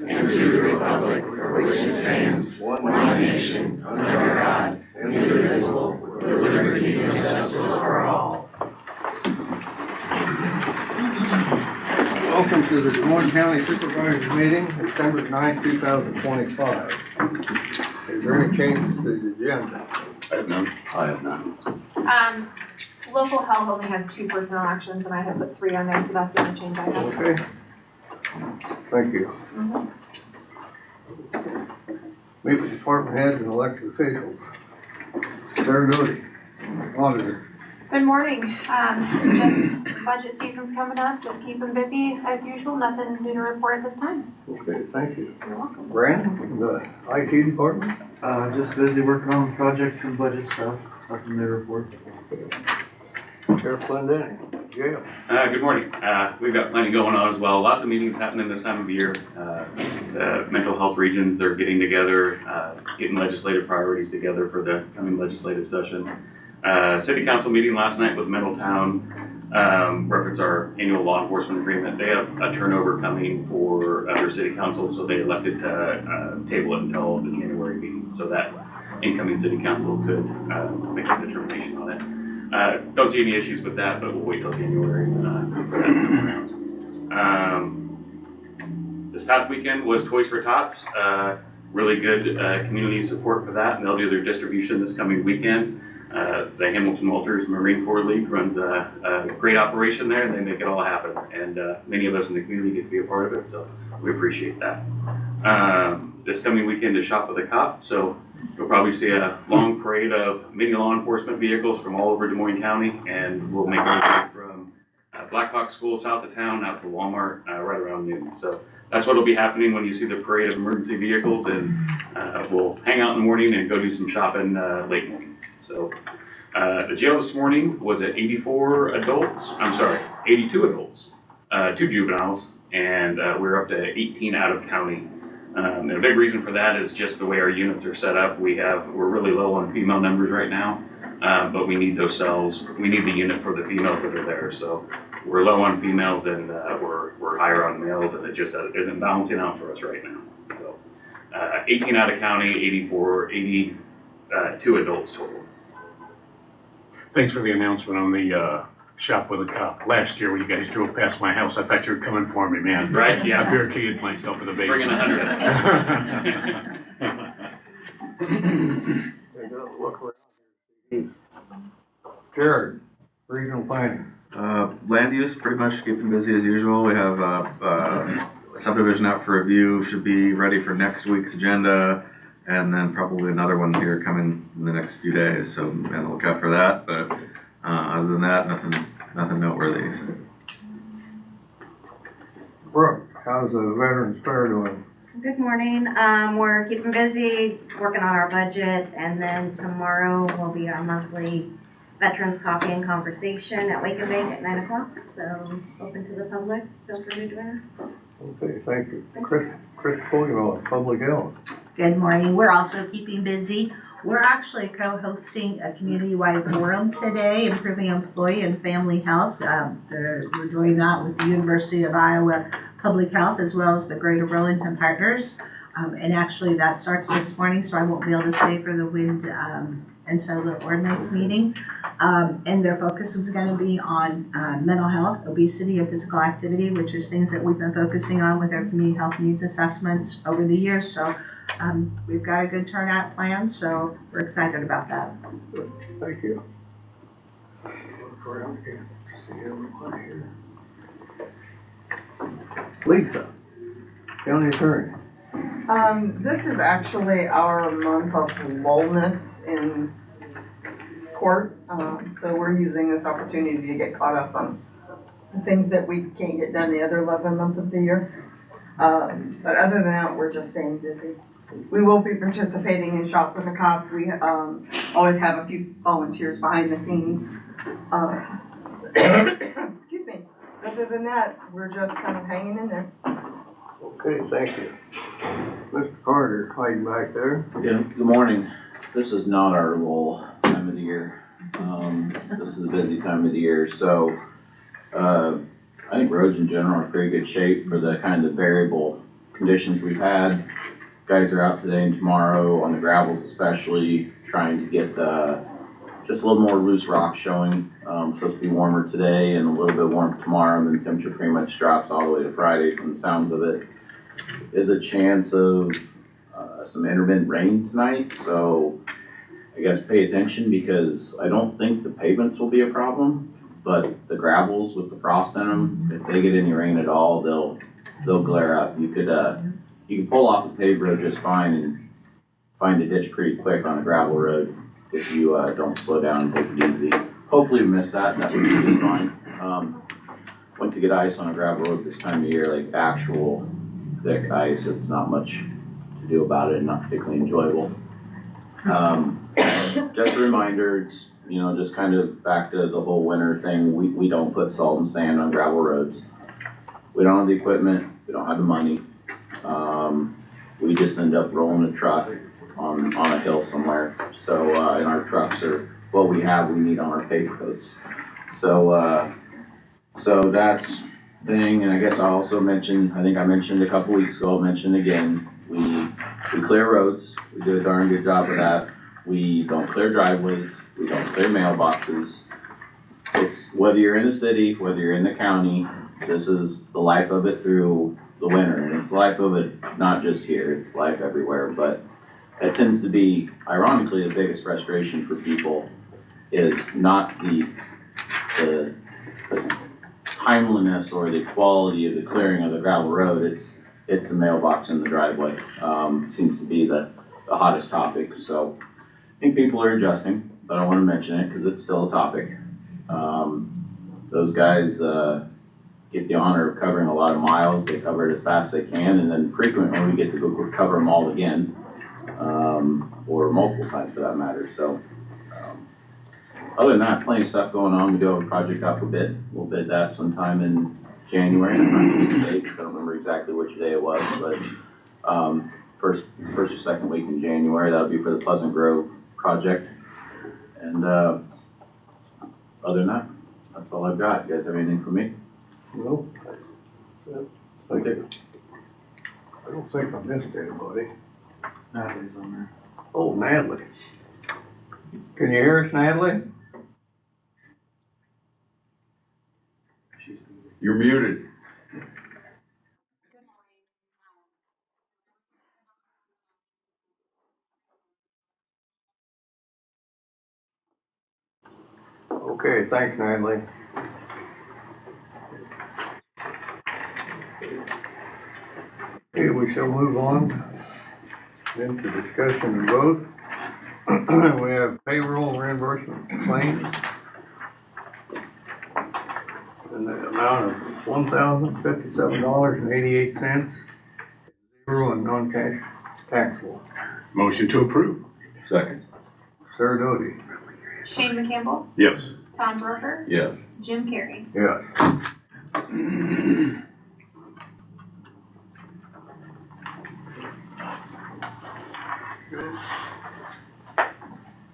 and to the republic for which it stands, one nation, under God, indivisible, with liberty and justice for all. Welcome to the Des Moines County Supervisors Meeting, December 9, 2025. Is there any changes to the agenda? I have none. Local health only has 2 personnel actions, and I have put 3 on there, so that's the only change I have. Okay. Thank you. Meet with department heads and elected officials. Their duty. Auditor. Good morning. Just budget season's coming up. Just keep them busy as usual. Nothing new to report at this time. Okay, thank you. You're welcome. Brandon, the IT department. Just busy working on projects and budget stuff. Nothing to report. Sheriff Clendany. Jail. Good morning. We've got plenty going on as well. Lots of meetings happening this time of year. The mental health regions, they're getting together, getting legislative priorities together for the coming legislative session. City council meeting last night with Middletown, reference our annual law enforcement agreement. They have a turnover coming for their city council, so they elected to table it until the January meeting, so that incoming city council could make a determination on it. Don't see any issues with that, but we'll wait till January for that to come around. This past weekend was Toys for Tots. Really good community support for that, and they'll do their distribution this coming weekend. The Hamilton Walters Marine Corps League runs a great operation there, and they make it all happen. And many of us in the community get to be a part of it, so we appreciate that. This coming weekend is Shop with a Cop, so you'll probably see a long parade of many law enforcement vehicles from all over Des Moines County, and we'll make our way from Blackhawk School south of town out to Walmart right around noon. So that's what will be happening when you see the parade of emergency vehicles, and we'll hang out in the morning and go do some shopping late morning. So the jail this morning was at 82 adults, 2 juveniles, and we're up to 18 out of county. And a big reason for that is just the way our units are set up. We're really low on female numbers right now, but we need those cells. We need the unit for the females that are there. So we're low on females, and we're higher on males, and it just isn't balancing out for us right now. So 18 out of county, 82 adults total. Thanks for the announcement on the Shop with a Cop. Last year when you guys drove past my house, I thought you were coming for me, man. Right? Yeah. I barricaded myself in the basement. Bringing 100. They go look around. Jared, regional planning. Land use, pretty much keeping busy as usual. We have subdivision out for review, should be ready for next week's agenda, and then probably another one here coming in the next few days, so be on the lookout for that. But other than that, nothing noteworthy. So. Brooke, how's the Veterans Fair doing? Good morning. We're keeping busy, working on our budget, and then tomorrow will be our monthly Veterans Coffee and Conversation at Wake and Bake at 9 o'clock. So open to the public. Feel free to join us. Okay, thank you. Chris Fullerton, Public Health. Good morning. We're also keeping busy. We're actually co-hosting a community-wide forum today, Improving Employee and Family Health. We're doing that with the University of Iowa Public Health as well as the Greater Burlington Partners. And actually that starts this morning, so I won't be able to stay for the wind and solar ordinance meeting. And their focus is going to be on mental health, obesity, and physical activity, which is things that we've been focusing on with our community health needs assessments over the years. So we've got a good turnout plan, so we're excited about that. Good. Thank you. Look around here, see everyone here. Lisa, County Attorney. This is actually our month of lullness in court, so we're using this opportunity to get caught up on the things that we can't get done the other 11 months of the year. But other than that, we're just staying busy. We will be participating in Shop with a Cop. We always have a few volunteers behind the scenes. Excuse me. Other than that, we're just kind of hanging in there. Okay, thank you. Mr. Carter, hiding back there. Yeah, good morning. This is not our lull time of the year. This is a busy time of the year, so I think roads in general are in pretty good shape for the kind of variable conditions we've had. Guys are out today and tomorrow on the gravels especially, trying to get, just a little more loose rock showing. Supposed to be warmer today and a little bit warmer tomorrow, and then the temperature pretty much drops all the way to Friday from the sounds of it. Is a chance of, some intermittent rain tonight, so I guess pay attention because I don't think the pavements will be a problem, but the gravels with the frost in them, if they get any rain at all, they'll glare up. You can pull off a paved road just fine and find a ditch pretty quick on a gravel road if you don't slow down and take it easy. Hopefully we miss that, that would be just fine. Went to get ice on a gravel road this time of year, like actual thick ice, it's not much to do about it and not particularly enjoyable. Just a reminder, it's, you know, just kind of back to the whole winter thing, we don't put salt and sand on gravel roads. We don't have the equipment, we don't have the money. We just end up rolling a truck on a hill somewhere. So, and our trucks are what we have, we need on our paper coats. So that's thing, and I guess I also mentioned, I think I mentioned a couple weeks ago, I'll mention again, we clear roads, we do a darn good job of that. We don't clear driveways, we don't clear mailboxes. It's whether you're in the city, whether you're in the county, this is the life of it through the winter, and it's life of it not just here, it's life everywhere, but that tends to be, ironically, the biggest frustration for people is not the timeliness or the quality of the clearing of the gravel road, it's the mailbox in the driveway. Seems to be the hottest topic, so I think people are adjusting, but I want to mention it because it's still a topic. Those guys get the honor of covering a lot of miles, they cover it as fast as they can, and then frequently we get to go cover them all again, or multiple times for that matter, so. Other than that, plenty of stuff going on. We do have a project out for bid. We'll bid that sometime in January. I'm not sure the date, I don't remember exactly which day it was, but first or second week in January, that'll be for the Pleasant Grove project. And other than that, that's all I've got. You guys have anything for me? Nope. Okay. I don't think I missed anybody. Natalie's on there. Oh, Natalie. Can you hear us, Natalie? You're muted. Okay, thanks, Natalie. Okay, we shall move on into discussion and vote. We have payroll reimbursement claims in the amount of $1,057.88, zero and non-cash taxable. Motion to approve. Second. Sarah Doty. Shane McCampbell, Yes. Tom Broker, Yes. Jim Carrey. Yes.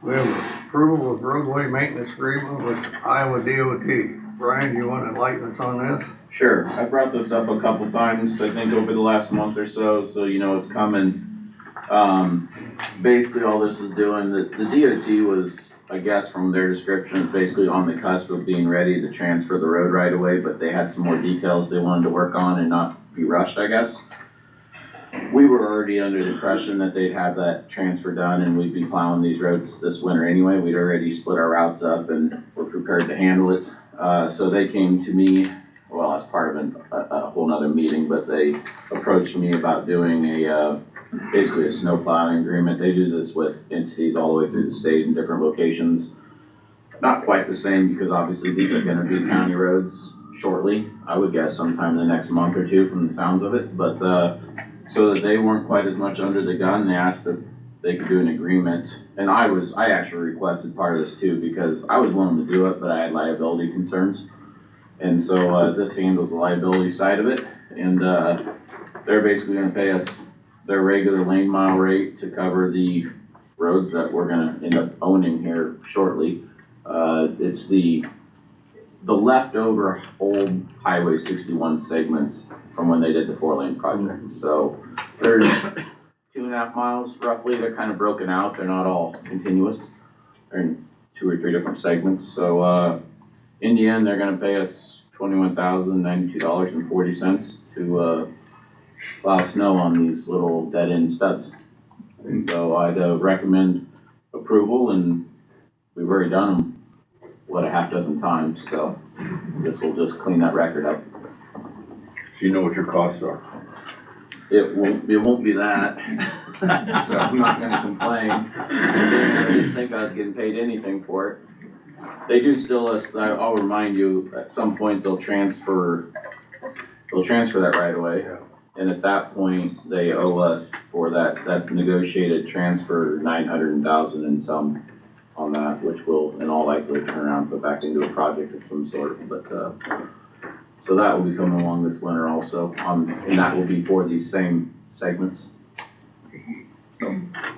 We have approval of roadway maintenance agreement with Iowa DOT. Brian, you want to enlighten us on this? Sure, I brought this up a couple times, I think over the last month or so you know it's coming. Basically all this is doing, the DOT was, I guess from their description, basically on the cusp of being ready to transfer the road right away, but they had some more details they wanted to work on and not be rushed, I guess. We were already under the impression that they'd have that transfer done and we'd be plowing these roads this winter anyway. We'd already split our routes up and were prepared to handle it. So they came to me, well, as part of a whole nother meeting, but they approached me about doing basically a snow plowing agreement. They do this with entities all the way through the state in different locations. Not quite the same because obviously these are gonna be county roads shortly. I would guess sometime in the next month or two from the sounds of it, but so that they weren't quite as much under the gun, they asked if they could do an agreement. And I actually requested part of this too because I was willing to do it, but I had liability concerns. And so this handles the liability side of it. And they're basically gonna pay us their regular lane mile rate to cover the roads that we're gonna end up owning here shortly. It's the the leftover old Highway 61 segments from when they did the 4-lane project. So there's 2.5 miles roughly. They're kind of broken out. They're not all continuous. They're in 2 or 3 different segments. So in the end, they're going to pay us $21,092.40 to plow snow on these little dead-end stubs. And so I'd recommend approval, and we've already done them, what, a half dozen times, so this will just clean that record up. Do you know what your costs are? It won't be that, so I'm not gonna complain. I didn't think I was getting paid anything for it. They do still, I'll remind you, at some point they'll transfer that right away. And at that point, they owe us for that negotiated transfer 900,000 and some on that, which will in all likelihood turn around and put back into a project of some sort. But so that will be coming along this winter also, and that will be for these same segments.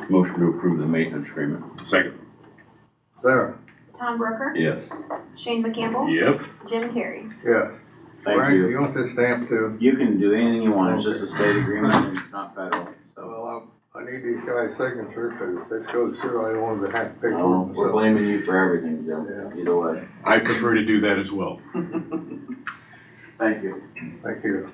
Motion to approve the maintenance agreement. Second. Sarah? Tom Brooker, Yes. Shane McCampbell, Yep. Jim Carrey. Yes. Thank Brian, you. you want this stamp too? You can do anything you want, it's just a state agreement and it's not federal, so. Well, I need these guys' signatures, because if this goes through, I don't want to have to pay No, for we're it. blaming you for everything, Jim, either way. I prefer to do that as well. Thank you. Thank you.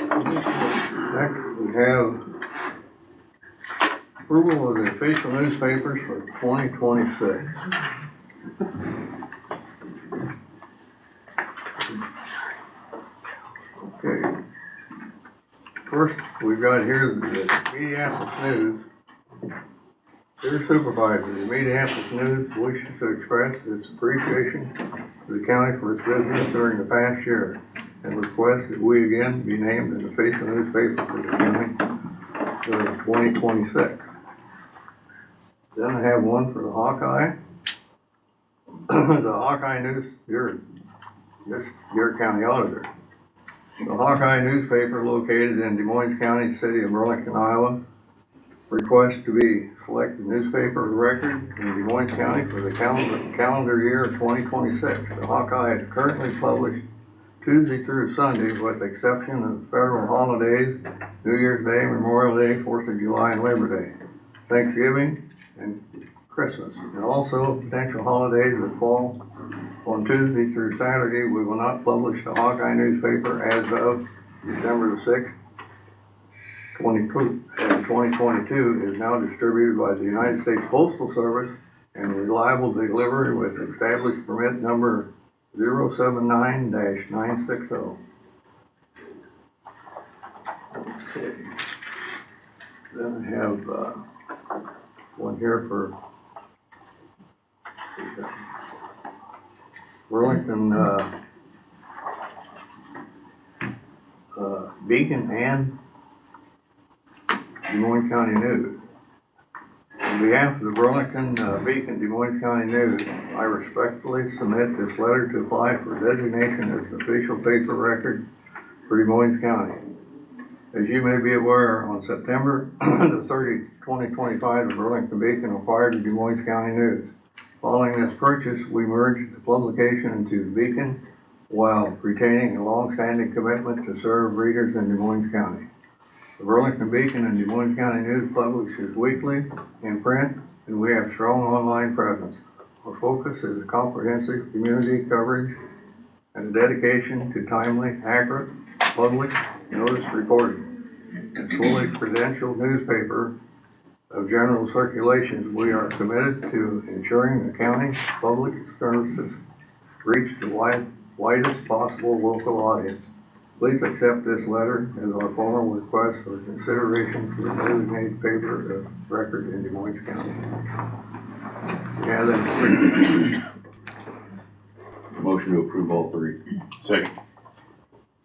Next, we have approval of the official newspapers for 2026. Okay. First, we've got here the Minneapolis News. Dear Supervisor, the Minneapolis News wishes to express its appreciation to the county for its business during the past year and request that we again be named an official newspaper for the county for 2026. Then I have one for the Hawkeye. The Hawkeye News, your county auditor. The Hawkeye newspaper located in Des Moines County, city of Burlington, Iowa, requests to be selected newspaper of record in Des Moines County for the calendar year of 2026. The Hawkeye is currently published Tuesday through Sunday, with the exception of federal holidays, New Year's Day, Memorial Day, 4th of July, and Labor Day, Thanksgiving, and Christmas, and also potential holidays that fall on Tuesday through Saturday. We will not publish the Hawkeye newspaper as of December the 6th. 2022 is now distributed by the United States Postal Service and reliable delivery with established permit number 079-960. Okay. Then I have one here for Burlington Beacon and Des Moines County News. On behalf of the Burlington Beacon Des Moines County News, I respectfully submit this letter to apply for designation as official paper record for Des Moines County. As you may be aware, on September the 30th, 2025, the Burlington Beacon acquired the Des Moines County News. Following this purchase, we merged the publication into the Beacon while retaining a long-standing commitment to serve readers in Des Moines County. The Burlington Beacon and Des Moines County News publishes weekly in print, and we have strong online presence. Our focus is comprehensive community coverage and a dedication to timely, accurate, public notice reporting. As fully credentialed newspaper of general circulation, we are committed to ensuring the county's public services reach the widest possible local audience. Please accept this letter as our formal request for consideration for the designated paper of record in Des Moines County. Yeah, that's Motion to approve all three. Second.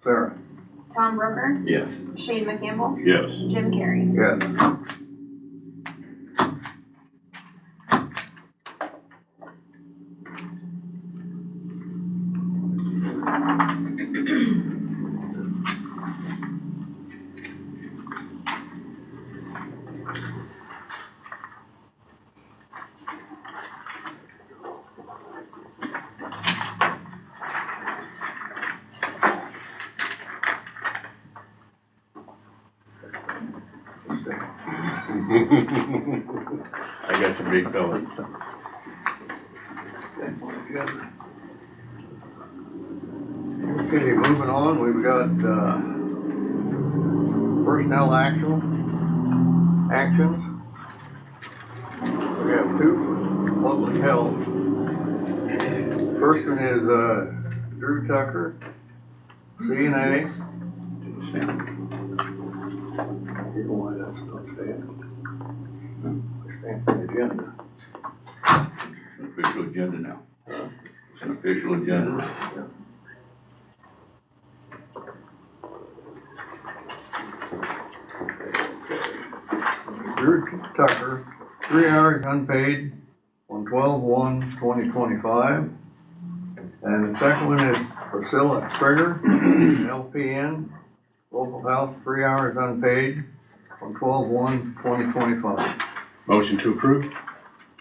Sarah. Tom Brooker, Yes. Shane McCampbell, Yes. Jim Carrey. Yes. I got some big fella. Okay, moving on, we've got, personnel actions. We have two for public health. First one is, Drew Tucker, CNA. You know why that's not staying? Stand for the agenda. Official agenda now. It's an official agenda. Drew Tucker, 3 hours unpaid on 12/1/2025. And the second one is Priscilla Trigger, LPN, local health, 3 hours unpaid on 12/1/2025. Motion to approve?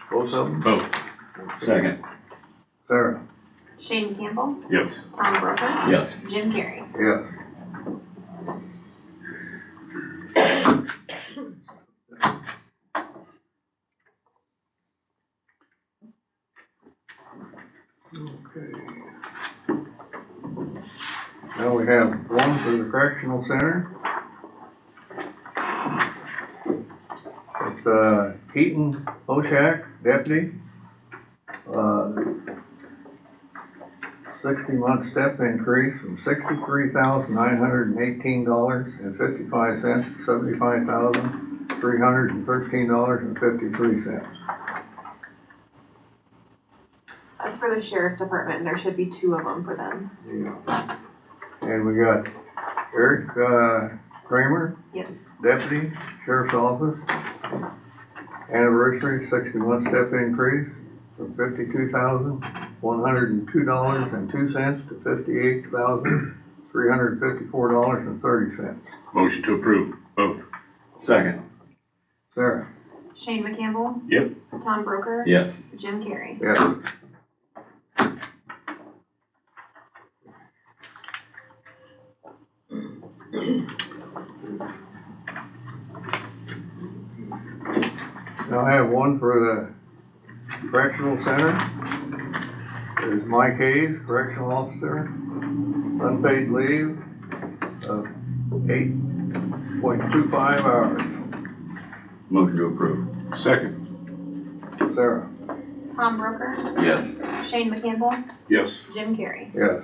Both of them? Both. Second. Sarah? Shane Campbell, Yes. Tom Broker, Yes. Jim Carrey. Yes. Okay. Now we have one for the correctional center. It's, Keaton Oshak, deputy. 60-month step increase from $63,918.55 to $75,313.53. That's for the sheriff's department, and there should be 2 of them for them. Yeah. And we got Eric, Kramer. Yep. Deputy, Sheriff's Office. Anniversary, 60-month step increase from $52,102.02 to $58,354.30. Motion to approve? Both. Second. Sarah? Shane McCampbell. Yep. Tom Broker. Yes. Jim Carrey. Yes. Now I have one for the correctional center. There's Mike Hayes, correctional officer, unpaid leave of 8.25 hours. Motion to approve. Second. Sarah? Tom Broker. Yes. Shane McCampbell. Yes. Jim Carrey. Yes.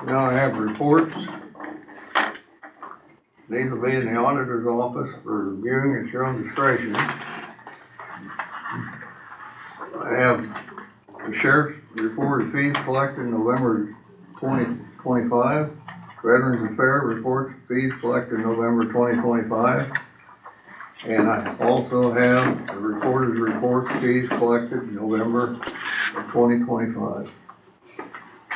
Now I have reports. These will be in the auditor's office for reviewing at your own discretion. I have the sheriff's report of fees collected in November 2025. Veterans Affairs reports fees collected in November 2025. And I also have the recorder's report fees collected in November of 2025.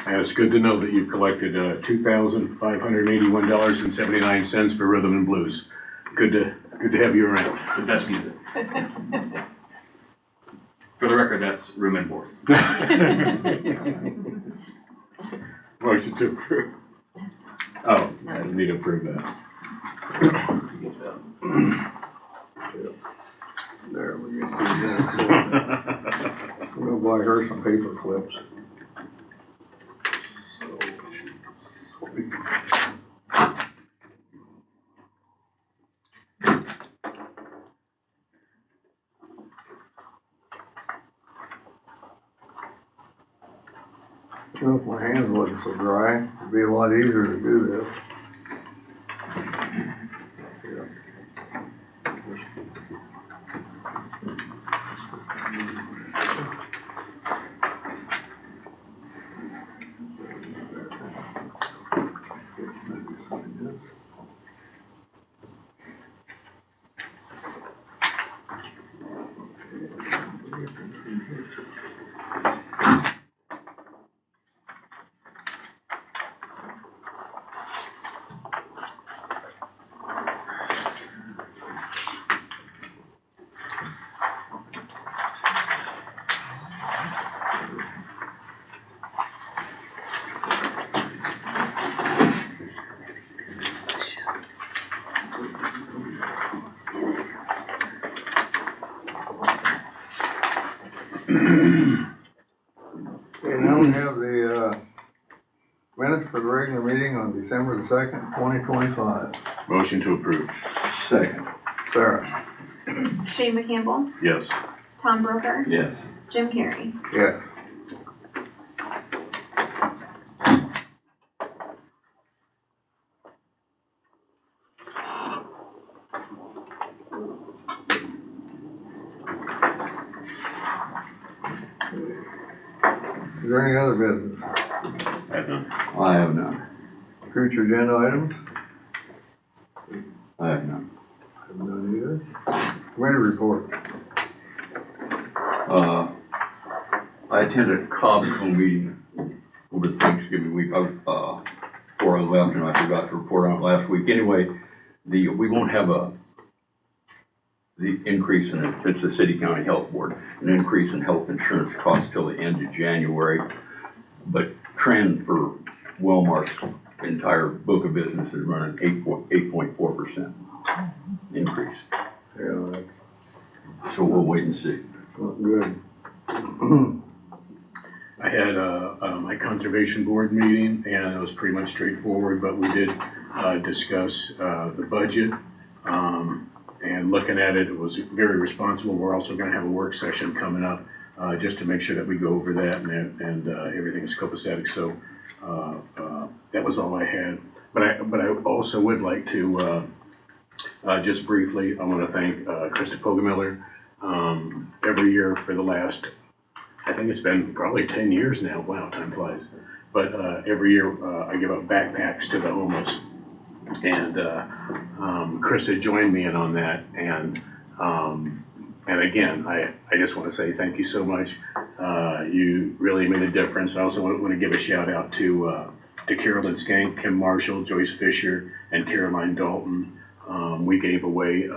And it's good to know that you've collected $2,581.79 for rhythm and blues. Good to have you around. The best music. For the record, that's room and board. Motion to approve. Oh, I didn't need to approve that. There, we get through that. I'm gonna buy her some paper clips. Well, if my hands wasn't so dry, it'd be a lot easier to do this. Okay, now we have the, minutes for the regular meeting on December the 2nd, 2025. Motion to approve. Second. Sarah? Shane McCampbell, Yes. Tom Broker, Yes. Jim Carrey. Yes. Is there any other business? I have none. I have none. Future agenda items? I have none. Have none either. Committee report. I attended a Cobco meeting over Thanksgiving week, before I left, and I forgot to report on it last week. Anyway, we won't have the increase in, it's the city county health board, an increase in health insurance costs till the end of January. But trend for Wellmark's entire book of business is running 8.4% increase. Yeah, that's So we'll wait and see. not good. I had my conservation board meeting, and it was pretty much straightforward, but we did discuss the budget. And looking at it, it was very responsible. We're also gonna have a work session coming up, just to make sure that we go over that and everything is copacetic. So that was all I had. But I also would like to just briefly, I wanna thank Krista Poggemiller. Every year for the last, I think it's been probably 10 years now. Wow, time flies. But every year I give out backpacks to the homeless. And Chris had joined me in on that. And again, I just want to say thank you so much. You really made a difference. I also want to give a shout out to Carolyn Skank, Kim Marshall, Joyce Fisher, and Caroline Dalton. We gave away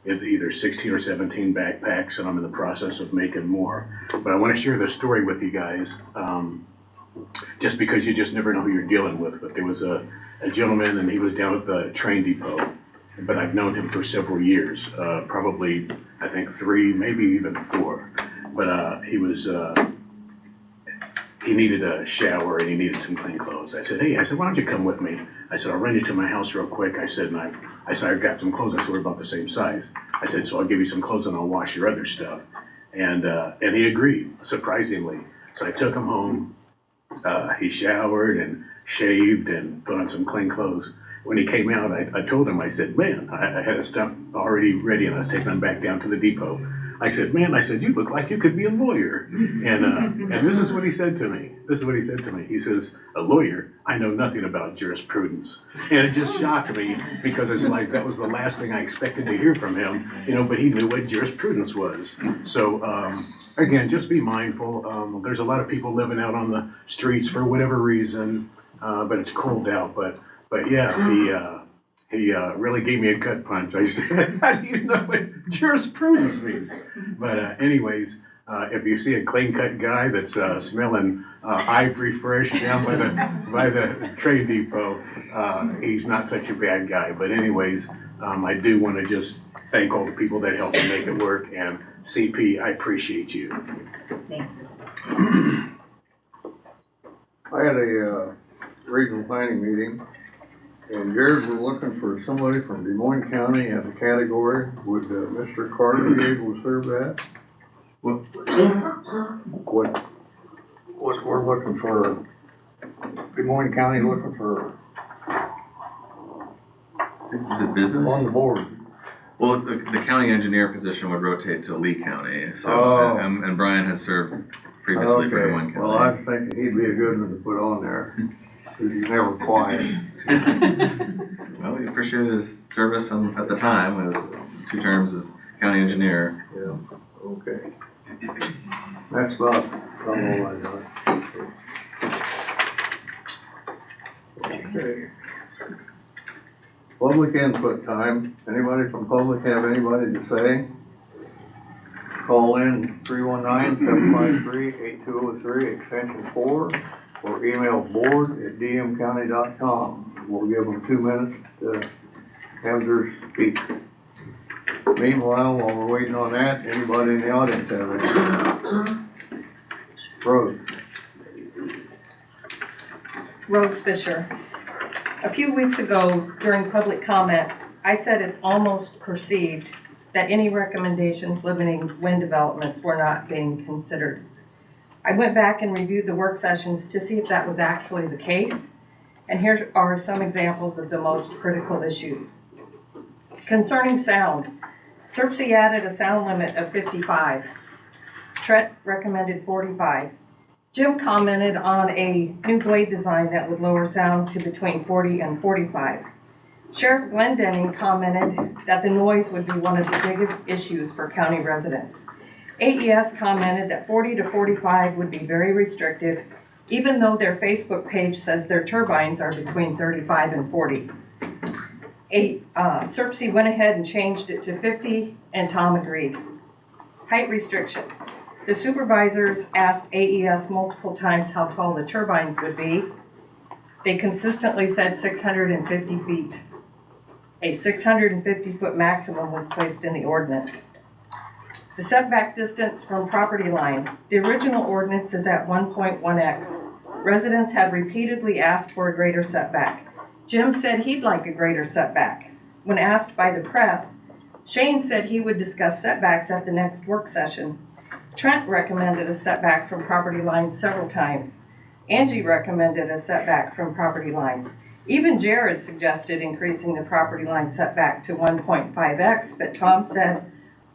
either 16 or 17 backpacks, and I'm in the process of making more. But I want to share this story with you guys, just because you just never know who you're dealing with. But there was a gentleman, and he was down at the train depot, but I've known him for several years, probably, I think 3, maybe even 4. But he needed a shower and he needed some clean clothes. I said, hey, why don't you come with me? I said, I'll run you to my house real quick. I said, I've got some clothes. I said, we're about the same size. I said, so I'll give you some clothes and I'll wash your other stuff. And he agreed, surprisingly. So I took him home. He showered and shaved and put on some clean clothes. When he came out, I told him, I said, man, I had his stuff already ready and I was taking him back down to the depot. I said, man, you look like you could be a lawyer. And this is what he said to me. He says, a lawyer? I know nothing about jurisprudence. And it just shocked me because it's like, that was the last thing I expected to hear from him, but he knew what jurisprudence was. So, again, just be mindful. There's a lot of people living out on the streets for whatever reason, but it's cold out. But yeah, he really gave me a gut punch. I said, how do you know what jurisprudence means? But anyways, if you see a clean-cut guy that's smelling ivory fresh down by the train depot, he's not such a bad guy. But anyways, I do want to just thank all the people that helped me make it work. And CP, I appreciate you. Thank you. I had a regional planning meeting, and Jared was looking for somebody from Des Moines County as a category. Would Mr. Carter be able to serve that? What we're looking for, Des Moines County looking for Is it business? on the board. Well, the county engineer position would rotate to Lee County, so, Oh. and Brian has served previously for Des Moines County. Well, I was thinking he'd be a good one to put on there, because he's never quiet. Well, we appreciated his service at the time. It was 2 terms as county engineer. Yeah, okay. That's about all I got. Okay. Public input time. Anybody from public have anybody to say? Call in 319-753-8203, extension 4, or email board@dmcounty.com. We'll give them 2 minutes to have their speak. Meanwhile, while we're waiting on that, anybody in the audience have anything? Rose? Rose Fisher. A few weeks ago, during public comment, I said it's almost perceived that any recommendations limiting wind developments were not being considered. I went back and reviewed the work sessions to see if that was actually the case, and here are some examples of the most critical issues. Concerning sound, SERPC added a sound limit of 55. Trent recommended 45. Jim commented on a new blade design that would lower sound to between 40 and 45. Sheriff Glendenning commented that the noise would be one of the biggest issues for county residents. AES commented that 40 to 45 would be very restrictive, even though their Facebook page says their turbines are between 35 and 40. SERPC went ahead and changed it to 50, and Tom agreed. Height restriction. The supervisors asked AES multiple times how tall the turbines would be. They consistently said 650 feet. A 650-foot maximum was placed in the ordinance. The setback distance from property line. The original ordinance is at 1.1x. Residents have repeatedly asked for a greater setback. Jim said he'd like a greater setback. When asked by the press, Shane said he would discuss setbacks at the next work session. Trent recommended a setback from property lines several times. Angie recommended a setback from property lines. Even Jared suggested increasing the property line setback to 1.5x, but Tom said,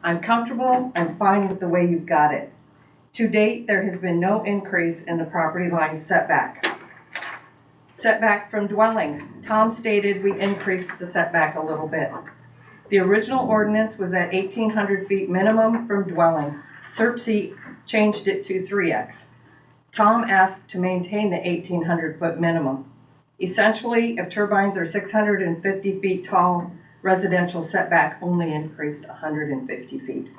"I'm comfortable and fine with the way you've got it." To date, there has been no increase in the property line setback. Setback from dwelling. Tom stated we increased the setback a little bit. The original ordinance was at 1,800 feet minimum from dwelling. SERPC changed it to 3x. Tom asked to maintain the 1,800-foot minimum. Essentially, if turbines are 650 feet tall, residential setback only increased 150 feet.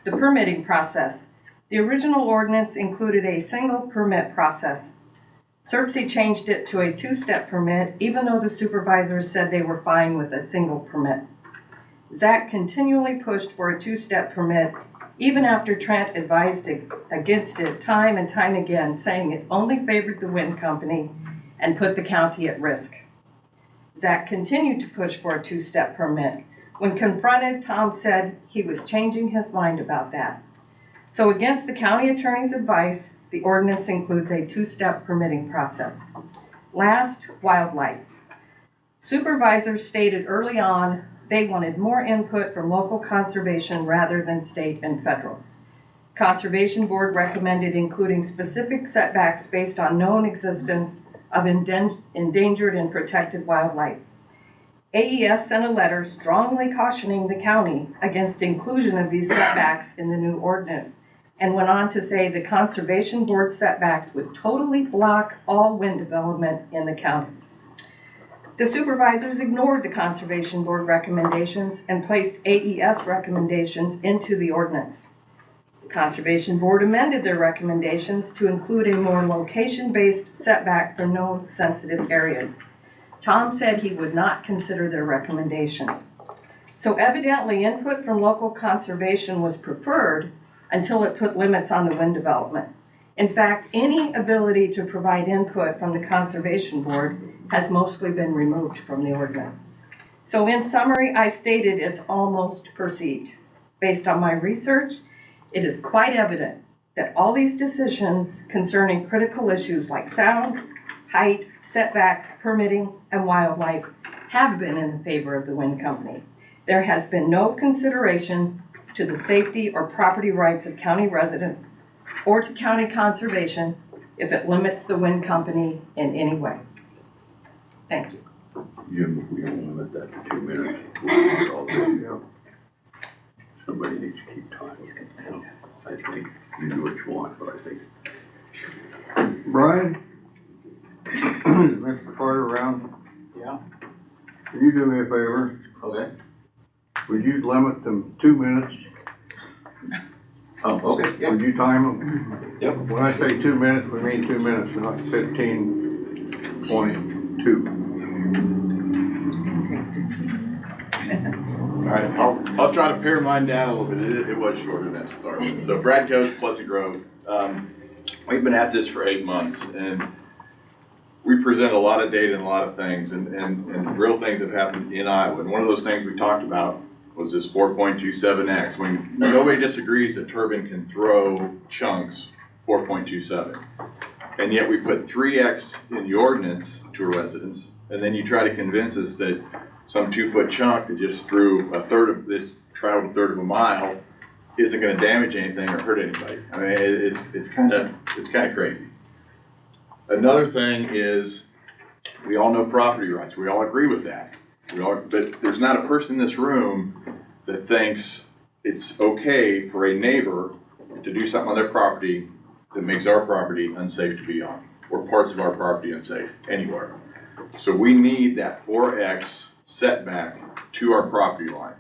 The permitting process. The original ordinance included a single permit process. SERPC changed it to a two-step permit, even though the supervisors said they were fine with a single permit. Zach continually pushed for a two-step permit, even after Trent advised against it time and time again, saying it only favored the wind company and put the county at risk. Zach continued to push for a two-step permit. When confronted, Tom said he was changing his mind about that. So against the county attorney's advice, the ordinance includes a two-step permitting process. Last, wildlife. Supervisors stated early on they wanted more input from local conservation rather than state and federal. Conservation Board recommended including specific setbacks based on known existence of endangered and protected wildlife. AES sent a letter strongly cautioning the county against inclusion of these setbacks in the new ordinance, and went on to say the Conservation Board setbacks would totally block all wind development in the county. The supervisors ignored the Conservation Board recommendations and placed AES recommendations into the ordinance. The Conservation Board amended their recommendations to include a more location-based setback for known sensitive areas. Tom said he would not consider their recommendation. So evidently input from local conservation was preferred until it put limits on the wind development. In fact, any ability to provide input from the Conservation Board has mostly been removed from the ordinance. So in summary, I stated it's almost perceived. Based on my research, it is quite evident that all these decisions concerning critical issues like sound, height, setback, permitting, and wildlife have been in favor of the wind company. There has been no consideration to the safety or property rights of county residents or to county conservation if it limits the wind company in any way. Thank you. Jim, if we don't limit that to 2 minutes, we'll do it all day. Somebody needs to keep time. I think you do what you want, but I think. Brian? Is Mr. Carter around? Yeah. Can you do me a favor? Okay. Would you limit them 2 minutes? Oh, okay, yeah. Would you time them? Yep. When I say 2 minutes, we mean 2 minutes, not 15:22. right, I'll try to pare mine down a little bit. It was shorter than that to start with. So Brad Coast, Pleasant Grove. We've been at this for 8 months, and we present a lot of data and a lot of things, and real things have happened in Iowa. And one of those things we talked about was this 4.27x. When nobody disagrees that turbine can throw chunks 4.27. And yet we put 3x in the ordinance to a residence, and then you try to convince us that some 2-foot chunk that just threw traveled a third of a mile isn't gonna damage anything or hurt anybody. I mean, it's kind of crazy. Another thing is, we all know property rights. We all agree with that. But there's not a person in this room that thinks it's okay for a neighbor to do something on their property that makes our property unsafe to be on, or parts of our property unsafe, anywhere. So we need that 4x setback to our property line.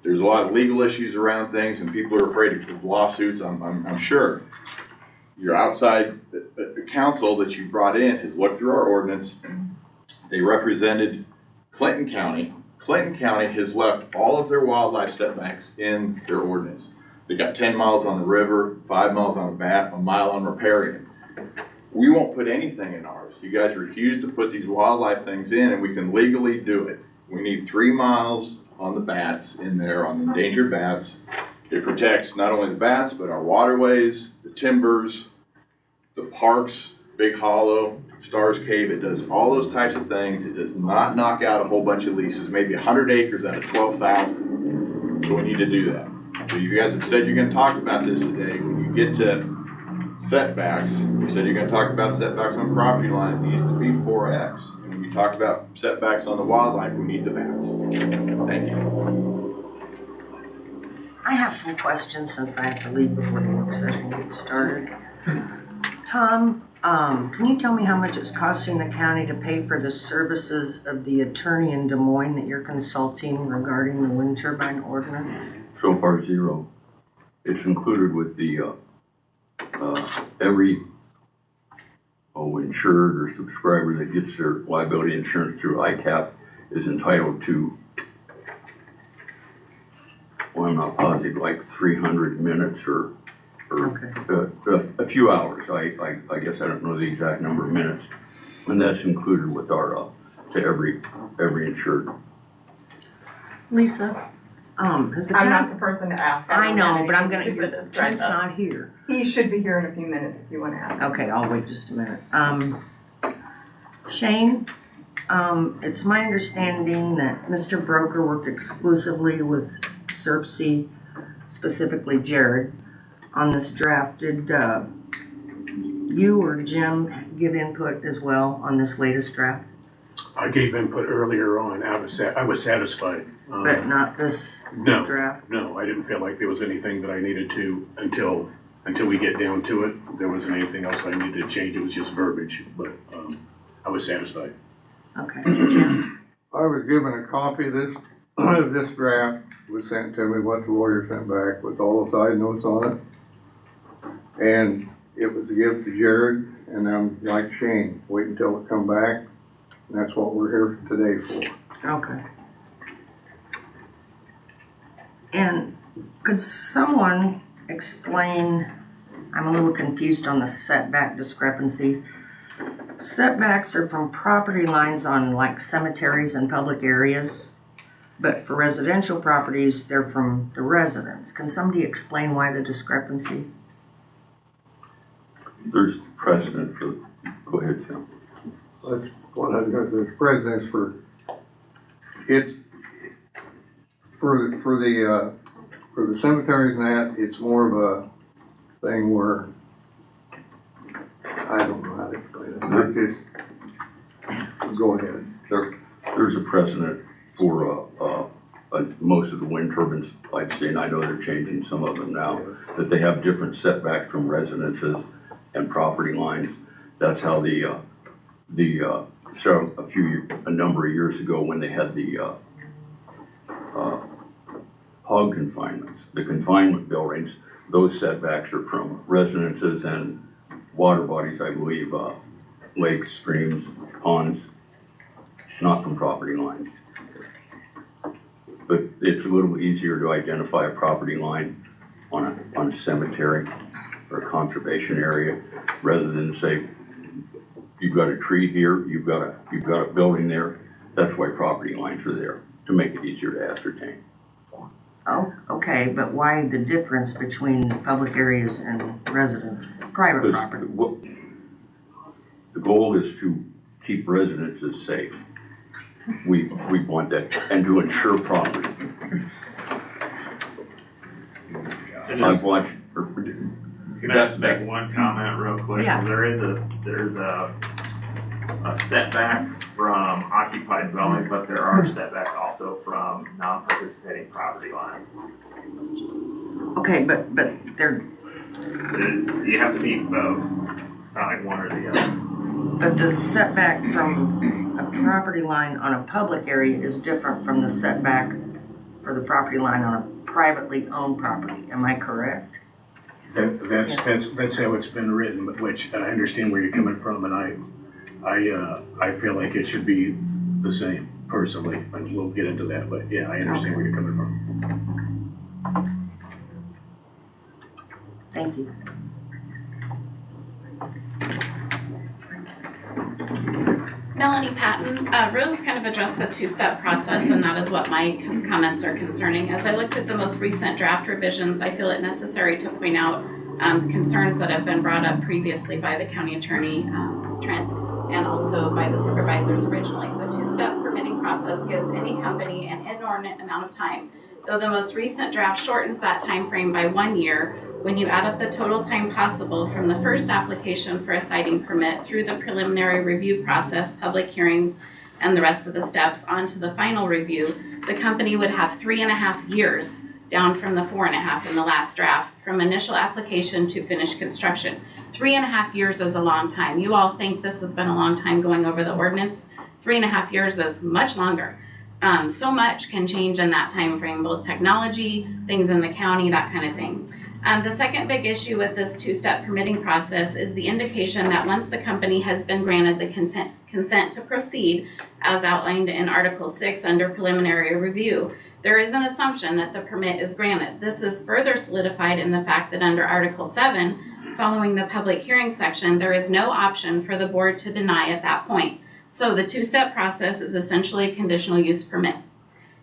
There's a lot of legal issues around things, and people are afraid of lawsuits, I'm sure. Your outside counsel that you brought in has looked through our ordinance. They represented Clinton County. Clinton County has left all of their wildlife setbacks in their ordinance. They got 10 miles on the river, 5 miles on a bat, a mile on riparian. We won't put anything in ours. You guys refuse to put these wildlife things in, and we can legally do it. We need 3 miles on the bats in there, on the endangered bats. It protects not only the bats, but our waterways, the timbers, the parks, Big Hollow, Stars Cave. It does all those types of things. It does not knock out a whole bunch of leases, maybe 100 acres out of 12,000. So we need to do that. So you guys have said you're gonna talk about this today. When you get to setbacks, you said you're gonna talk about setbacks on property line. It needs to be 4x. And when you talk about setbacks on the wildlife, we need the bats. Thank you. I have some questions since I have to leave before the work session gets started. Tom, can you tell me how much it's costing the county to pay for the services of the attorney in Des Moines that you're consulting regarding the wind turbine ordinance? So far, zero. It's included with the, every insured or subscriber that gets their liability insurance through ICAP is entitled to, well, I'm not positive, like 300 minutes or Okay. a few hours. I guess I don't know the exact number of minutes. And that's included with our, to every insured. Lisa, has the I'm county? not the person to ask. I don't know, have but I'm anything gonna, to do with this Trent's right now. not here. He should be here in a few minutes if you want to ask. Okay, I'll wait just a minute. Shane, it's my understanding that Mr. Broker worked exclusively with Serpsey, specifically Jared, on this draft. Did you or Jim give input as well on this latest draft? I gave input earlier on. I was satisfied. But not this No. draft? No, I didn't feel like there was anything that I needed to until we get down to it. There wasn't anything else I needed to change. It was just verbiage, but I was satisfied. Okay, Jim? I was given a copy of this, this draft was sent to me, what the lawyer sent back with all the side notes on it. And it was a gift to Jared, and I'm like Shane, wait until it come back. And that's what we're here today for. Okay. And could someone explain, I'm a little confused on the setback discrepancies. Setbacks are from property lines on like cemeteries and public areas, but for residential properties, they're from the residents. Can somebody explain why the discrepancy? There's precedent for, go ahead, Tim. That's what I was gonna say, there's precedence for it, for the cemeteries and that, it's more of a thing where, I don't know how to explain it, I just, go ahead. There's a precedent for most of the wind turbines, like I say, and I know they're changing some of them now, that they have different setbacks from residences and property lines. That's how a number of years ago when they had the hog confinements, the confinement buildings, those setbacks are from residences and water bodies, I believe, lakes, streams, ponds, not from property lines. but it's a little easier to identify a property line on a cemetery or a conservation area, rather than say, you've got a tree here, you've got a building there. That's why property lines are there, to make it easier to ascertain. Oh, okay, but why the difference between public areas and residents, private Because property? the goal is to keep residences safe. We want that, and to ensure property. I've watched, Can I just make one comment real quick? Yeah. There's a setback from occupied dwelling, but there are setbacks also from non-participating property lines. Okay, but they're, So you have to meet both. It's not like one or the other. but the setback from a property line on a public area is different from the setback for the property line on a privately owned property, am I correct? That's how it's been written, but which I understand where you're coming from, and I feel like it should be the same personally, and we'll get into that, but yeah, I understand where you're coming from. Thank you. Melanie Patton, Rose kind of addressed the two-step process, and that is what my comments are concerning. As I looked at the most recent draft revisions, I feel it necessary to point out concerns that have been brought up previously by the county attorney, Trent, and also by the supervisors originally. The two-step permitting process gives any company an inordinate amount of time. Though the most recent draft shortens that time frame by 1 year, when you add up the total time possible from the first application for a siting permit through the preliminary review process, public hearings, and the rest of the steps onto the final review, the company would have 3.5 years, down from the 4.5 in the last draft, from initial application to finished construction. 3.5 years is a long time. You all think this has been a long time going over the ordinance. 3.5 years is much longer. So much can change in that time frame, both technology, things in the county, that kind of thing. The second big issue with this two-step permitting process is the indication that once the company has been granted the consent to proceed, as outlined in Article 6 under preliminary review, there is an assumption that the permit is granted. This is further solidified in the fact that under Article 7, following the public hearing section, there is no option for the board to deny at that point. So the two-step process is essentially a conditional use permit.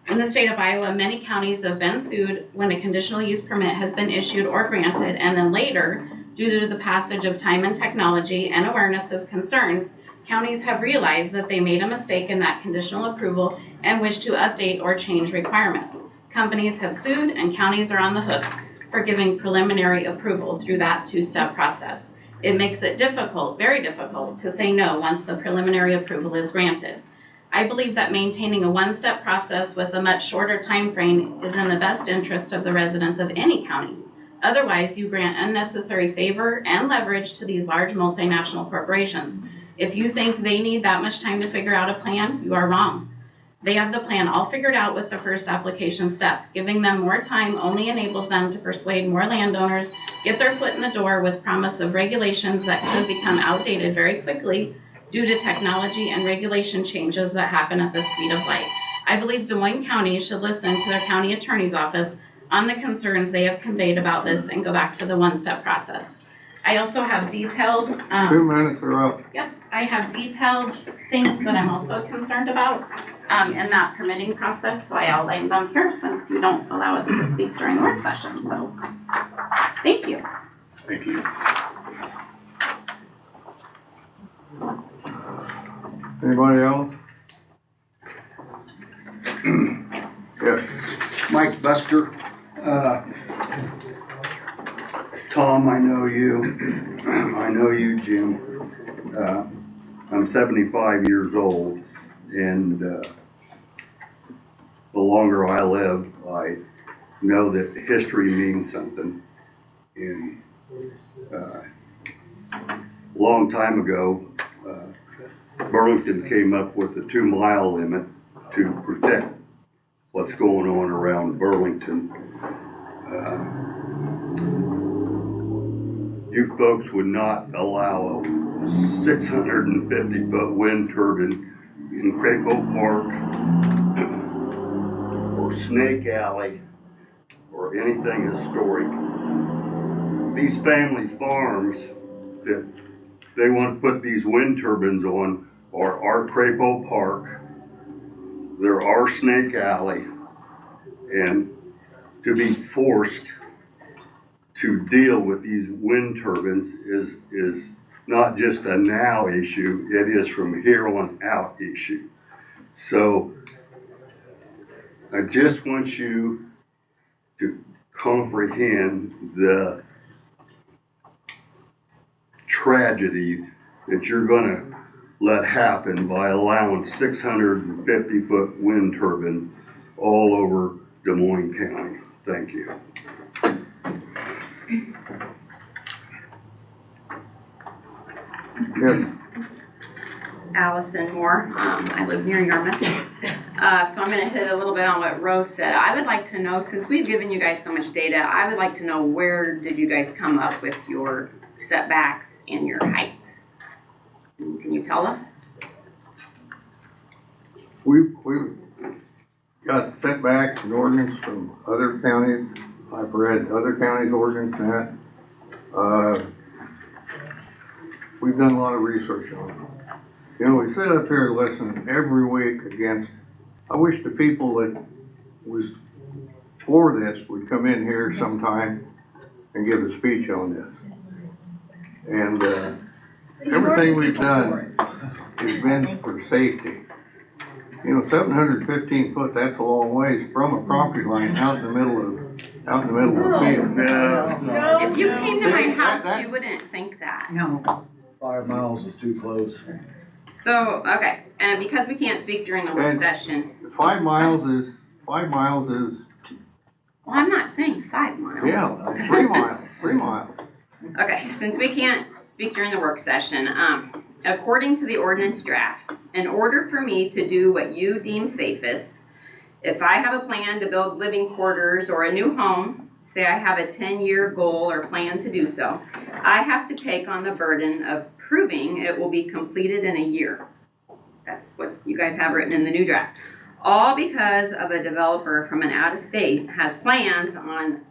In the state of Iowa, many counties have been sued when a conditional use permit has been issued or granted, and then later, due to the passage of time and technology and awareness of concerns, counties have realized that they made a mistake in that conditional approval and wish to update or change requirements. Companies have sued and counties are on the hook for giving preliminary approval through that two-step process. It makes it difficult, very difficult, to say no once the preliminary approval is granted. I believe that maintaining a one-step process with a much shorter time frame is in the best interest of the residents of any county. Otherwise, you grant unnecessary favor and leverage to these large multinational corporations. If you think they need that much time to figure out a plan, you are wrong. They have the plan all figured out with the first application step. Giving them more time only enables them to persuade more landowners, get their foot in the door with promise of regulations that could become outdated very quickly due to technology and regulation changes that happen at the speed of light. I believe Des Moines County should listen to their county attorney's office on the concerns they have conveyed about this and go back to the one-step process. I also have detailed 2 minutes are up. Yep, I have detailed things that I'm also concerned about in that permitting process, so I outlined them here since you don't allow us to speak during work session, so thank you. Thank you. Anybody else? Yes. Mike Buster. Tom, I know you. I know you, Jim. I'm 75 years old, and the longer I live, I know that history means something. And a long time ago, Burlington came up with a 2-mile limit to protect what's going on around Burlington. You folks would not allow a 650-foot wind turbine in Crapo Park or snake alley or anything historic. These family farms that they want to put these wind turbines on are our Crapo Park. There are Snake Alley, and to be forced to deal with these wind turbines is not just a now issue, it is from here on out issue. So I just want you to comprehend the tragedy that you're gonna let happen by allowing 650-foot wind turbine all over Des Moines County. Thank you. Yes. Allison Moore, I live near Yarmouth. So I'm gonna hit a little bit on what Rose said. I would like to know, since we've given you guys so much data, I would like to know, where did you guys come up with your setbacks and your heights? Can you tell us? We've got setbacks and ordinance from other counties. I've read other counties' ordinance and that. We've done a lot of research on it. You know, we sit up here and listen every week against, I wish the people that was for this would come in here sometime and give a speech on this. And everything we've done has been for safety. You know, 715 foot, that's a long ways from a property line out in the middle of the field. No. If you came to my house, you wouldn't think that. No. 5 miles is too close. So, okay, and because we can't speak during the work And- session, 5 miles is, well, I'm not saying 5 miles. yeah, 3 miles. Okay, since we can't speak during the work session, according to the ordinance draft, in order for me to do what you deem safest, if I have a plan to build living quarters or a new home, say I have a 10-year goal or plan to do so, I have to take on the burden of proving it will be completed in a year. That's what you guys have written in the new draft. All because of a developer from an out-of-state has plans on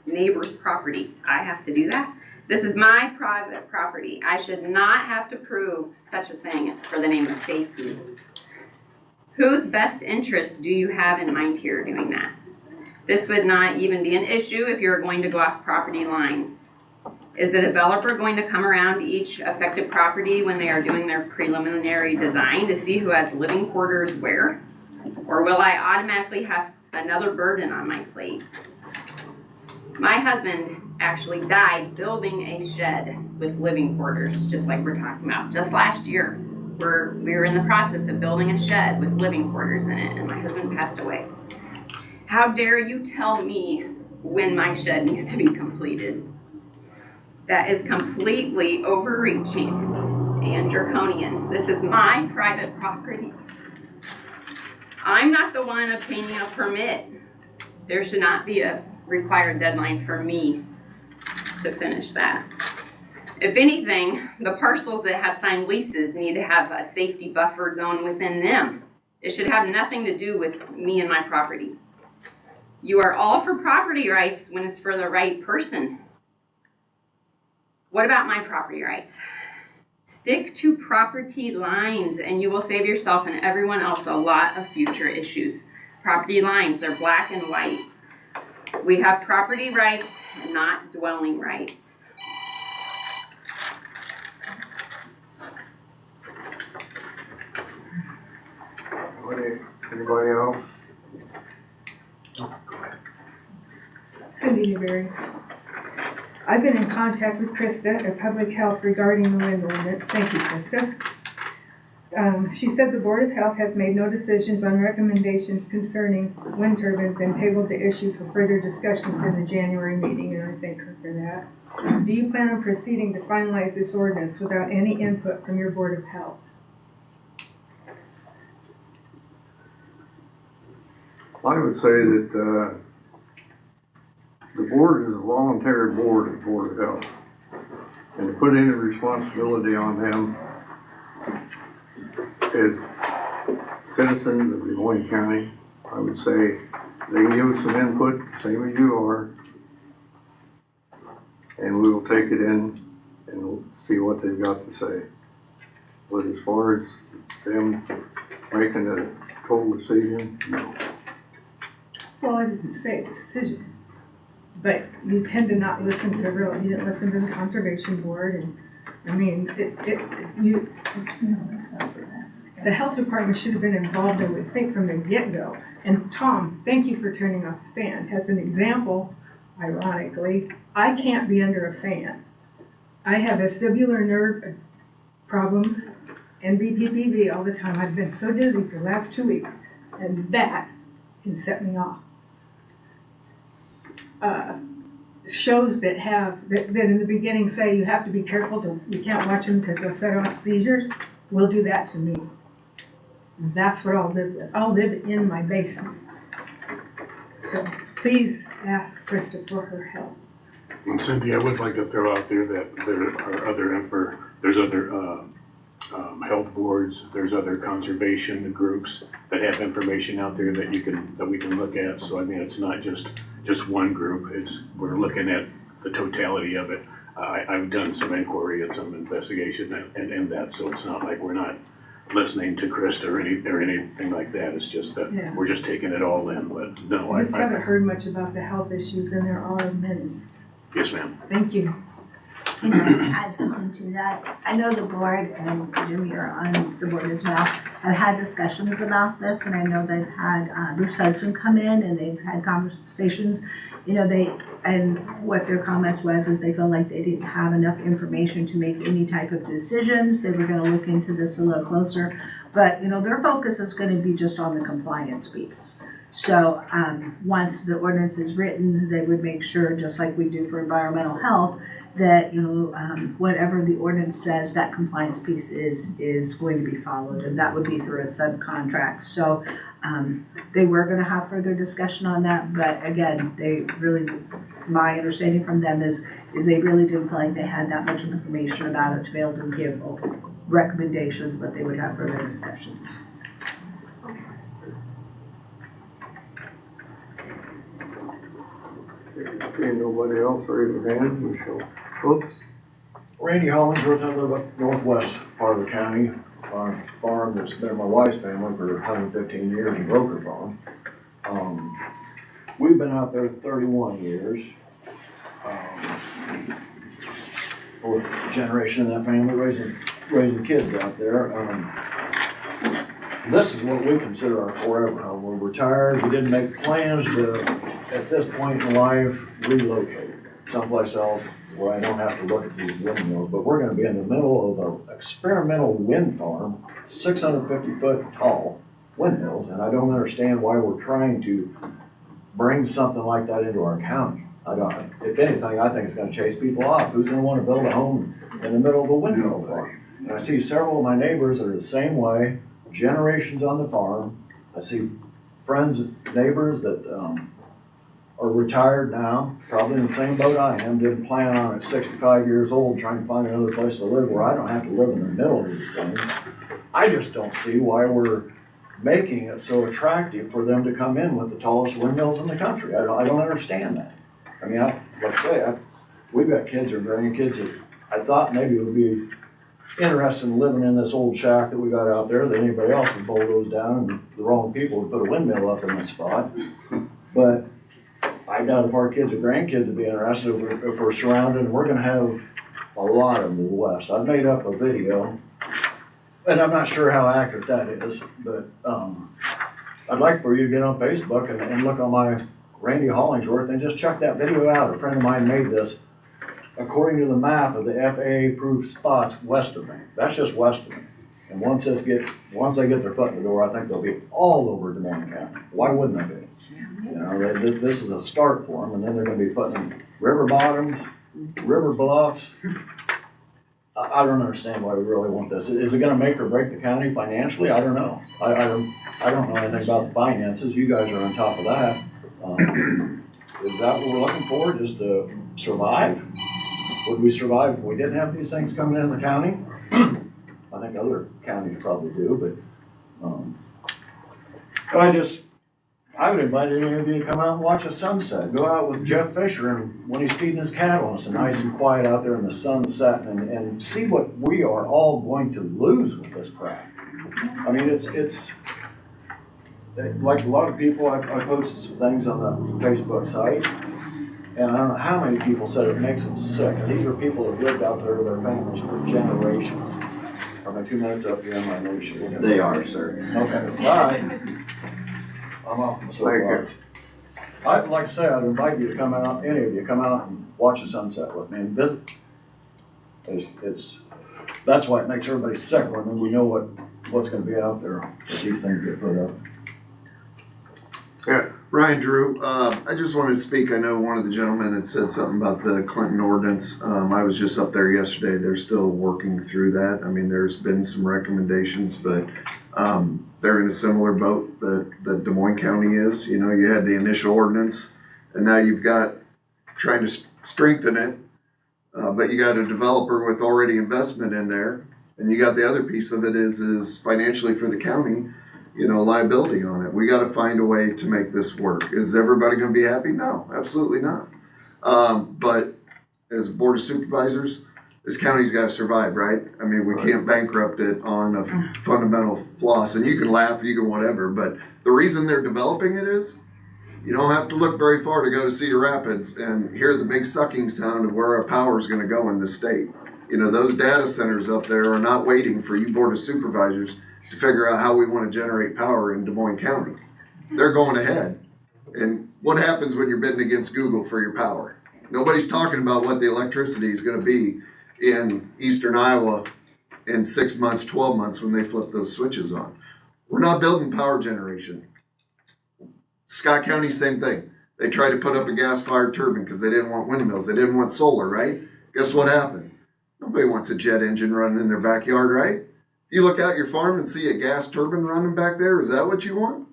neighbor's property. I have to do that. This is my private property. I should not have to prove such a thing for the name of safety. Whose best interest do you have in mind here doing that? This would not even be an issue if you're going to go off property lines. Is the developer going to come around each affected property when they are doing their preliminary design to see who has living quarters where? Or will I automatically have another burden on my plate? My husband actually died building a shed with living quarters, just like we're talking about. Just last year, we were in the process of building a shed with living quarters in it, and my husband passed away. How dare you tell me when my shed needs to be completed? That is completely overreaching and draconian. This is my private property. I'm not the one obtaining a permit. There should not be a required deadline for me to finish that. If anything, the parcels that have signed leases need to have a safety buffer zone within them. It should have nothing to do with me and my property. You are all for property rights when it's for the right person. What about my property rights? Stick to property lines and you will save yourself and everyone else a lot of future issues. Property lines, they're black and white. We have property rights and not dwelling rights. Anybody else? Cindy Newberry. I've been in contact with Krista at Public Health regarding the wind ordinance. Thank you, Krista. She said the Board of Health has made no decisions on recommendations concerning wind turbines and tabled the issue for further discussions in the January meeting, and I thank her for that. Do you plan on proceeding to finalize this ordinance without any input from your Board of Health? I would say that the board is a voluntary board of Board of Health. And to put any responsibility on them as citizens of Des Moines County, I would say they can give us some input, same as you are. And we will take it in and we'll see what they've got to say. But as far as them making a total decision, no. Well, I didn't say decision, but you tend to not listen to you didn't listen to the conservation board and, I mean, the health department should have been involved, I would think, from the get-go. And Tom, thank you for turning off the fan. As an example, ironically, I can't be under a fan. I have vestibular nerve problems and BPPV all the time. I've been so dizzy for the last 2 weeks, and that can set me off. Shows that in the beginning say you have to be careful, you can't watch them because they'll set off seizures, will do that to me. And that's what I'll live with. I'll live in my basement. So please ask Krista for her help. And Cynthia, I would like to throw out there that there are there's other health boards, there's other conservation groups that have information out there that we can look at. So I mean, it's not just one group. We're looking at the totality of it. I've done some inquiry and some investigation and that, so it's not like we're not listening to Krista or anything like that. It's just that we're just taking it all in. But no, I just haven't heard much about the health issues, and there are many. Yes, ma'am. Thank you. Can I add something to that? I know the board, and Jim, you're on the board as well, have had discussions about this, and I know they've had Bruce Hudson come in and they've had conversations. And what their comments is they felt like they didn't have enough information to make any type of decisions. They were gonna look into this a little closer, but their focus is gonna be just on the compliance piece. So once the ordinance is written, they would make sure, just like we do for environmental health, that whatever the ordinance says, that compliance piece is going to be followed, and that would be through a subcontract. So they were going to have further discussion on that, but again, my understanding from them is they really didn't feel like they had that much information about it to be able to give recommendations, but they would have further discussions. Okay, nobody else raise their hand, we shall, whoops. Randy Hollingsworth, I live up northwest part of the county, on a farm that's been in my wife's family for 115 years, in Broker Farm. We've been out there 31 years. Fourth generation in that family, raising kids out there. This is what we consider our forever home. We're retired, we didn't make plans to, at this point in life, relocate someplace else where I don't have to look at these windmills, but we're gonna be in the middle of an experimental wind farm, 650 foot tall windmills, and I don't understand why we're trying to bring something like that into our county. If anything, I think it's gonna chase people off. Who's gonna wanna build a home in the middle of a windmill farm? And I see several of my neighbors that are the same way, generations on the farm. I see friends, neighbors that are retired now, probably in the same boat I am, didn't plan on at 65 years old trying to find another place to live where I don't have to live in the middle of these things. I just don't see why we're making it so attractive for them to come in with the tallest windmills in the country. I don't understand that. I mean, like I say, we've got kids or grandkids that I thought maybe would be interested in living in this old shack that we got out there that anybody else would bulldoze down and the wrong people would put a windmill up in this spot. But I doubt if our kids or grandkids would be interested if we're surrounded, and we're gonna have a lot of them to the west. I've made up a video, and I'm not sure how accurate that is, but I'd like for you to get on Facebook and look on my Randy Hollingsworth and just check that video out. A friend of mine made this according to the map of the FAA-approved spots west of me. That's just west of me. And once they get their foot in the door, I think they'll be all over Des Moines County. Why wouldn't they be? This is a start for them, and then they're gonna be putting in river bottoms, river bluffs. I don't understand why we really want this. Is it gonna make or break the county financially? I don't know. I don't know anything about the finances. You guys are on top of that. Is that what we're looking for, just to survive? Would we survive if we didn't have these things coming in the county? I think other counties probably do, but I just I would invite any of you to come out and watch a sunset. Go out with Jeff Fisher and when he's feeding his cattle, and it's nice and quiet out there in the sunset, and see what we are all going to lose with this crap. I mean, it's like a lot of people, I posted some things on the Facebook site, and I don't know how many people said it makes them sick. And these are people that lived out there with their families for generations. Are my 2 minutes up here on my nation? They are, sir. Okay, bye. I'm off my soapbox. I'd like to say, I'd invite you to come out, any of you, come out and watch the sunset with me and visit. That's why it makes everybody sick when we know what's gonna be out there if these things get put up. Yeah. Ryan Drew, I just wanted to speak. I know one of the gentlemen had said something about the Clinton ordinance. I was just up there yesterday. They're still working through that. I mean, there's been some recommendations, but they're in a similar boat that Des Moines County is. You know, you had the initial ordinance, and now you've got trying to strengthen it, but you got a developer with already investment in there, and you got the other piece of it is financially for the county, you know, liability on it. We got to find a way to make this work. Is everybody going to be happy? No, absolutely not. But as a board of supervisors, this county's got to survive, right? I mean, we can't bankrupt it on a fundamental flaws. And you can laugh, you can whatever, but the reason they're developing it is you don't have to look very far to go to Cedar Rapids and hear the big sucking sound of where our power is going to go in the state. You know, those data centers up there are not waiting for you board of supervisors to figure out how we want to generate power in Des Moines County. They're going ahead. And what happens when you're bidding against Google for your power? Nobody's talking about what the electricity is going to be in eastern Iowa in 6 months, 12 months when they flip those switches on. We're not building power generation. Scott County, same thing. They tried to put up a gas-fired turbine because they didn't want windmills. They didn't want solar, right? Guess what happened? Nobody wants a jet engine running in their backyard, right? You look out your farm and see a gas turbine running back there, is that what you want?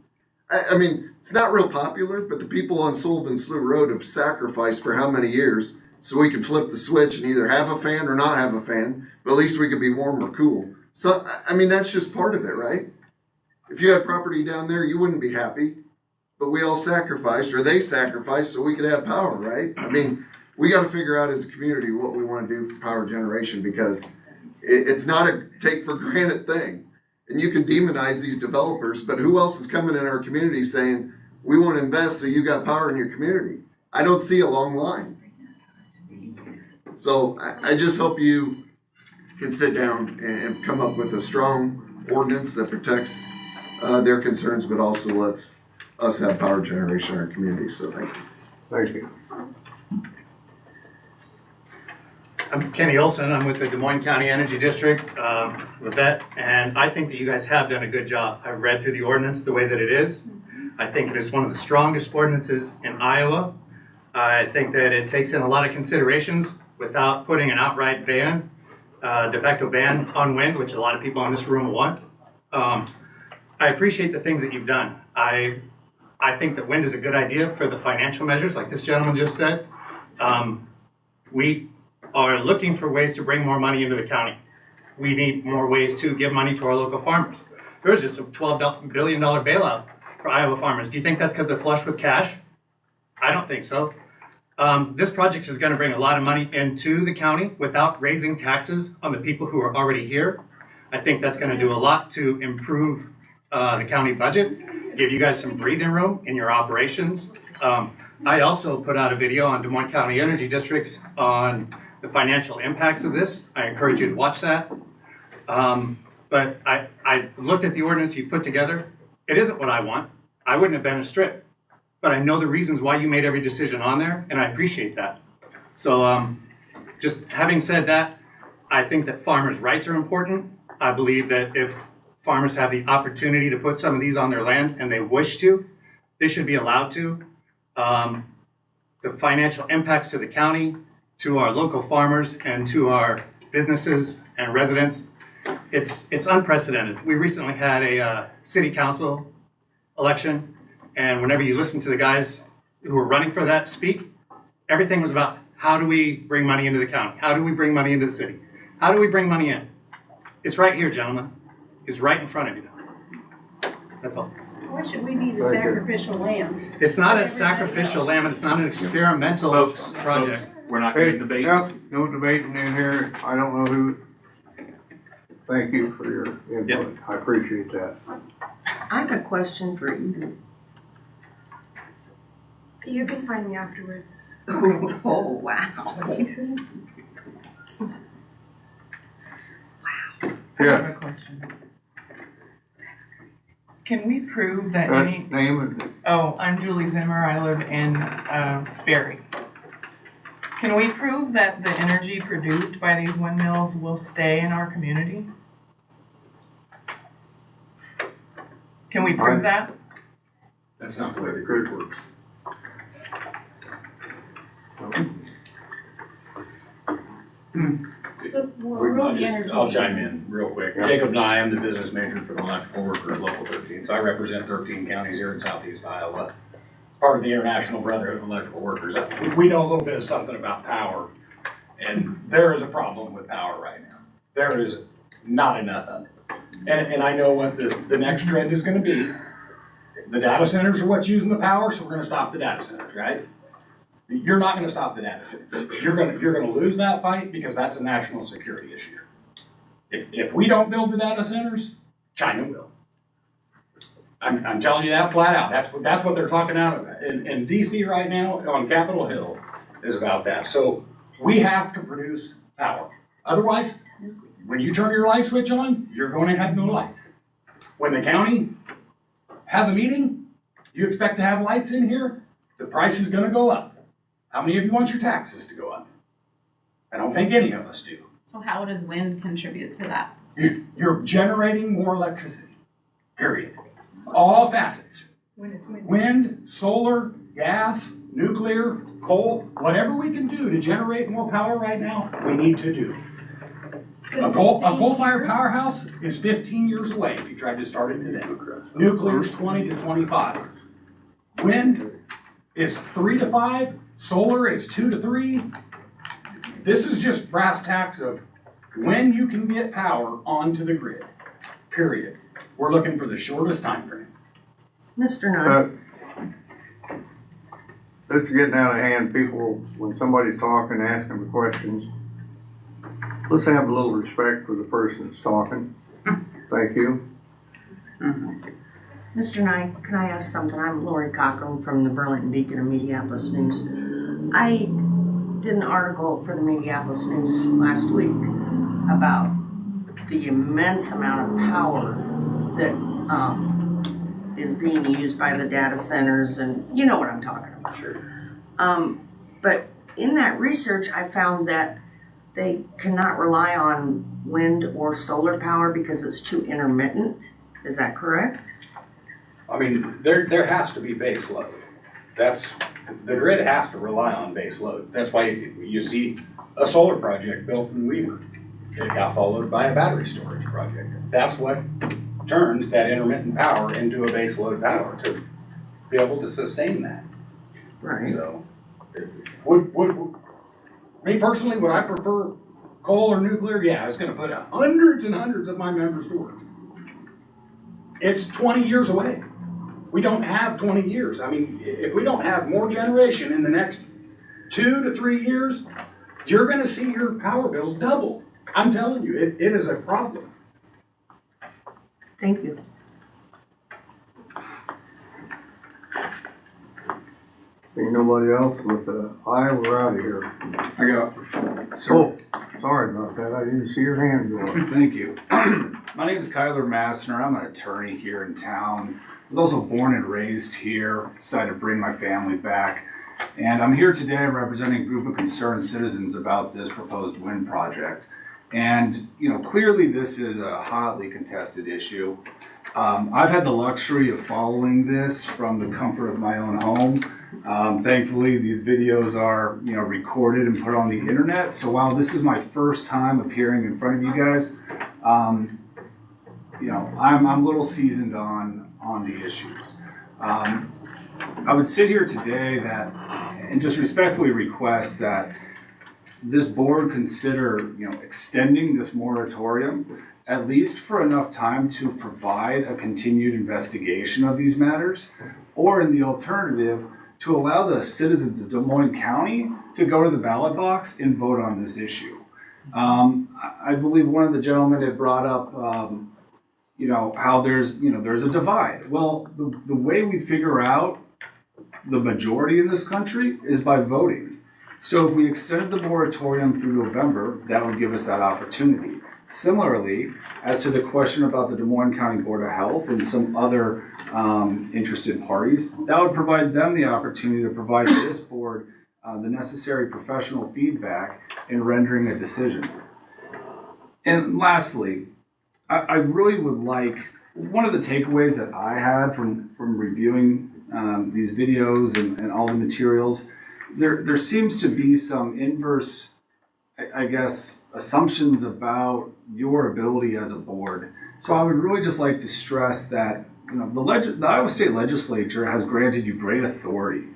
I mean, it's not real popular, but the people on Sullivan Slough Road have sacrificed for how many years so we can flip the switch and either have a fan or not have a fan, but at least we could be warm or cool. So, I mean, that's just part of it, right? If you had property down there, you wouldn't be happy, but we all sacrificed, or they sacrificed so we could have power, right? I mean, we got to figure out as a community what we want to do for power generation because it's not a take for granted thing. And you can demonize these developers, but who else is coming in our community saying, we want to invest so you got power in your community? I don't see a long line. So I just hope you can sit down and come up with a strong ordinance that protects their concerns, but also lets us have power generation in our community. So thank you. Thank you. I'm Kenny Olson. I'm with the Des Moines County Energy District, with that, and I think that you guys have done a good job. I've read through the ordinance the way that it is. I think it is one of the strongest ordinances in Iowa. I think that it takes in a lot of considerations without putting an outright ban, de facto ban on wind, which a lot of people in this room want. I appreciate the things that you've done. I think that wind is a good idea for the financial measures, like this gentleman just said. We are looking for ways to bring more money into the county. We need more ways to give money to our local farmers. There was just a $12 billion bailout for Iowa farmers. Do you think that's because they're flush with cash? I don't think so. This project is going to bring a lot of money into the county without raising taxes on the people who are already here. I think that's going to do a lot to improve the county budget, give you guys some breathing room in your operations. I also put out a video on Des Moines County Energy Districts on the financial impacts of this. I encourage you to watch that. But I looked at the ordinance you put together. It isn't what I want. I wouldn't have been a strip. But I know the reasons why you made every decision on there, and I appreciate that. So just having said that, I think that farmers' rights are important. I believe that if farmers have the opportunity to put some of these on their land and they wish to, they should be allowed to. The financial impacts to the county, to our local farmers, and to our businesses and residents, it's unprecedented. We recently had a city council election, and whenever you listen to the guys who were running for that speak, everything was about how do we bring money into the county? How do we bring money into the city? How do we bring money in? It's right here, gentlemen. It's right in front of you. That's all. Why should we be the Thank you. sacrificial lambs? It's not a Everybody sacrificial else. lamb, and it's not an experimental Folks, project. We're not Hey, gonna debate. yep, no debating in here. I don't know who. Thank you for your input. I appreciate that. I have a question for Eden. You can find me afterwards. Oh, wow. What'd you say? Yeah. I have a question. Can we prove that any, Name it. oh, I'm Julie Zimmer, I live in, Sperry. Can we prove that the energy produced by these windmills will stay in our community? Can we prove that? That's not the way the grid works. I'll chime in real quick. Jacob Nye, I'm the business manager for the electrical worker at Local 13. So I represent 13 counties here in southeast Iowa. Part of the International Brotherhood of Electrical Workers. We know a little bit of something about power, and there is a problem with power right now. There is not enough of it. And I know what the next trend is gonna be. The data centers are what's using the power, so we're gonna stop the data centers, right? You're not gonna stop the data centers. You're gonna lose that fight because that's a national security issue. If we don't build the data centers, China will. I'm telling you that flat out. That's what they're talking out of. In DC right now, on Capitol Hill, is about that. So we have to produce power. Otherwise, when you turn your light switch on, you're going to have no lights. When the county has a meeting, you expect to have lights in here, the price is gonna go up. How many of you want your taxes to go up? I don't think any of us do. So how does wind contribute to that? You're generating more electricity, period. All facets. When it's windy. Wind, solar, gas, nuclear, coal, whatever we can do to generate more power right now, we need to do. A coal-fired powerhouse is 15 years away if you tried to start it today. Nuclear's 20 to 25. Wind is 3 to 5, solar is 2 to 3. This is just brass tacks of when you can get power onto the grid, period. We're looking for the shortest time frame. Mr. Nunn. This is getting out of hand. People, when somebody's talking, asking them questions, let's have a little respect for the person that's talking. Thank you. Mr. Knight, can I ask something? I'm Lori Cochran from the Burlington Beacon and Minneapolis News. I did an article for the Minneapolis News last week about the immense amount of power that is being used by the data centers, and you know what I'm talking about. Sure. But in that research, I found that they cannot rely on wind or solar power because it's too intermittent. Is that correct? I mean, there has to be base load. The grid has to rely on base load. That's why you see a solar project built in Weaver. It got followed by a battery storage project. That's what turns that intermittent power into a base load power to be able to sustain that. Right. So, me personally, would I prefer coal or nuclear? Yeah, it's gonna put hundreds and hundreds of my members to work. It's 20 years away. We don't have 20 years. I mean, if we don't have more generation in the next 2 to 3 years, you're gonna see your power bills double. I'm telling you, it is a problem. Thank you. Ain't nobody else with the eye, we're out of here. I got, Oh, sorry about that. I didn't see your hand go up. thank you. My name is Kyler Massner. I'm an attorney here in town. I was also born and raised here, decided to bring my family back. And I'm here today representing a group of concerned citizens about this proposed wind project. And, you know, clearly this is a hotly contested issue. I've had the luxury of following this from the comfort of my own home. Thankfully, these videos are, you know, recorded and put on the internet. So while this is my first time appearing in front of you guys, you know, I'm a little seasoned on the issues. I would sit here today and just respectfully request that this board consider, you know, extending this moratorium at least for enough time to provide a continued investigation of these matters, or in the alternative, to allow the citizens of Des Moines County to go to the ballot box and vote on this issue. I believe one of the gentlemen had brought up, how there's a divide. Well, the way we figure out the majority in this country is by voting. So if we extended the moratorium through November, that would give us that opportunity. Similarly, as to the question about the Des Moines County Board of Health and some other interested parties, that would provide them the opportunity to provide this board the necessary professional feedback in rendering a decision. And lastly, I really would like, one of the takeaways that I had from reviewing these videos and all the materials, there seems to be some inverse, I guess, assumptions about your ability as a board. So I would really just like to stress that the Iowa State Legislature has granted you great authority,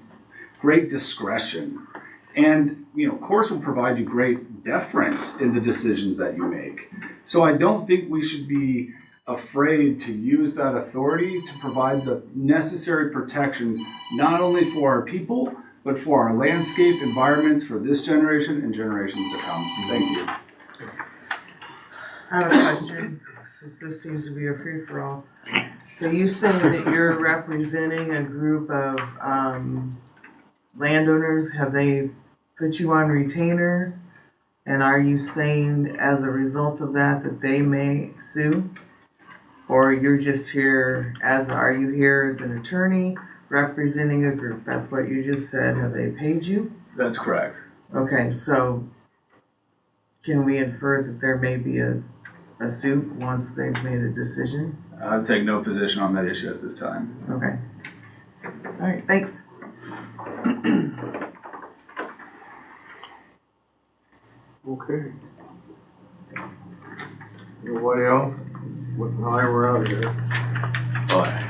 great discretion, and of course will provide you great deference in the decisions that you make. So I don't think we should be afraid to use that authority to provide the necessary protections, not only for our people, but for our landscape environments for this generation and generations to come. Thank you. I have a question, since this seems to be a free-for-all. So you saying that you're representing a group of landowners? Have they put you on retainer? And are you saying as a result of that they may sue? Or you're just here are you here as an attorney representing a group? That's what you just said. Have they paid you? That's correct. Okay, so can we infer that there may be a suit once they've made a decision? I take no position on that issue at this time. Okay. All right, thanks. Okay. Nobody else? With an eye, we're out of here. Bye.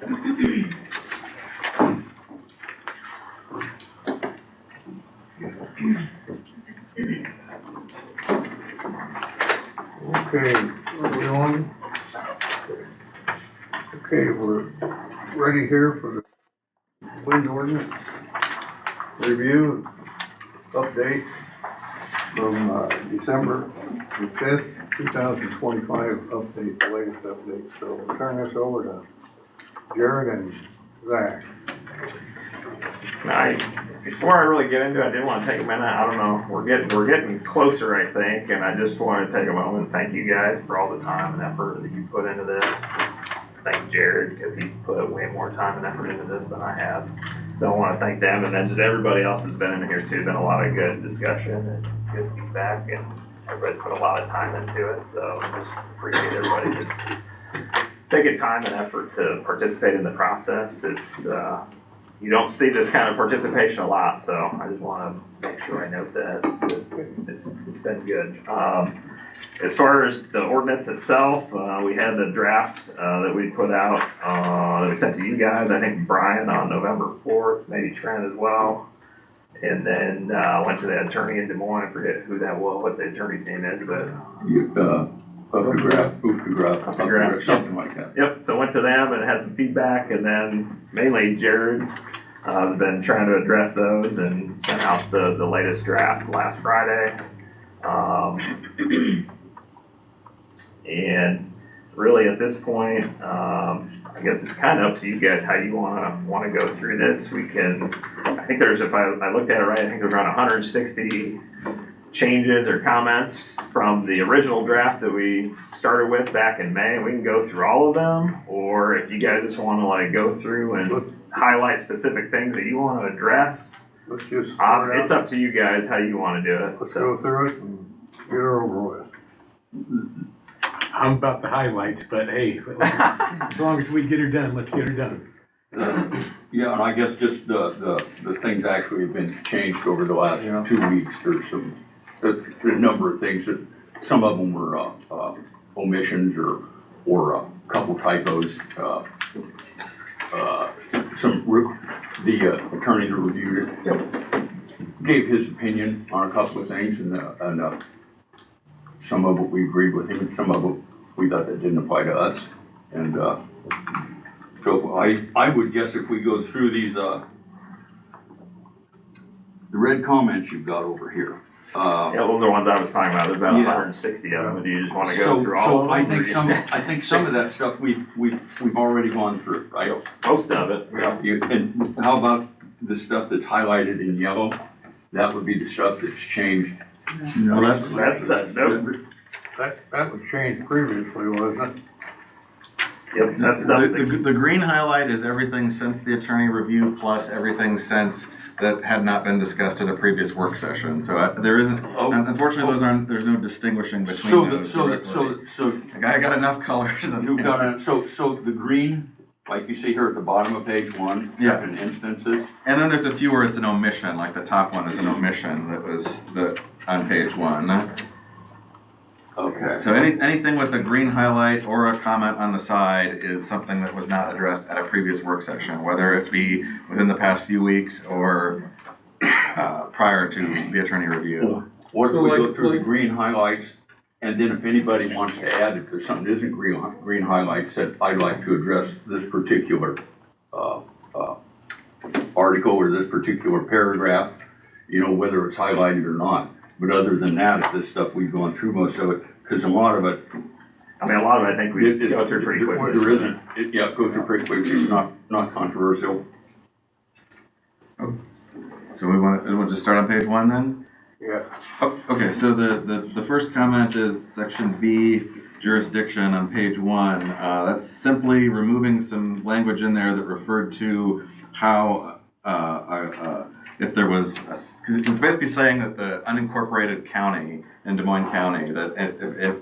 Okay, where we on? Okay, we're ready here for the wind ordinance review, update from December the 5th, 2025 update, the latest update. So we'll turn this over to Jared and Zach. Before I really get into it, I did want to take a minute. I don't know, we're getting closer, I think, and I just want to take a moment and thank you guys for all the time and effort that you put into this. Thank Jared, because he put way more time and effort into this than I have. So I want to thank them, and then just everybody else that's been in here too. Been a lot of good discussion and good feedback, and everybody's put a lot of time into it. So I just appreciate everybody that's taking time and effort to participate in the process. It's you don't see this kind of participation a lot, so I just want to make sure I note that it's been good. As far as the ordinance itself, we had the draft that we put out that we sent to you guys. I think Brian on November 4th, maybe Trent as well, and then went to the attorney in Des Moines. I forget who that was, what the attorney's name is, but something like that. Yep, so went to them and had some feedback, and then mainly Jared has been trying to address those and sent out the latest draft last Friday. And really at this point, I guess it's kind of up to you guys how you want to go through this. We can, I think there's, if I looked at it right, I think there's around 160 changes or comments from the original draft that we started with back in May. We can go through all of them, or if you guys just want to like go through and highlight specific things that you want to address, let's just it's up to you guys how you want to do it. Let's go through it and get her over with. I'm about the highlights, but hey, as long as we get her done, let's get her done. Yeah, and I guess just the things actually have been changed over the last 2 weeks. There's a number of things that, some of them were omissions or a couple typos. The attorney that reviewed it gave his opinion on a couple of things, and some of it we agreed with him, and some of it we thought that didn't apply to us. And so I would guess if we go through these, the red comments you've got over here. Yeah, those are the ones I was talking about. There's about 160 of them. Do you just want to go through all of them? I think some of that stuff we've already gone through, right? Most of it. Yeah. And how about the stuff that's highlighted in yellow? That would be the stuff that's changed. No, that was changed previously, wasn't it? Yep, that's stuff. The green highlight is everything since the attorney review plus everything since that had not been discussed at a previous work session. So there isn't, unfortunately, there's no distinguishing between those. So I got enough colors. You've got so the green, like you see here at the bottom of page 1, certain instances. And then there's a few where it's an omission, like the top one is an omission that was on page 1. Okay. So anything with a green highlight or a comment on the side is something that was not addressed at a previous work session, whether it be within the past few weeks or prior to the attorney review. What if we go through the green highlights, and then if anybody wants to add, if there's something that isn't green highlights that I'd like to address this particular article or this particular paragraph, whether it's highlighted or not. But other than that, this stuff we've gone through most of it, because a lot of it. I think we go through pretty quickly. There isn't. Go through pretty quickly. It's not controversial. So we want to just start on page 1 then? Yeah. Oh, okay, so the first comment is section B, jurisdiction on page 1. That's simply removing some language in there that referred to how if there was, because it's basically saying that the unincorporated county in Des Moines County, that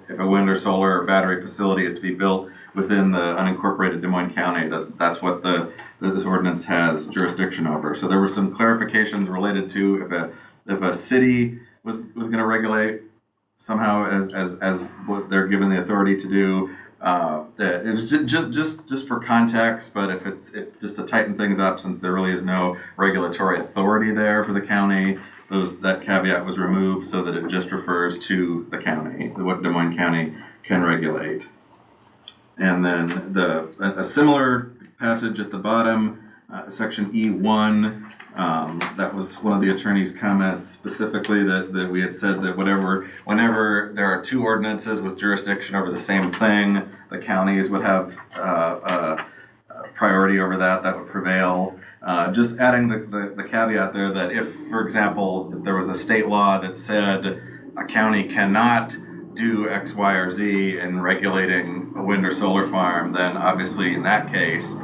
if a wind or solar or battery facility is to be built within the unincorporated Des Moines County, that's what this ordinance has jurisdiction over. So there were some clarifications related to if a city was going to regulate somehow as what they're given the authority to do, it was just for context, but if just to tighten things up, since there really is no regulatory authority there for the county, that caveat was removed so that it just refers to the county, what Des Moines County can regulate. And then a similar passage at the bottom, section E1, that was one of the attorney's comments specifically that we had said that whenever there are two ordinances with jurisdiction over the same thing, the counties would have priority over that would prevail. Just adding the caveat there that if, for example, if there was a state law that said a county cannot do X, Y, or Z in regulating a wind or solar farm, then obviously in that case,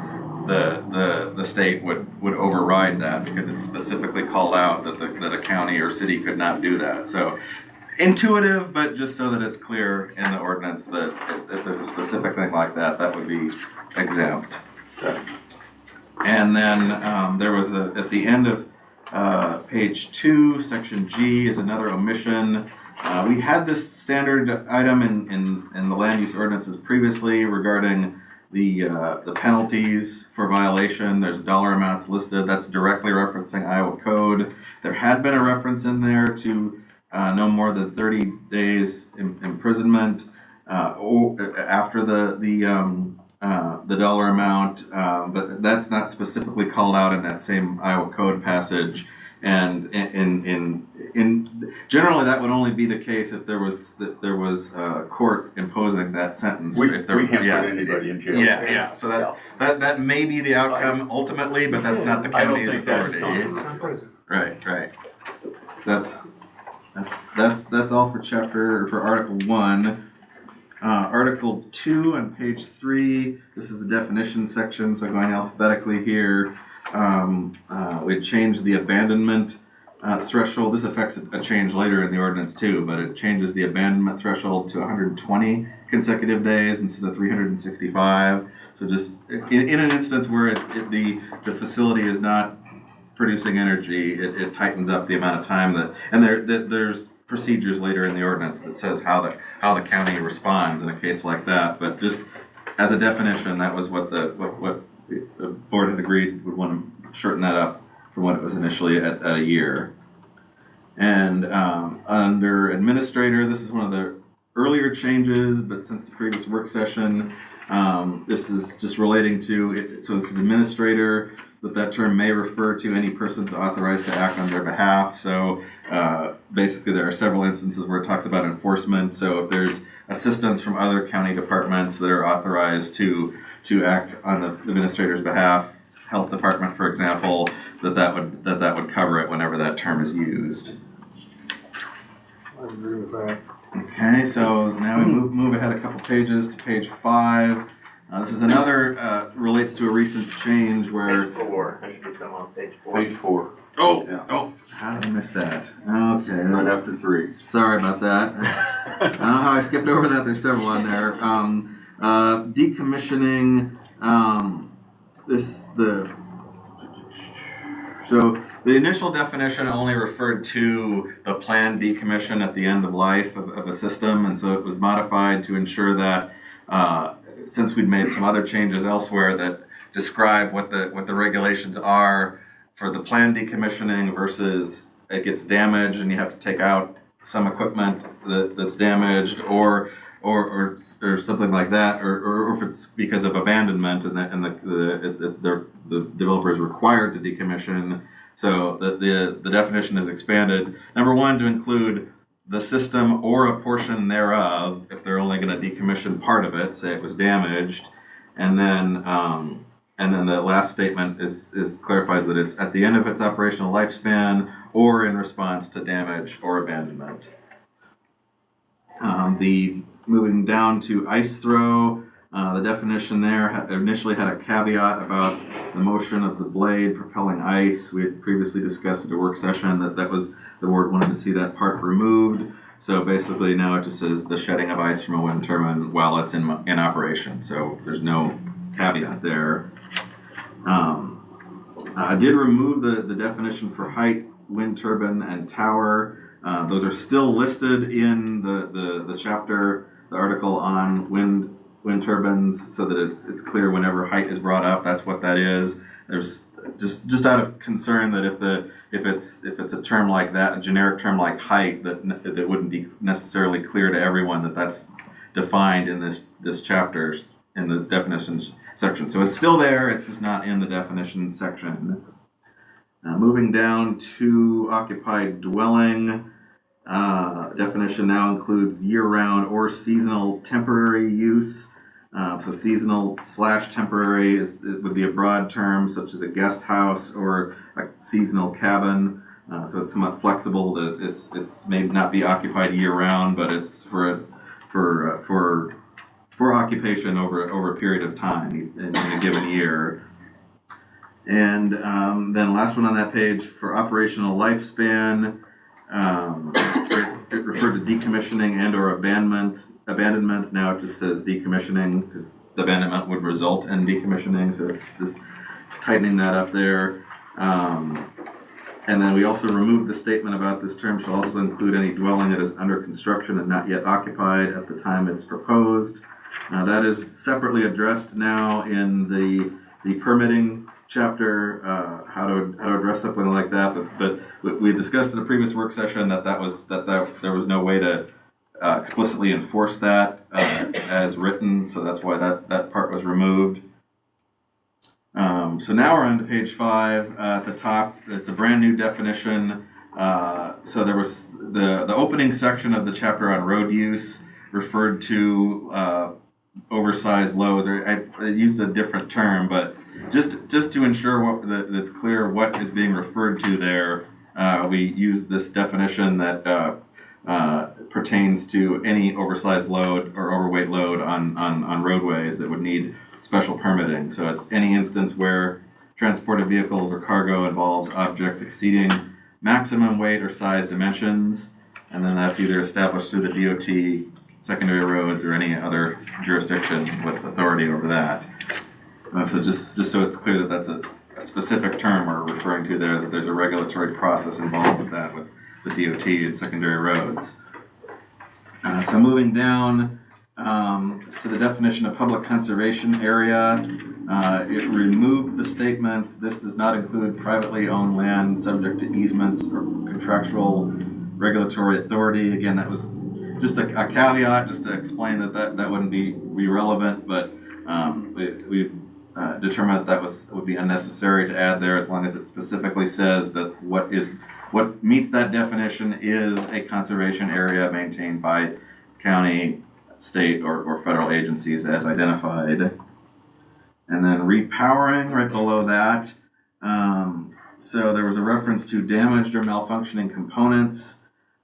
the state would override that because it's specifically called out that a county or city could not do that. So intuitive, but just so that it's clear in the ordinance that if there's a specific thing like that, that would be exempt. And then there was at the end of page 2, section G is another omission. We had this standard item in the land use ordinances previously regarding the penalties for violation. There's dollar amounts listed. That's directly referencing Iowa code. There had been a reference in there to no more than 30 days imprisonment or after the dollar amount, but that's not specifically called out in that same Iowa code passage. And in generally, that would only be the case if there was a court imposing that sentence. We can't put anybody in jail. Yeah. So that may be the outcome ultimately, but that's not the county's authority. Right. That's all for Article 1. Article 2 on page 3. This is the definition section. So going alphabetically here. We changed the abandonment threshold. This affects a change later in the ordinance too, but it changes the abandonment threshold to 120 consecutive days instead of 365. So just in an instance where the facility is not producing energy, it tightens up the amount of time and there's procedures later in the ordinance that says how the county responds in a case like that. But just as a definition, that was what the board had agreed would want to shorten that up from what it was initially at a year. And under administrator, this is one of the earlier changes, but since the previous work session, this is just relating to it. So this is administrator, but that term may refer to any persons authorized to act on their behalf. So basically there are several instances where it talks about enforcement. So if there's assistance from other county departments that are authorized to act on the administrator's behalf, health department, for example, that would cover it whenever that term is used. I agree with that. Okay, so now we move ahead a couple pages to page 5. This is another relates to a recent change where Page 4. There should be some on page 4. Page 4. Oh, how did I miss that? Okay. Right after 3. Sorry about that. I don't know how I skipped over that. There's several on there. Decommissioning. So the initial definition only referred to the planned decommission at the end of life of a system, and so it was modified to ensure that since we'd made some other changes elsewhere that describe what the regulations are for the planned decommissioning versus it gets damaged and you have to take out some equipment that's damaged or something like that, or if it's because of abandonment and the developer is required to decommission. So the definition is expanded. Number 1, to include the system or a portion thereof if they're only going to decommission part of it, say it was damaged, and then the last statement is clarifies that it's at the end of its operational lifespan or in response to damage or abandonment. Moving down to ice throw, the definition there initially had a caveat about the motion of the blade propelling ice. We had previously discussed at a work session that was the board wanted to see that part removed. So basically now it just says the shedding of ice from a wind turbine while it's in operation. So there's no caveat there. I did remove the definition for height, wind turbine, and tower. Those are still listed in the chapter, the article on wind wind turbines so that it's clear whenever height is brought up, that's what that is. There's just out of concern that if it's a term like that, a generic term like height, that it wouldn't be necessarily clear to everyone that that's defined in this chapter in the definitions section. So it's still there, it's just not in the definitions section. Moving down to occupied dwelling, definition now includes year-round or seasonal temporary use. So seasonal / temporary it would be a broad term, such as a guest house or a seasonal cabin. So it's somewhat flexible. That it's may not be occupied year-round, but it's for occupation over a period of time in a given year. And then last one on that page, for operational lifespan, it referred to decommissioning and or abandonment. Now it just says decommissioning because the abandonment would result in decommissioning, so it's just tightening that up there. And then we also removed the statement about this term shall also include any dwelling that is under construction and not yet occupied at the time it's proposed. That is separately addressed now in the permitting chapter, how to address something like that. But we discussed in a previous work session that there was no way to explicitly enforce that as written, so that's why that part was removed. So now we're on to page 5 at the top. It's a brand new definition. So there was the opening section of the chapter on road use referred to oversized loads, or I used a different term, but just to ensure that's clear what is being referred to there, we use this definition that pertains to any oversized load or overweight load on roadways that would need special permitting. So it's any instance where transported vehicles or cargo involves objects exceeding maximum weight or size dimensions, and then that's either established through the DOT, secondary roads, or any other jurisdiction with authority over that. So just so it's clear that that's a specific term we're referring to there, that there's a regulatory process involved with that with the DOT and secondary roads. So moving down to the definition of public conservation area, it removed the statement, this does not include privately owned land subject to easements or contractual regulatory authority. Again, that was just a caveat, just to explain that wouldn't be relevant, but we determined that would be unnecessary to add there, as long as it specifically says that what meets that definition is a conservation area maintained by county, state, or federal agencies as identified. And then repowering right below that. So there was a reference to damaged or malfunctioning components.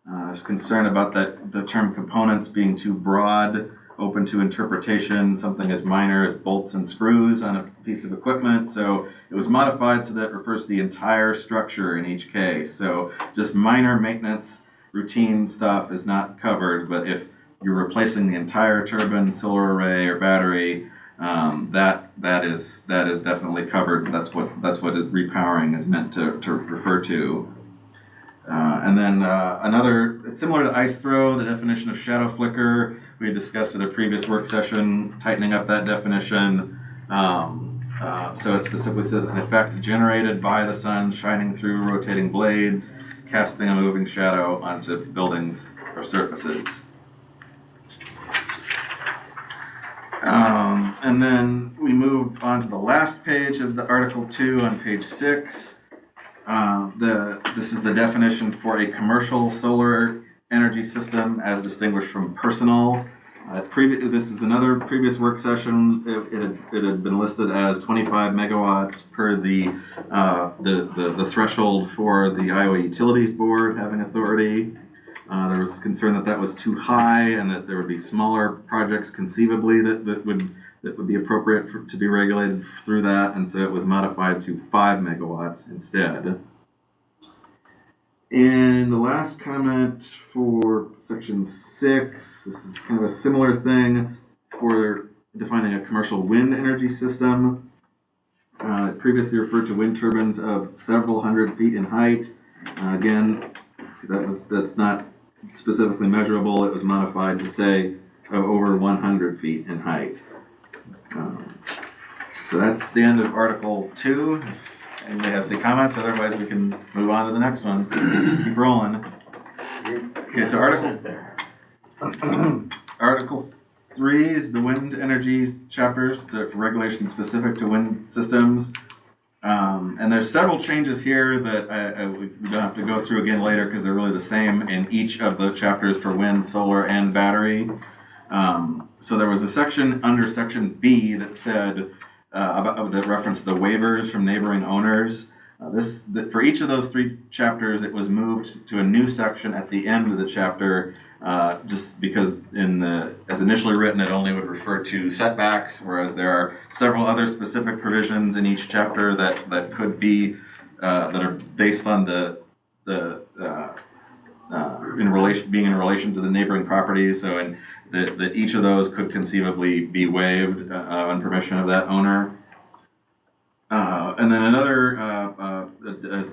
I was concerned about the term components being too broad, open to interpretation, something as minor as bolts and screws on a piece of equipment. So it was modified so that it refers to the entire structure in each case. So just minor maintenance, routine stuff is not covered, but if you're replacing the entire turbine, solar array, or battery, that is definitely covered. That's what repowering is meant to refer to. And then another, similar to ice throw, the definition of shadow flicker, we discussed at a previous work session, tightening up that definition. So it specifically says an effect generated by the sun shining through rotating blades, casting a moving shadow onto buildings or surfaces. And then we move on to the last page of the Article 2 on page 6. This is the definition for a commercial solar energy system as distinguished from personal. This is another previous work session. It had been listed as 25 megawatts per the threshold for the Iowa Utilities Board having authority. There was concern that was too high and that there would be smaller projects conceivably that would be appropriate to be regulated through that, and so it was modified to 5 megawatts instead. And the last comment for section 6, this is kind of a similar thing for defining a commercial wind energy system. It previously referred to wind turbines of several hundred feet in height. Again, that's not specifically measurable, it was modified to say of over 100 feet in height. So that's the end of Article 2. If anybody has any comments, otherwise we can move on to the next one. Just keep rolling. Okay, so Article 3 is the wind energy chapters, the regulations specific to wind systems. And there's several changes here that we don't have to go through again later because they're really the same in each of the chapters for wind, solar, and battery. So there was a section under section B that said that referenced the waivers from neighboring owners. For each of those 3 chapters, it was moved to a new section at the end of the chapter, just because as initially written, it only would refer to setbacks, whereas there are several other specific provisions in each chapter that could be that are based on being in relation to the neighboring properties. So that each of those could conceivably be waived on permission of that owner. And then another,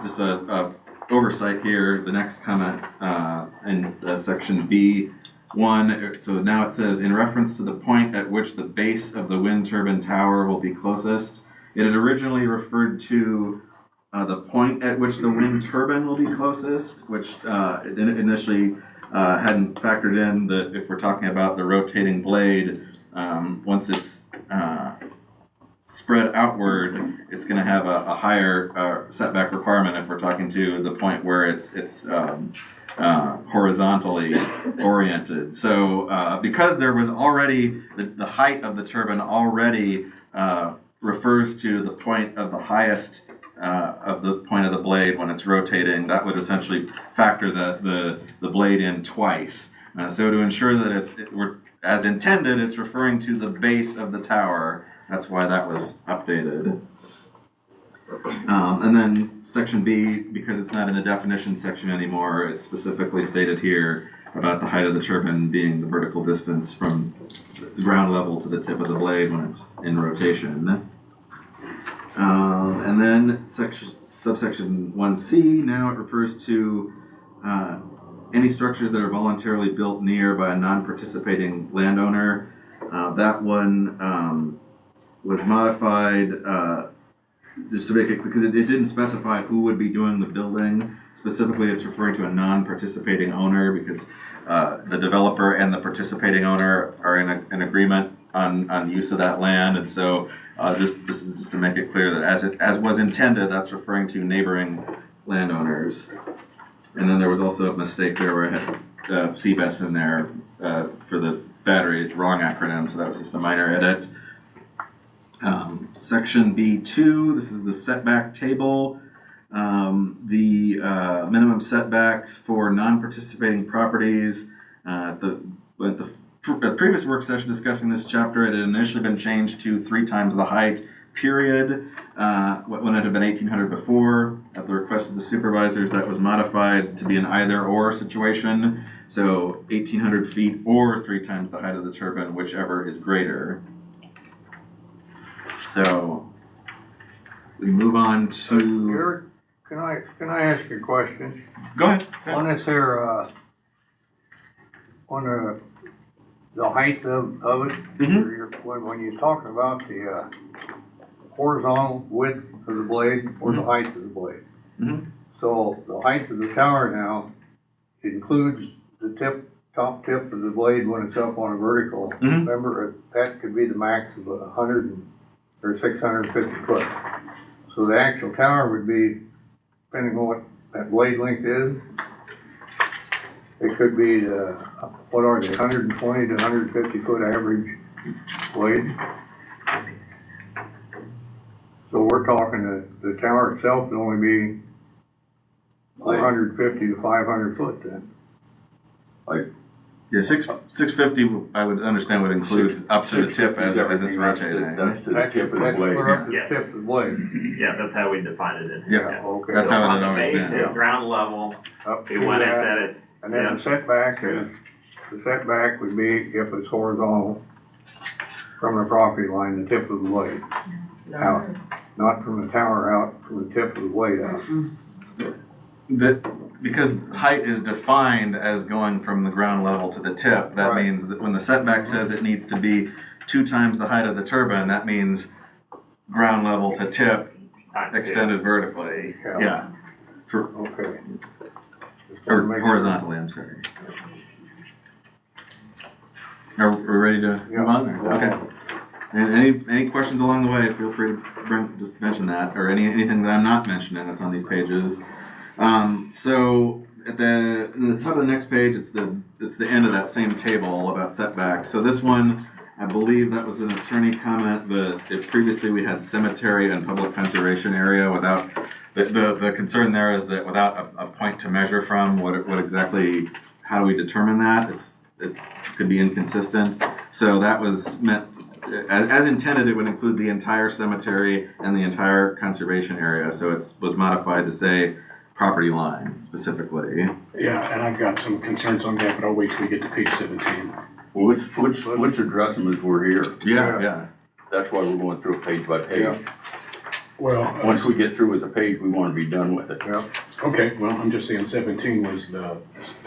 just a oversight here, the next comment in section B1. So now it says, in reference to the point at which the base of the wind turbine tower will be closest. It had originally referred to the point at which the wind turbine will be closest, which it initially hadn't factored in that if we're talking about the rotating blade, once it's spread outward, it's going to have a higher setback requirement if we're talking to the point where it's horizontally oriented. So because there was already, the height of the turbine already refers to the point of the highest of the point of the blade when it's rotating, that would essentially factor the blade in twice. So to ensure that we're as intended, it's referring to the base of the tower. That's why that was updated. And then section B, because it's not in the definition section anymore, it's specifically stated here about the height of the turbine being the vertical distance from the ground level to the tip of the blade when it's in rotation. And then subsection 1C, now it refers to any structures that are voluntarily built near by a non-participating landowner. That one was modified just to make it, because it didn't specify who would be doing the building. Specifically, it's referring to a non-participating owner because the developer and the participating owner are in an agreement on use of that land. And so this is just to make it clear that as was intended, that's referring to neighboring landowners. And then there was also a mistake there where I had CBES in there for the batteries, wrong acronym, so that was just a minor edit. Section B2, this is the setback table. The minimum setbacks for non-participating properties. At the previous work session discussing this chapter, it had initially been changed to 3 times the height, period. When it had been 1,800 before, at the request of the supervisors, that was modified to be an either-or situation. So 1,800 feet or 3 times the height of the turbine, whichever is greater. So we move on to. Eric, can I ask you a question? Go ahead. On this here, on the height of it, Mm-hmm. when you're talking about the horizontal width of the blade or the height of the blade. Mm-hmm. So the height of the tower now includes the top tip of the blade when it's up on a vertical. Mm-hmm. Remember, that could be the max of 100 or 650 foot. So the actual tower would be, depending on what that blade length is, it could be, what are they, 120 to 150 foot average blade. So we're talking the tower itself would only be 450 to 500 foot then. Yeah, 650, I would understand would include up to the tip as it's rotating. That's to the tip of the blade. Up to the Yes. tip of the blade. Yeah, that's how we defined it in Yeah. here. Okay. That's how it On had the always base been. at ground level, Up to to when it's that. at its, And then the setback is, the setback would be if it's horizontal from the property line, the tip of the blade out. Not from the tower out, from the tip of the blade out. because height is defined as going from the ground level to the tip, that Right. means that when the setback says it needs to be 2 times the height of the turbine, that means ground level to tip extended vertically. Yeah. Yeah. For, Okay. or horizontally, I'm sorry. Are we ready to move on? Or? Okay. And any questions along the way, feel free to just mention that, or anything that I'm not mentioning that's on these pages. So in the top of the next page, it's the end of that same table about setback. So this one, I believe that was an attorney comment that if previously we had cemetery and public conservation area without, the concern there is that without a point to measure from, what exactly, how do we determine that? It's could be inconsistent. So that was meant, as intended, it would include the entire cemetery and the entire conservation area. So it was modified to say property line specifically. Yeah, and I've got some concerns on that, but I'll wait till we get to page 17. Well, let's address them as we're here. Yeah. That's why we're going through it page by page. Yeah. Well, Once we get through with the page, we want to be done with it. Yeah. okay, well, I'm just saying 17 was the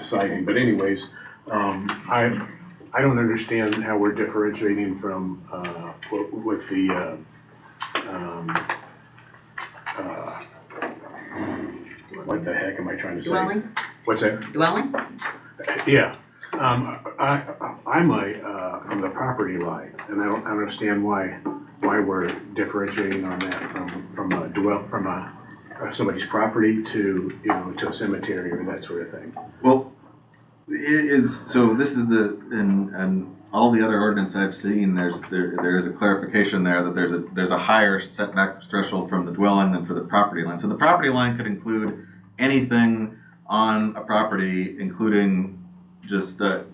citing, but anyways, I don't understand how we're differentiating from, with the, what the heck am I trying to say? Dwelling? What's that? Dwelling? Yeah, I'm from the property line, and I don't understand why we're differentiating on that from somebody's property to, to a cemetery or that sort of thing. Well, it is, so this is and all the other ordinance I've seen, there is a clarification there that there's a higher setback threshold from the dwelling than for the property line. So the property line could include anything on a property, including just the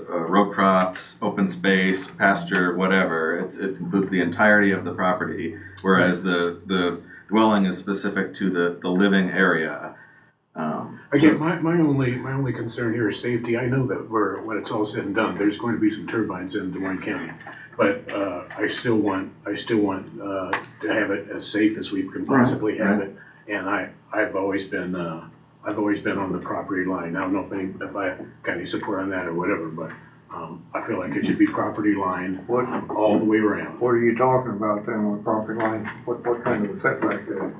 row crops, open space, pasture, whatever. It includes the entirety of the property, whereas the dwelling is specific to the living area. Again, my only concern here is safety. I know that when it's all said and done, there's going to be some turbines in Des Moines County, but I still want to have it as safe as we can possibly have it. And I've always been on the property line. I don't know if I got any support on that or whatever, but I feel like it should be property line all the way around. What are you talking about then with property line? What kind of a setback there?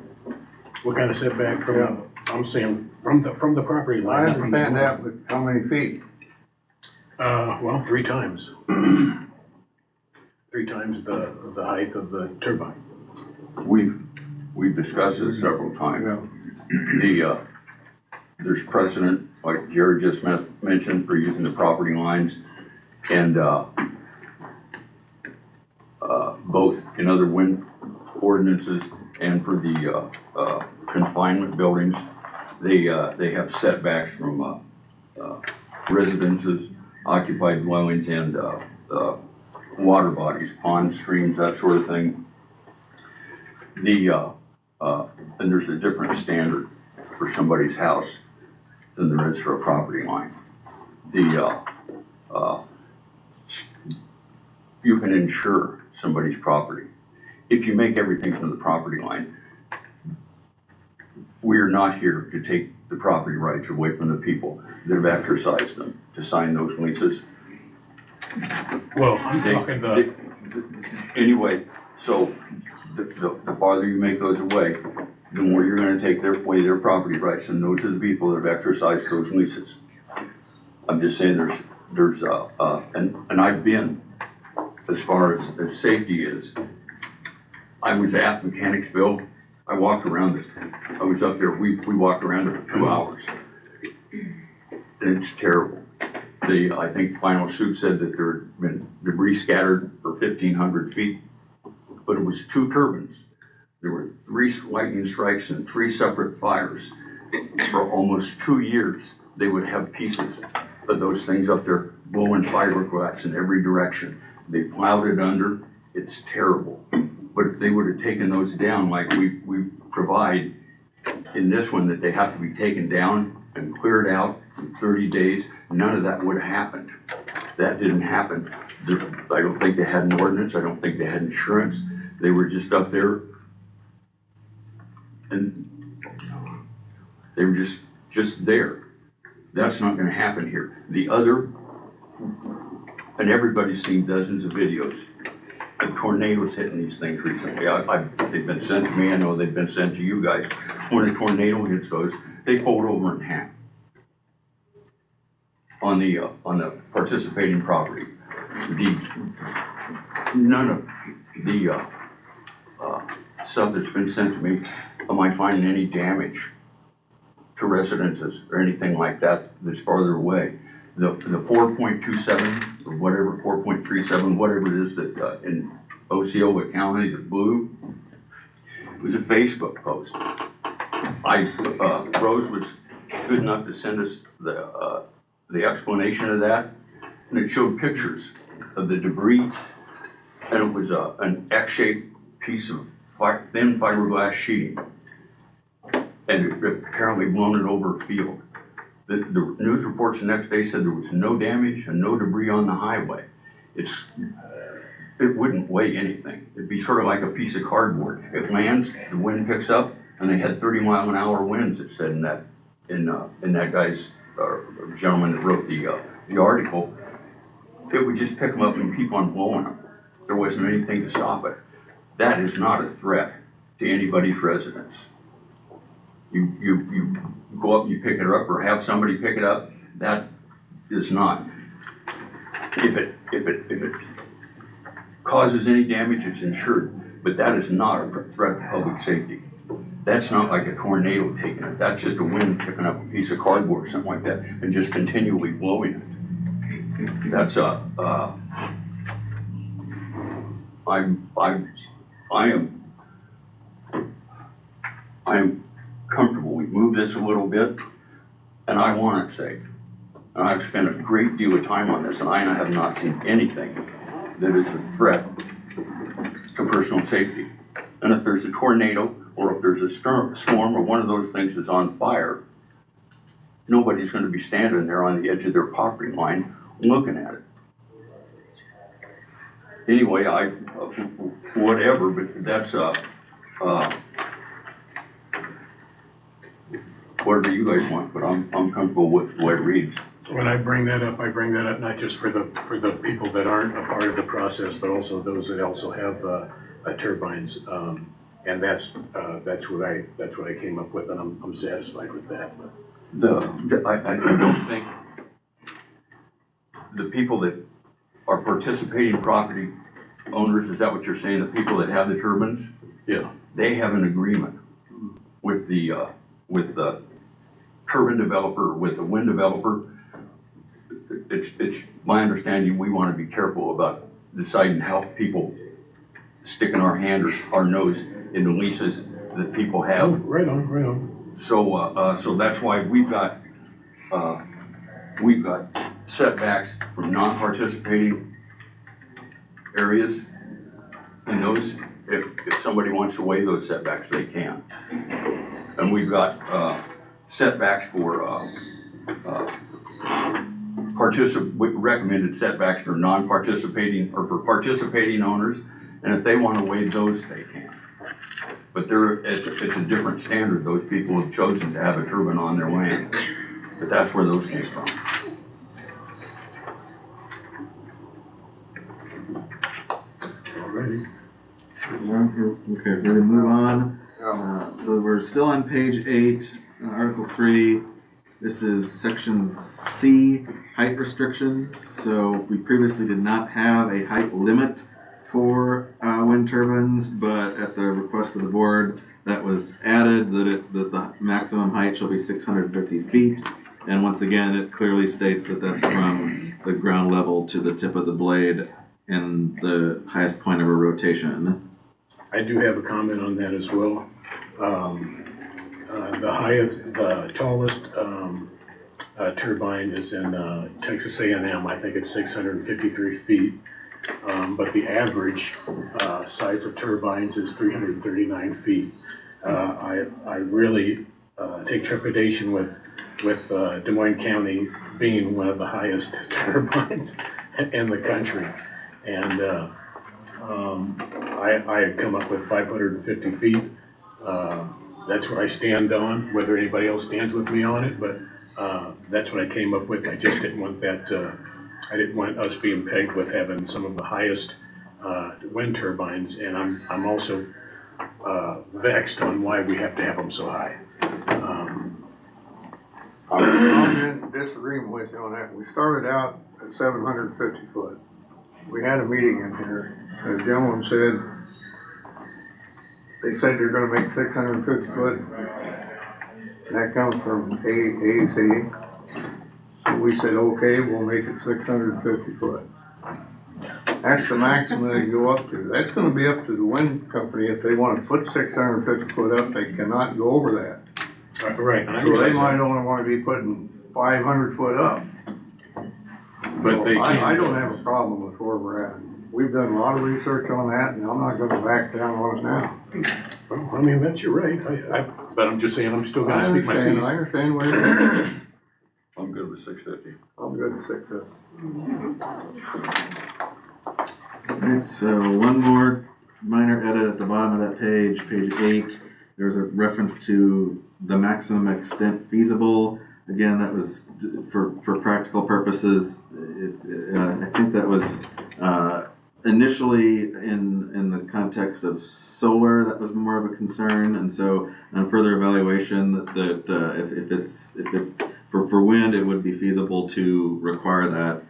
What kind of setback from? I'm saying from the property line. I understand that, but how many feet? Well, 3 times. 3 times the height of the turbine. We've discussed this several times. There's precedent, like Jared just mentioned, for using the property lines, and both in other wind ordinances and for the confinement buildings, they have setbacks from residences, occupied dwellings, and water bodies, ponds, streams, that sort of thing. And there's a different standard for somebody's house than there is for a property line. You can insure somebody's property. If you make everything from the property line, we're not here to take the property rights away from the people that have exercised them to sign those leases. Well, I'm talking anyway, so the farther you make those away, the more you're gonna take away their property rights, and those are the people that have exercised those leases. I'm just saying and I've been, as far as safety is, I was at Mechanicsville, I walked around it, I was up there, we walked around it for 2 hours. And it's terrible. I think the final suit said that there had been debris scattered for 1,500 feet, but it was 2 turbines. There were 3 lightning strikes and 3 separate fires. For almost 2 years, they would have pieces of those things up there blowing fiberglass in every direction. They plowed it under. It's terrible. But if they would have taken those down like we provide in this one, that they have to be taken down and cleared out in 30 days, none of that would have happened. That didn't happen. I don't think they had an ordinance. I don't think they had insurance. They were just up there and they were just just there. That's not gonna happen here. The other, and everybody's seen dozens of videos of tornadoes hitting these things recently. They've been sent to me, I know they've been sent to you guys. When a tornado hits those, they fold over in half on the participating property. None of the stuff that's been sent to me, am I finding any damage to residences or anything like that that's farther away. The 4.27 or whatever, 4.37, whatever it is that in Osceola County, the blue, it was a Facebook post. Rose was good enough to send us the explanation of that, and it showed pictures of the debris, and it was an X-shaped piece of thin fiberglass sheeting, and it apparently blown it over a field. The news reports the next day said there was no damage and no debris on the highway. It wouldn't weigh anything. It'd be sort of like a piece of cardboard. It lands, the wind picks up, and they had 30-mile-an-hour winds, it said in that guy's, gentleman that wrote the article. It would just pick them up and keep on blowing them. There wasn't anything to stop it. That is not a threat to anybody's residence. You go up and you pick it up or have somebody pick it up, that is not. If it causes any damage, it's insured, but that is not a threat to public safety. That's not like a tornado taking it. That's just a wind picking up a piece of cardboard or something like that and just continually blowing it. That's I am comfortable. We've moved this a little bit, and I want it safe. And I've spent a great deal of time on this, and I have not seen anything that is a threat to personal safety. And if there's a tornado, or if there's a storm, or one of those things is on fire, nobody's going to be standing there on the edge of their property line looking at it. Anyway, whatever, but that's whatever you guys want, but I'm comfortable with the way it reads. When I bring that up not just for the people that aren't a part of the process, but also those that also have turbines. And that's what I came up with, and I'm satisfied with that. I don't think the people that are participating property owners, is that what you're saying? The people that have the turbines? Yeah. They have an agreement with the turbine developer, with the wind developer. It's my understanding we want to be careful about deciding how people sticking our hand or our nose in the leases that people have. Oh, right on. So that's why we've got setbacks from non-participating areas, and those, if somebody wants to waive those setbacks, they can. And we've got setbacks for recommended setbacks for non-participating or for participating owners, and if they want to waive those, they can. But it's a different standard. Those people have chosen to have a turbine on their land, but that's where those came from. Alrighty. Okay, we're gonna move on. So we're still on page 8, Article 3. This is section C, height restrictions. So we previously did not have a height limit for wind turbines, but at the request of the board, that was added, that the maximum height shall be 650 feet. And once again, it clearly states that that's from the ground level to the tip of the blade and the highest point of a rotation. I do have a comment on that as well. The tallest turbine is in Texas A&M. I think it's 653 feet. But the average size of turbines is 339 feet. I really take trepidation with Des Moines County being one of the highest turbines in the country. And I had come up with 550 feet. That's where I stand on, whether anybody else stands with me on it, but that's what I came up with. I just didn't want that, I didn't want us being pegged with having some of the highest wind turbines, and I'm also vexed on why we have to have them so high. I'm in disagreement with you on that. We started out at 750 foot. We had a meeting in here. The gentleman said, they said they're gonna make 650 foot. And that comes from AAC. So we said, okay, we'll make it 650 foot. That's the maximum they go up to. That's gonna be up to the wind company. If they wanna put 650 foot up, they cannot go over that. Right. So they might only wanna be putting 500 foot up. But they I don't have a problem with where we're at. We've done a lot of research on that, and I'm not gonna back down on it now. Well, I mean, that's your right, but I'm just saying, I'm still gonna speak my piece. I understand where you're at. I'm good with 650. I'm good with 650. Alright, so one more minor edit at the bottom of that page, page 8. There was a reference to the maximum extent feasible. Again, that was for practical purposes. I think that was initially in the context of solar, that was more of a concern, and so on further evaluation, that for wind, it would be feasible to require that,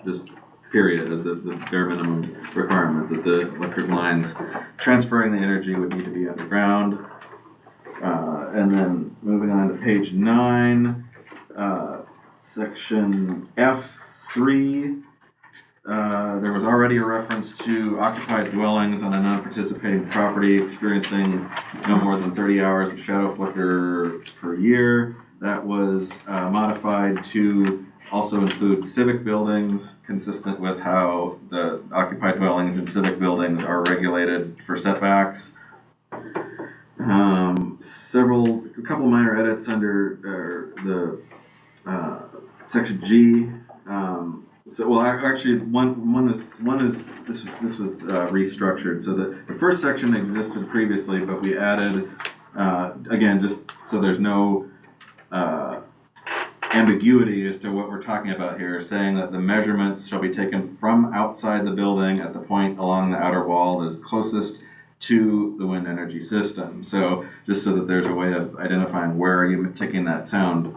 just period, as the bare minimum requirement, that the electric lines transferring the energy would need to be underground. And then moving on to page 9, section F3. There was already a reference to occupied dwellings on a non-participating property experiencing no more than 30 hours of shadow flicker per year. That was modified to also include civic buildings, consistent with how the occupied dwellings and civic buildings are regulated for setbacks. A couple minor edits under the section G. Actually, one is this was restructured. So the first section existed previously, but we added again, just so there's no ambiguity as to what we're talking about here, saying that the measurements shall be taken from outside the building at the point along the outer wall that is closest to the wind energy system. So just so that there's a way of identifying where you're taking that sound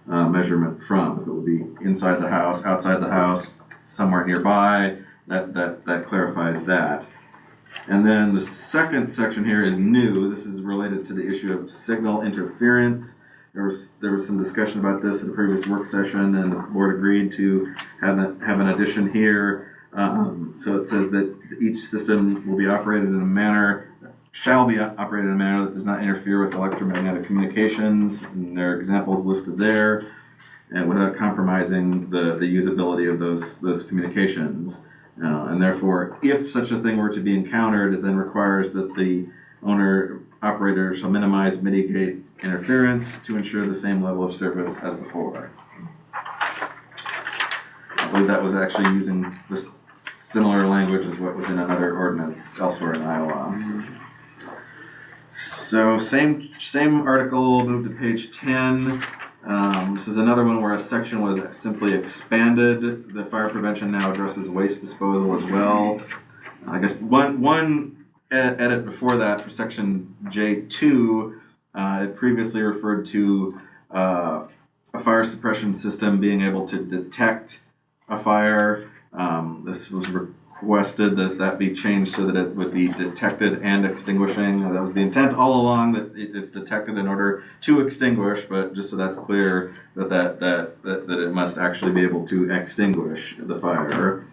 measurement from. If it would be inside the house, outside the house, somewhere nearby, that clarifies that. And then the second section here is new. This is related to the issue of signal interference. There was some discussion about this at a previous work session, and the board agreed to have an addition here. So it says that each system will be operated in a manner, shall be operated in a manner that does not interfere with electromagnetic communications, and there are examples listed there, and without compromising the usability of those communications. And therefore, if such a thing were to be encountered, it then requires that the owner-operator shall minimize, mitigate interference to ensure the same level of service as before. I believe that was actually using this similar language as what was in another ordinance elsewhere in Iowa. So same article, move to page 10. This is another one where a section was simply expanded. The fire prevention now addresses waste disposal as well. I guess one edit before that for section J2, it previously referred to a fire suppression system being able to detect a fire. This was requested that be changed so that it would be detected and extinguishing. That was the intent all along, that it's detected in order to extinguish, but just so that's clear that it must actually be able to extinguish the fire.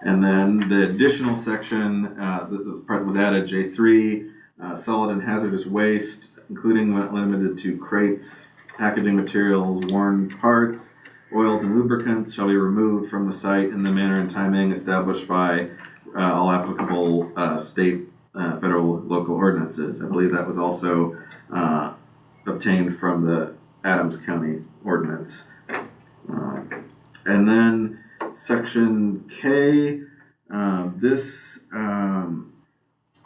And then the additional section, the part that was added, J3, solid and hazardous waste, including when limited to crates, packaging materials, worn parts, oils and lubricants, shall be removed from the site in the manner and timing established by all applicable state, federal, local ordinances. I believe that was also obtained from the Adams County ordinance. And then section K,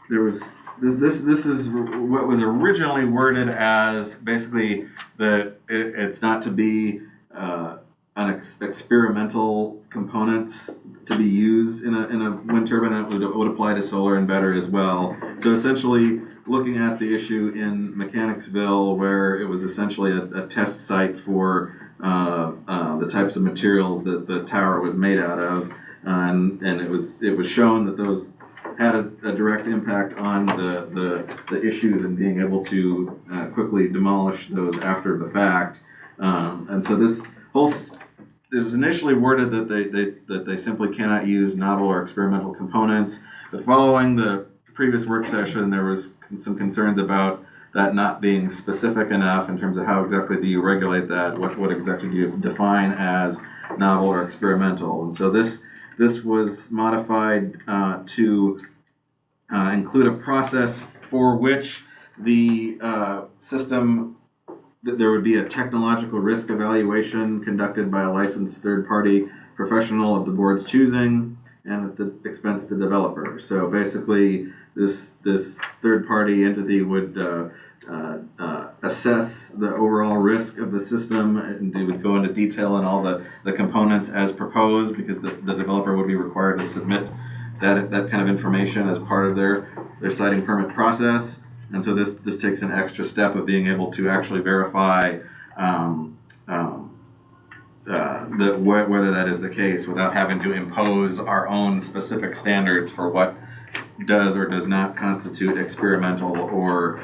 there was this is what was originally worded as basically that it's not to be experimental components to be used in a wind turbine. It would apply to solar and battery as well. So essentially, looking at the issue in Mechanicsville, where it was essentially a test site for the types of materials that the tower was made out of, and it was shown that those had a direct impact on the issues and being able to quickly demolish those after the fact. And so this whole it was initially worded that they simply cannot use novel or experimental components. But following the previous work session, there was some concerns about that not being specific enough in terms of how exactly do you regulate that, what exactly do you define as novel or experimental. And so this was modified to include a process for which the system, that there would be a technological risk evaluation conducted by a licensed third-party professional of the board's choosing and at the expense of the developer. So basically, this third-party entity would assess the overall risk of the system, and they would go into detail on all the components as proposed, because the developer would be required to submit that kind of information as part of their siting permit process. And so this takes an extra step of being able to actually verify whether that is the case without having to impose our own specific standards for what does or does not constitute experimental or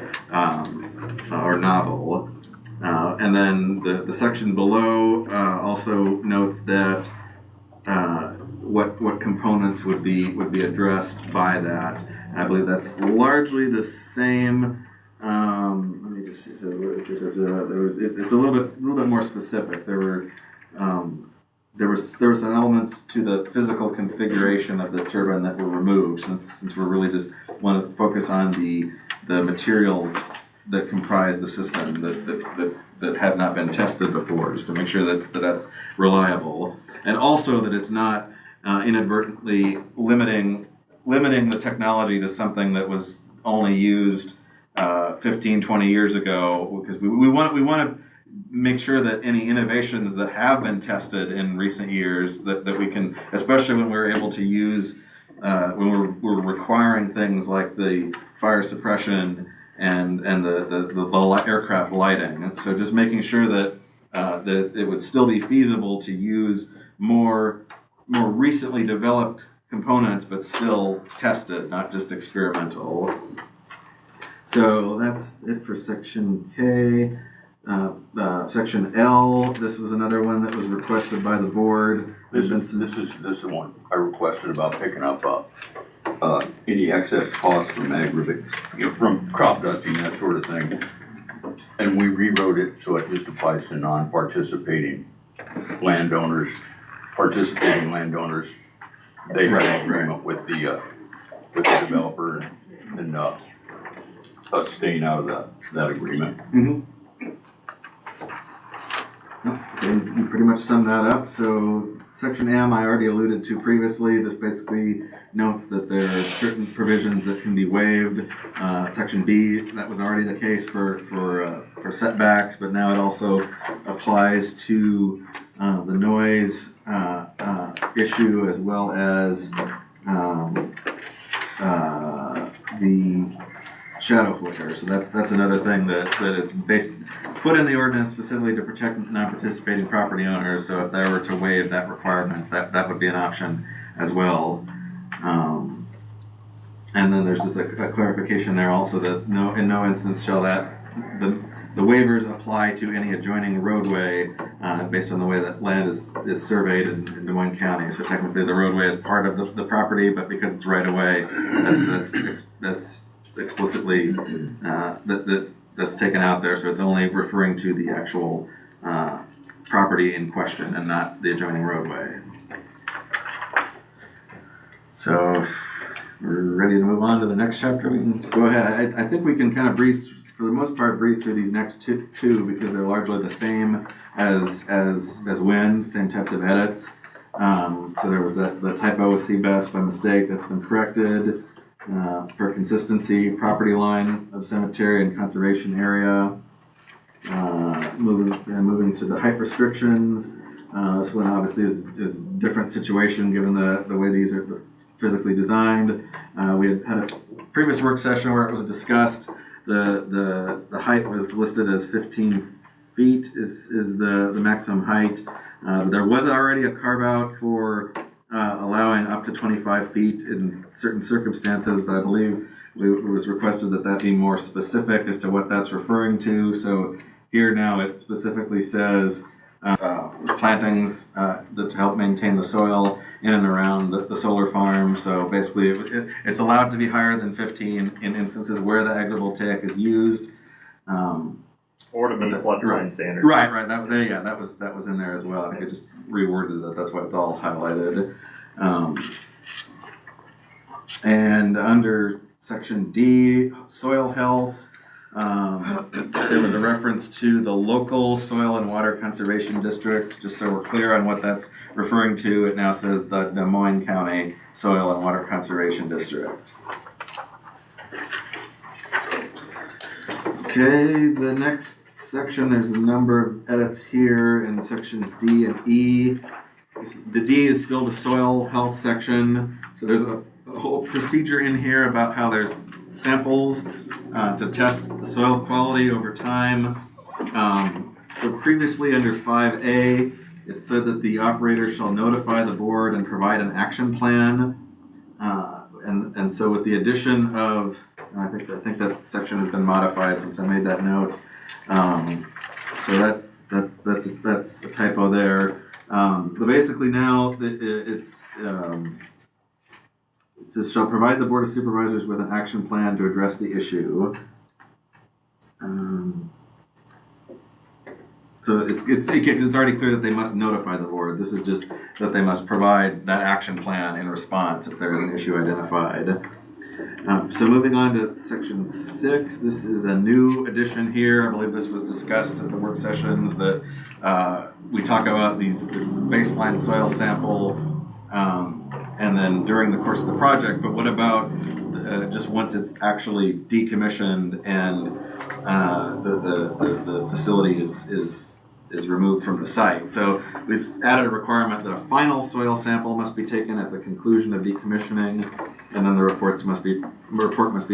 novel. And then the section below also notes that what components would be addressed by that. And I believe that's largely the same. Let me just see. So it's a little bit more specific. There were some elements to the physical configuration of the turbine that were removed, since we're really just want to focus on the materials that comprise the system that have not been tested before, just to make sure that's reliable, and also that it's not inadvertently limiting the technology to something that was only used 15, 20 years ago, because we want to make sure that any innovations that have been tested in recent years that we can, especially when we're able to use, when we're requiring things like the fire suppression and the aircraft lighting. And so just making sure that it would still be feasible to use more recently developed components, but still tested, not just experimental. So that's it for section K. Section L, this was another one that was requested by the board. This is the one I requested about picking up any excess costs from from crop dusting, that sort of thing. And we rewrote it so it just applies to non-participating landowners. Participating landowners, they have an agreement with the developer and us staying out of that agreement. Mm-hmm. And you pretty much summed that up. So section M I already alluded to previously. This basically notes that there are certain provisions that can be waived. Section B, that was already the case for setbacks, but now it also applies to the noise issue, as well as the shadow flicker. So that's another thing that it's put in the ordinance specifically to protect non-participating property owners. So if they were to waive that requirement, that would be an option as well. And then there's just a clarification there also that in no instance shall the waivers apply to any adjoining roadway based on the way that land is surveyed in Des Moines County. So technically the roadway is part of the property, but because it's right away, that's explicitly that's taken out there. So it's only referring to the actual property in question and not the adjoining roadway. So if we're ready to move on to the next chapter, we can go ahead. I think we can kind of breeze, for the most part, breeze through these next two because they're largely the same as wind, same types of edits. So there was the typo with CBEST by mistake that's been corrected. For consistency, property line of cemetery and conservation area. Moving to the height restrictions. This one obviously is a different situation given the way these are physically designed. We had a previous work session where it was discussed. The height was listed as 15 feet is the maximum height. There was already a carve out for allowing up to 25 feet in certain circumstances, but I believe it was requested that be more specific as to what that's referring to. So here now it specifically says plantings that to help maintain the soil in and around the solar farm. So basically it's allowed to be higher than 15 in instances where the agrivoltaic is used. Or to meet floodplain standards. Right. That was in there as well. I think I just reworded that. That's why it's all highlighted. And under section D, soil health, there was a reference to the local soil and water conservation district. Just so we're clear on what that's referring to, it now says the Des Moines County Soil and Water Conservation District. Okay, the next section, there's a number of edits here in sections D and E. The D is still the soil health section. So there's a whole procedure in here about how there's samples to test the soil quality over time. So previously under 5A, it said that the operator shall notify the board and provide an action plan. And so with the addition of, I think that section has been modified since I made that note. So that's a typo there. But basically now it says shall provide the board of supervisors with an action plan to address the issue. So it's already clear that they must notify the board. This is just that they must provide that action plan in response if there is an issue identified. So moving on to section 6, this is a new addition here. I believe this was discussed at the work sessions that we talk about this baseline soil sample and then during the course of the project, but what about just once it's actually decommissioned and the facility is removed from the site. So we added a requirement that a final soil sample must be taken at the conclusion of decommissioning, and then the report must be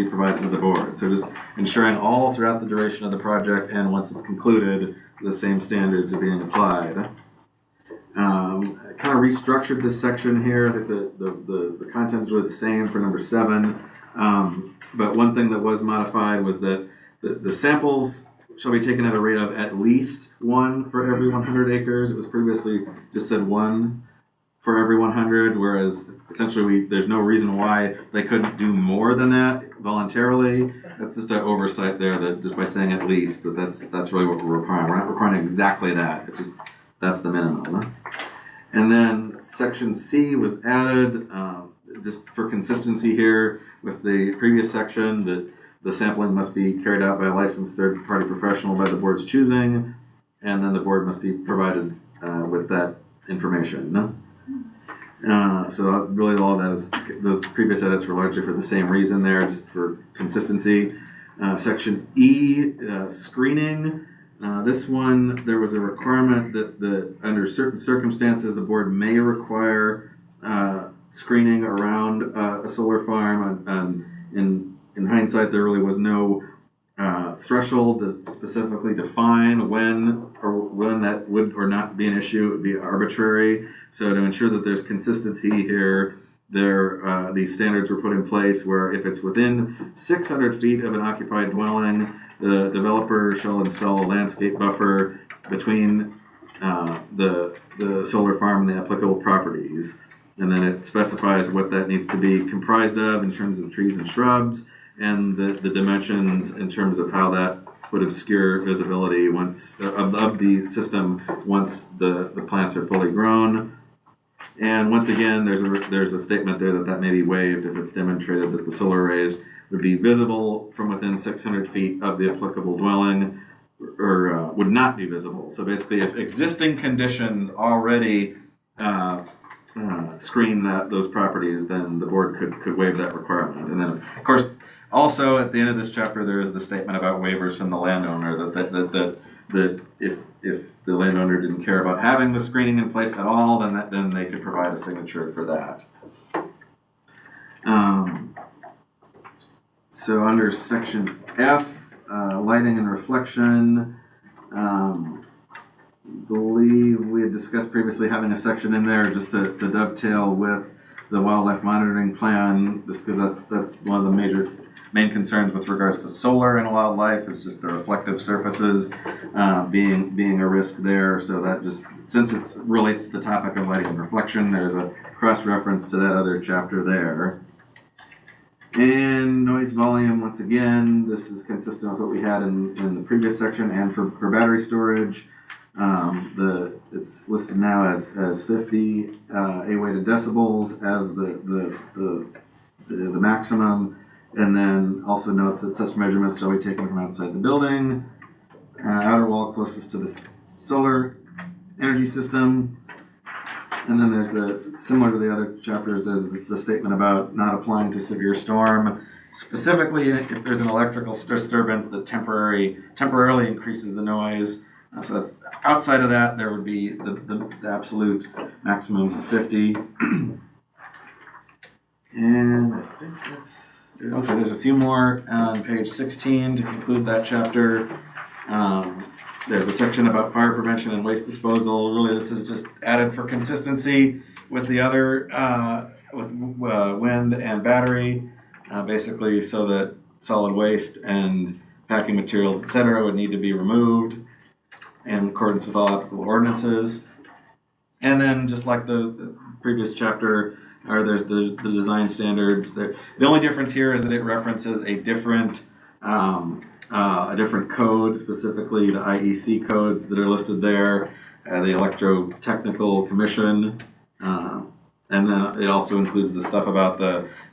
provided to the board. So just ensuring all throughout the duration of the project and once it's concluded, the same standards are being applied. I kind of restructured this section here. I think the content is really the same for number 7. But one thing that was modified was that the samples shall be taken at a rate of at least 1 for every 100 acres. It was previously just said 1 for every 100, whereas essentially there's no reason why they couldn't do more than that voluntarily. That's just an oversight there that just by saying at least, that's really what we're requiring. We're not requiring exactly that. That's the minimum. And then section C was added just for consistency here with the previous section that the sampling must be carried out by a licensed third-party professional by the board's choosing, and then the board must be provided with that information. So really all of that is, those previous edits were largely for the same reason there, just for consistency. Section E, screening. This one, there was a requirement that under certain circumstances, the board may require screening around a solar farm. In hindsight, there really was no threshold to specifically define when that would or not be an issue. It would be arbitrary. So to ensure that there's consistency here, these standards were put in place where if it's within 600 feet of an occupied dwelling, the developer shall install a landscape buffer between the solar farm and the applicable properties. And then it specifies what that needs to be comprised of in terms of trees and shrubs, and the dimensions in terms of how that would obscure visibility once of the system once the plants are fully grown. And once again, there's a statement there that may be waived if it's demonstrated that the solar arrays would be visible from within 600 feet of the applicable dwelling, or would not be visible. So basically, if existing conditions already screen those properties, then the board could waive that requirement. And then, of course, also at the end of this chapter, there is the statement about waivers from the landowner that if the landowner didn't care about having the screening in place at all, then they could provide a signature for that. So under section F, lighting and reflection, believe we had discussed previously having a section in there just to dovetail with the wildlife monitoring plan, just because that's one of the main concerns with regards to solar and wildlife is just the reflective surfaces being a risk there. So that just, since it relates to the topic of lighting and reflection, there's a cross-reference to that other chapter there. And noise volume, once again, this is consistent with what we had in the previous section and for battery storage. It's listed now as 50 A-weighted decibels as the maximum, and then also notes that such measurements shall be taken from outside the building, outer wall closest to the solar energy system. And then there's similar to the other chapters, there's the statement about not applying to severe storm. Specifically, if there's an electrical disturbance that temporarily increases the noise. So that's outside of that, there would be the absolute maximum of 50. And I think that's, okay, there's a few more on page 16 to conclude that chapter. There's a section about fire prevention and waste disposal. Really, this is just added for consistency with the other, with wind and battery, basically so that solid waste and packing materials, etc., would need to be removed in accordance with all applicable ordinances. And then, just like the previous chapter, there's the design standards. The only difference here is that it references a different code, specifically the IEC codes that are listed there, the Electrotechnical Commission, and then it also includes the stuff about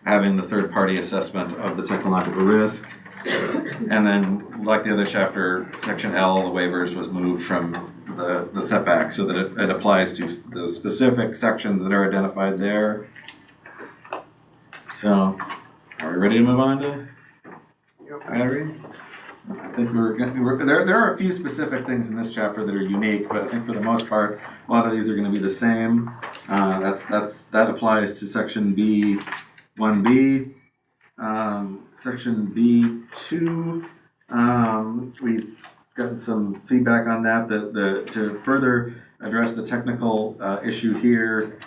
having the third-party assessment of the technological risk. And then, like the other chapter, section L, the waivers was moved from the setback so that it applies to the specific sections that are identified there. So, are we ready to move on to battery? I think there are a few specific things in this chapter that are unique, but I think for the most part, a lot of these are going to be the same. That applies to section B, 1B. Section B2, we've gotten some feedback on that to further address the technical issue here.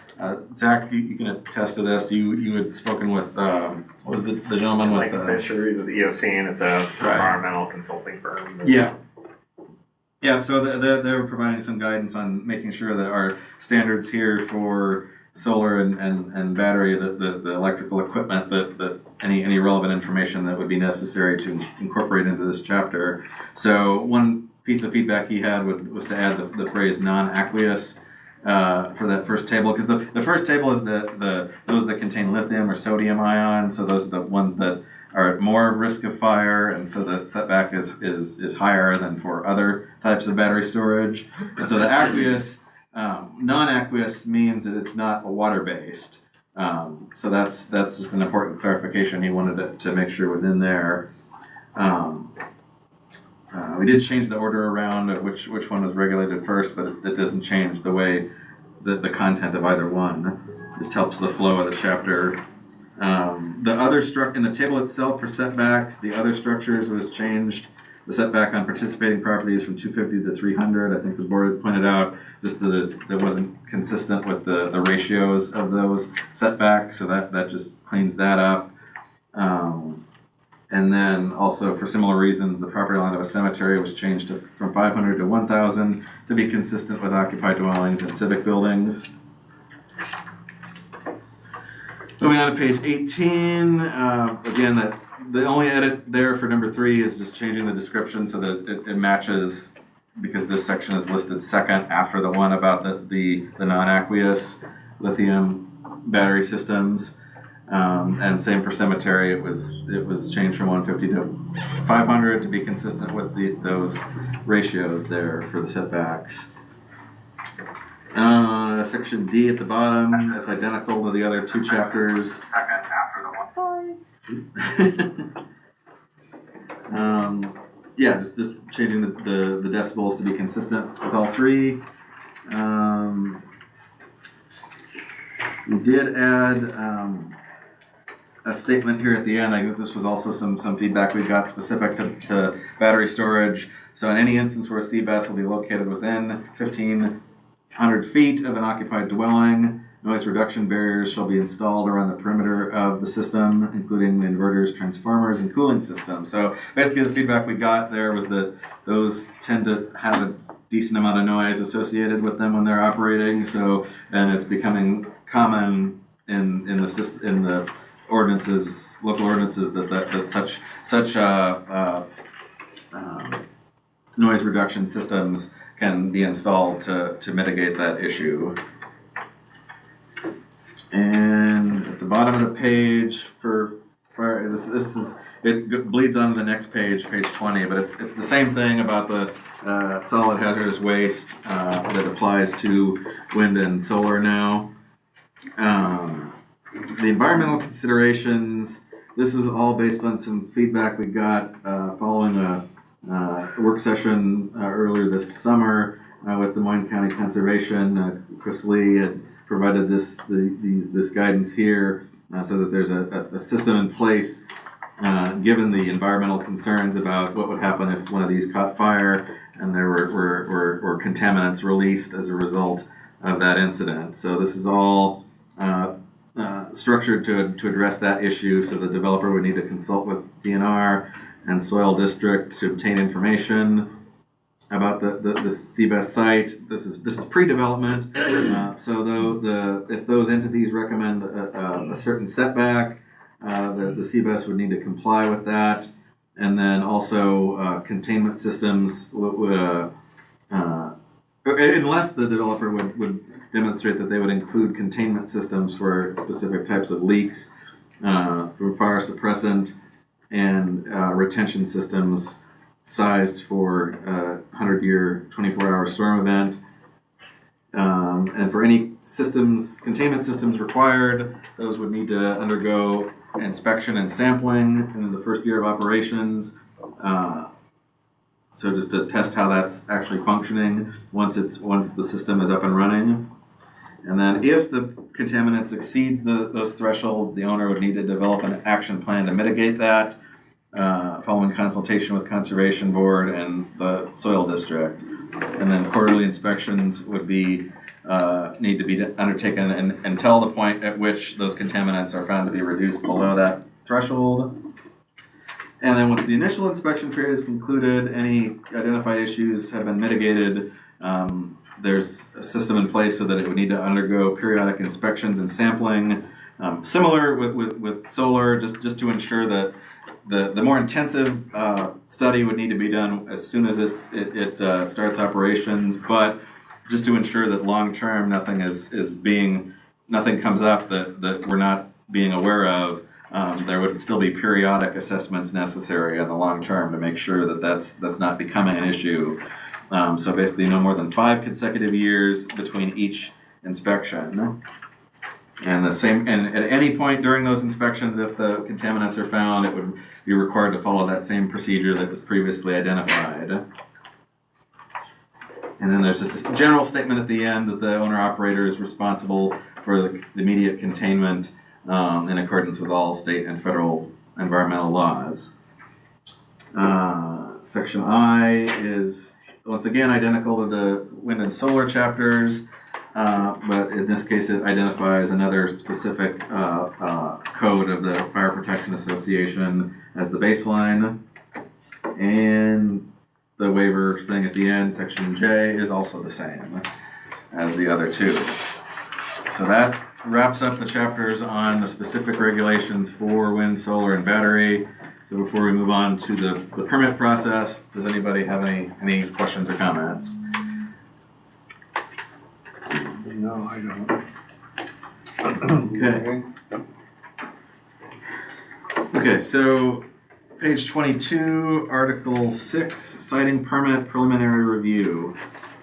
Zach, you can attest to this. You had spoken with what was the gentleman with Fisher, the EOC, and it's a environmental consulting firm. Yeah. Yeah, so they're providing some guidance on making sure that our standards here for solar and battery, the electrical equipment, that any relevant information that would be necessary to incorporate into this chapter. So one piece of feedback he had was to add the phrase non-aqueous for that first table, because the first table is those that contain lithium or sodium ion, so those are the ones that are at more risk of fire, and so the setback is higher than for other types of battery storage. And so the aqueous, non-aqueous means that it's not water-based. So that's just an important clarification he wanted to make sure was in there. We did change the order around of which one was regulated first, but it doesn't change the way the content of either one. It just helps the flow of the chapter. The other in the table itself for setbacks, the other structures was changed. The setback on participating properties from 250 to 300. I think the board had pointed out just that it wasn't consistent with the ratios of those setbacks, so that just cleans that up. And then also for similar reasons, the property line of a cemetery was changed from 500 to 1,000 to be consistent with occupied dwellings and civic buildings. Moving on to page 18, again, the only edit there for number 3 is just changing the description so that it matches, because this section is listed second after the one about the non-aqueous lithium battery systems. And same for cemetery, it was changed from 150 to 500 to be consistent with those ratios there for the setbacks. Section D at the bottom, that's identical to the other two chapters. Yeah, just changing the decibels to be consistent with all three. We did add a statement here at the end. I think this was also some feedback we got specific to battery storage. So in any instance where a CBES will be located within 1,500 feet of an occupied dwelling, noise reduction barriers shall be installed around the perimeter of the system, including the inverters, transformers, and cooling systems. So basically the feedback we got there was that those tend to have a decent amount of noise associated with them when they're operating. So then it's becoming common in the ordinances, local ordinances, that such noise reduction systems can be installed to mitigate that issue. And at the bottom of the page it bleeds onto the next page 20, but it's the same thing about the solid hazardous waste that applies to wind and solar now. The environmental considerations, this is all based on some feedback we got following a work session earlier this summer with the Moines County Conservation. Chris Lee had provided this guidance here so that there's a system in place given the environmental concerns about what would happen if one of these caught fire and there were contaminants released as a result of that incident. So this is all structured to address that issue. So the developer would need to consult with DNR and Soil District to obtain information about the CBES site. This is pre-development. So if those entities recommend a certain setback, the CBES would need to comply with that. And then also containment systems, unless the developer would demonstrate that they would include containment systems for specific types of leaks, for fire suppressant, and retention systems sized for a 100-year, 24-hour storm event. And for any containment systems required, those would need to undergo inspection and sampling in the first year of operations. So just to test how that's actually functioning once the system is up and running. And then if the contaminants exceeds those thresholds, the owner would need to develop an action plan to mitigate that, following consultation with Conservation Board and the Soil District. And then quarterly inspections would need to be undertaken until the point at which those contaminants are found to be reduced below that threshold. And then once the initial inspection period is concluded, any identified issues have been mitigated, there's a system in place so that it would need to undergo periodic inspections and sampling. Similar with solar, just to ensure that the more intensive study would need to be done as soon as it starts operations, but just to ensure that long term nothing comes up that we're not being aware of. There would still be periodic assessments necessary in the long term to make sure that that's not becoming an issue. So basically no more than 5 consecutive years between each inspection. And at any point during those inspections, if the contaminants are found, it would be required to follow that same procedure that was previously identified. And then there's just this general statement at the end that the owner-operator is responsible for the immediate containment in accordance with all state and federal environmental laws. Section I is once again identical to the wind and solar chapters, but in this case it identifies another specific code of the Fire Protection Association as the baseline. And the waiver thing at the end, section J, is also the same as the other two. So that wraps up the chapters on the specific regulations for wind, solar, and battery. So before we move on to the permit process, does anybody have any questions or comments? No, I don't. Okay. Okay, so page 22, Article 6, Siting Permit Preliminary Review.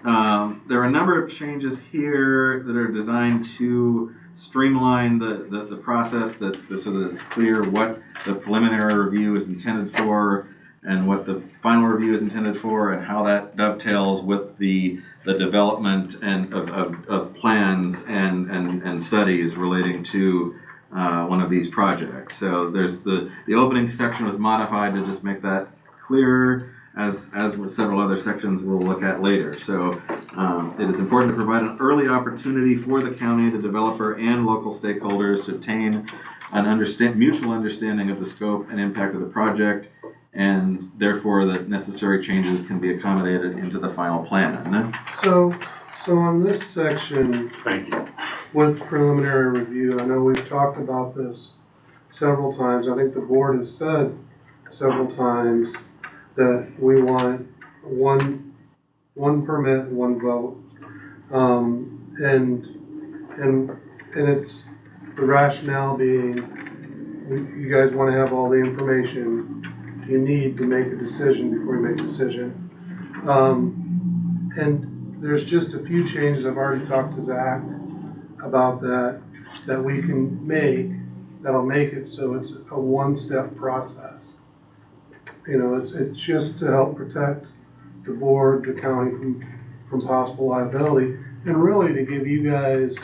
There are a number of changes here that are designed to streamline the process so that it's clear what the preliminary review is intended for and what the final review is intended for and how that dovetails with the development and of plans and studies relating to one of these projects. So there's the opening section was modified to just make that clearer, as with several other sections we'll look at later. So it is important to provide an early opportunity for the county, the developer, and local stakeholders to obtain an mutual understanding of the scope and impact of the project, and therefore the necessary changes can be accommodated into the final plan. So on this section, Thank you. with preliminary review, I know we've talked about this several times. I think the board has said several times that we want one permit, one vote. And it's the rationale being, you guys want to have all the information you need to make a decision before you make a decision. And there's just a few changes, I've already talked to Zach about that we can make, that'll make it so it's a one-step process. You know, it's just to help protect the board, the county from possible liability, and really to give you guys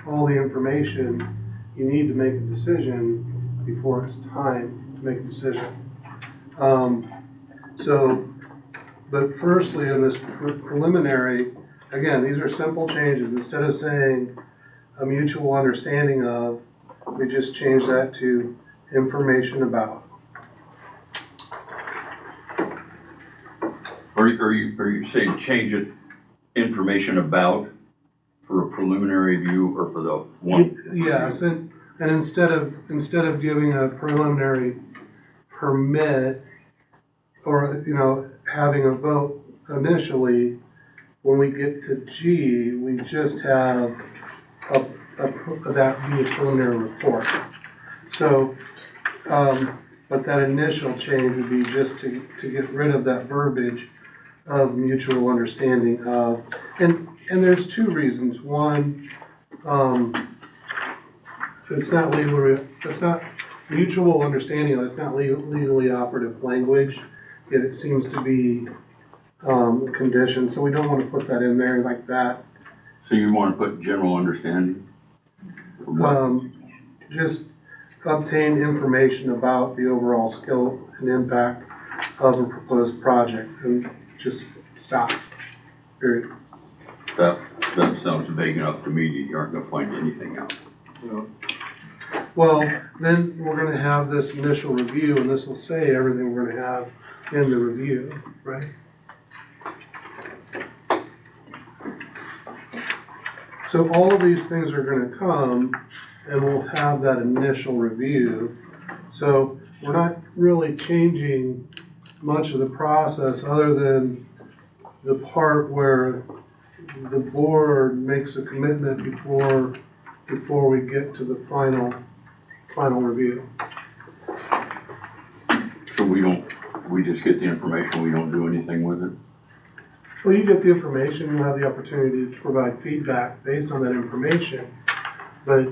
all the information you need to make a decision before it's time to make a decision. But firstly, in this preliminary, again, these are simple changes. Instead of saying a mutual understanding of, we just change that to information about. Are you saying change it, information about, for a preliminary view or for the one? Yes, and instead of giving a preliminary permit or, you know, having a vote initially, when we get to G, we just have that be a preliminary report. So, but that initial change would be just to get rid of that verbiage of mutual understanding of, and there's two reasons. One, it's not mutual understanding, it's not legally operative language, yet it seems to be a condition, so we don't want to put that in there like that. So you want to put general understanding? Just obtain information about the overall scope and impact of a proposed project, and just stop, period. That sounds vague enough to me that you aren't gonna find anything out. Well, then we're gonna have this initial review, and this will say everything we're gonna have in the review, right? So all of these things are gonna come, and we'll have that initial review. So we're not really changing much of the process other than the part where the board makes a commitment before we get to the final review. So we just get the information, we don't do anything with it? Well, you get the information, you'll have the opportunity to provide feedback based on that information. But,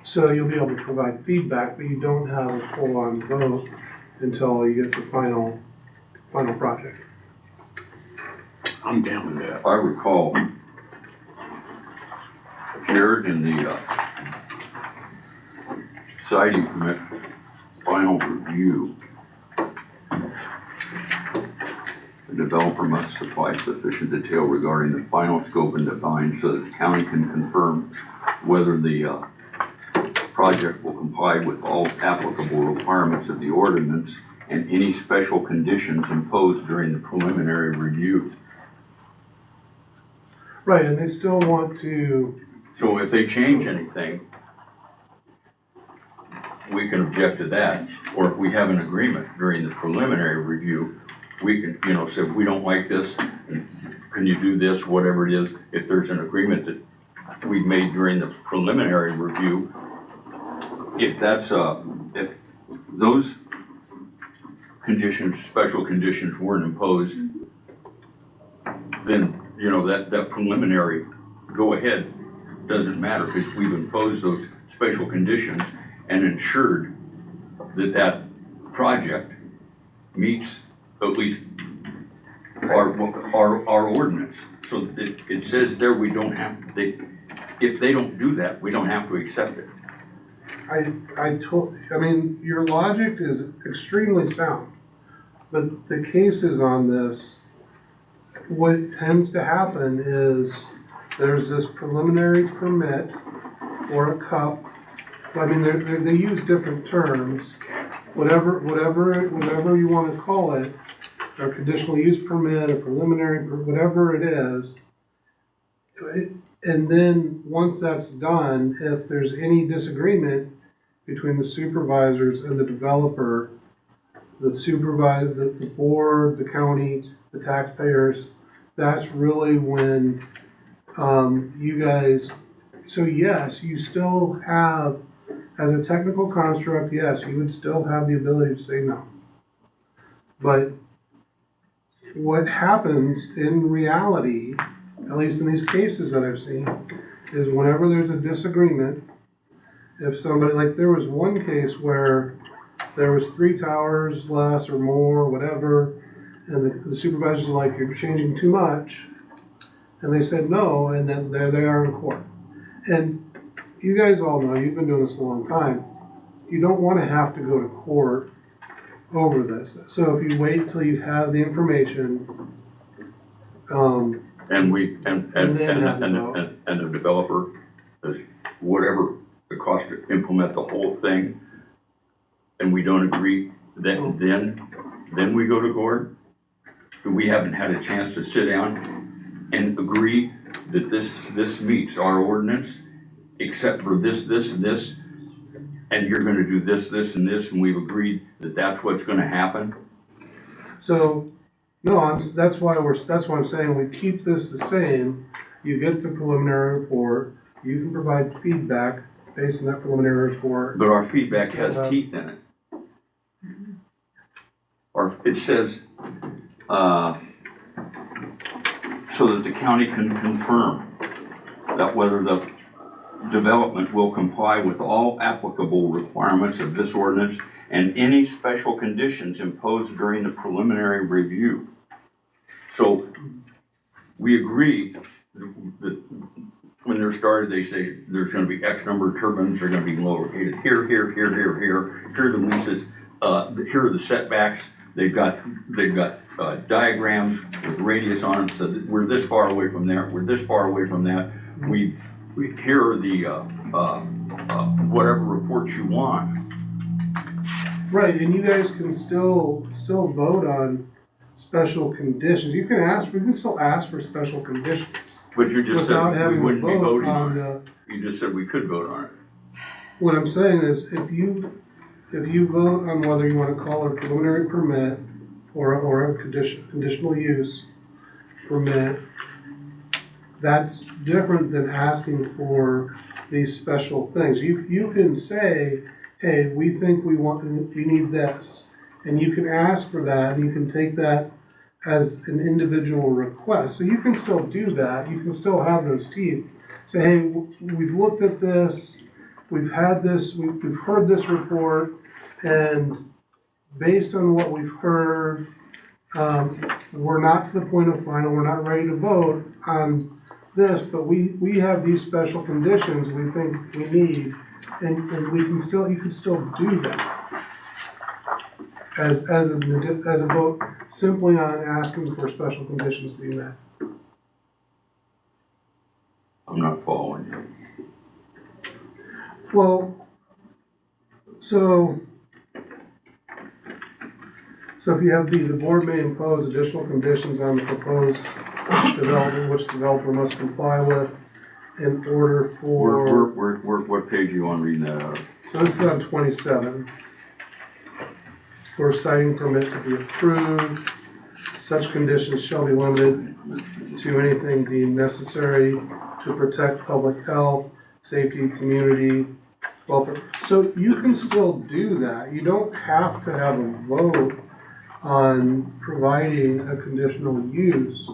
so you'll be able to provide feedback, but you don't have a full-on vote until you get the final project. I'm down with that. If I recall, Jared, in the siding permit final review, the developer must supply sufficient detail regarding the final scope and design so that the county can confirm whether the project will comply with all applicable requirements of the ordinance and any special conditions imposed during the preliminary review. Right, and they still want to. So if they change anything, we can object to that. Or if we have an agreement during the preliminary review, we can, you know, say, we don't like this, can you do this, whatever it is. If there's an agreement that we made during the preliminary review, if those conditions, special conditions weren't imposed, then, you know, that preliminary go-ahead doesn't matter, because we've imposed those special conditions and ensured that project meets at least our ordinance. So it says there we don't have, if they don't do that, we don't have to accept it. I mean, your logic is extremely sound, but the cases on this, what tends to happen is there's this preliminary permit or a cup. I mean, they use different terms, whatever you want to call it, or conditional use permit, or preliminary, whatever it is. And then once that's done, if there's any disagreement between the supervisors and the developer, the supervisor, the board, the county, the taxpayers, that's really when you guys, so yes, you still have, as a technical construct, yes, you would still have the ability to say no. But what happens in reality, at least in these cases that I've seen, is whenever there's a disagreement, if somebody, like there was one case where there was 3 towers less or more, whatever, and the supervisor's like, you're changing too much, and they said no, and then there they are in court. And you guys all know, you've been doing this a long time, you don't want to have to go to court over this. So if you wait till you have the information, And the developer is whatever the cost to implement the whole thing, and we don't agree, then we go to court. We haven't had a chance to sit down and agree that this meets our ordinance, except for this, and this, and you're gonna do this, and this, and we've agreed that that's what's gonna happen. so, no, that's why I'm saying we keep this the same. You get the preliminary report, you can provide feedback based on that preliminary report. But our feedback has teeth in it. Or it says, so that the county can confirm that whether the development will comply with all applicable requirements of this ordinance and any special conditions imposed during the preliminary review. So we agree that when they're started, they say there's gonna be X number of turbines, they're gonna be located here. Here are the leases, here are the setbacks. They've got diagrams with radius on them, so that we're this far away from there, we're this far away from that. Here are the, whatever reports you want. Right, and you guys can still vote on special conditions. We can still ask for special conditions. But you just without said we having wouldn't be to vote voting on it. the. You just said we could vote on it. What I'm saying is, if you vote on whether you wanna call it a preliminary permit or a conditional use permit, that's different than asking for these special things. You can say, hey, we think we need this, and you can ask for that, and you can take that as an individual request. So you can still do that, you can still have those teeth. Say, hey, we've looked at this, we've had this, we've heard this report, and based on what we've heard, we're not to the point of final, we're not ready to vote on this, but we have these special conditions we think we need, and you can still do that. As a vote simply on asking for special conditions to be met. I'm not following you. Well, so if you have the board may impose additional conditions on the proposed development, which the developer must comply with in order for. What page are you on reading that out of? So this is on 27. For a siting permit to be approved, such conditions shall be limited to anything deemed necessary to protect public health, safety, community, welfare. So you can still do that. You don't have to have a vote on providing a conditional use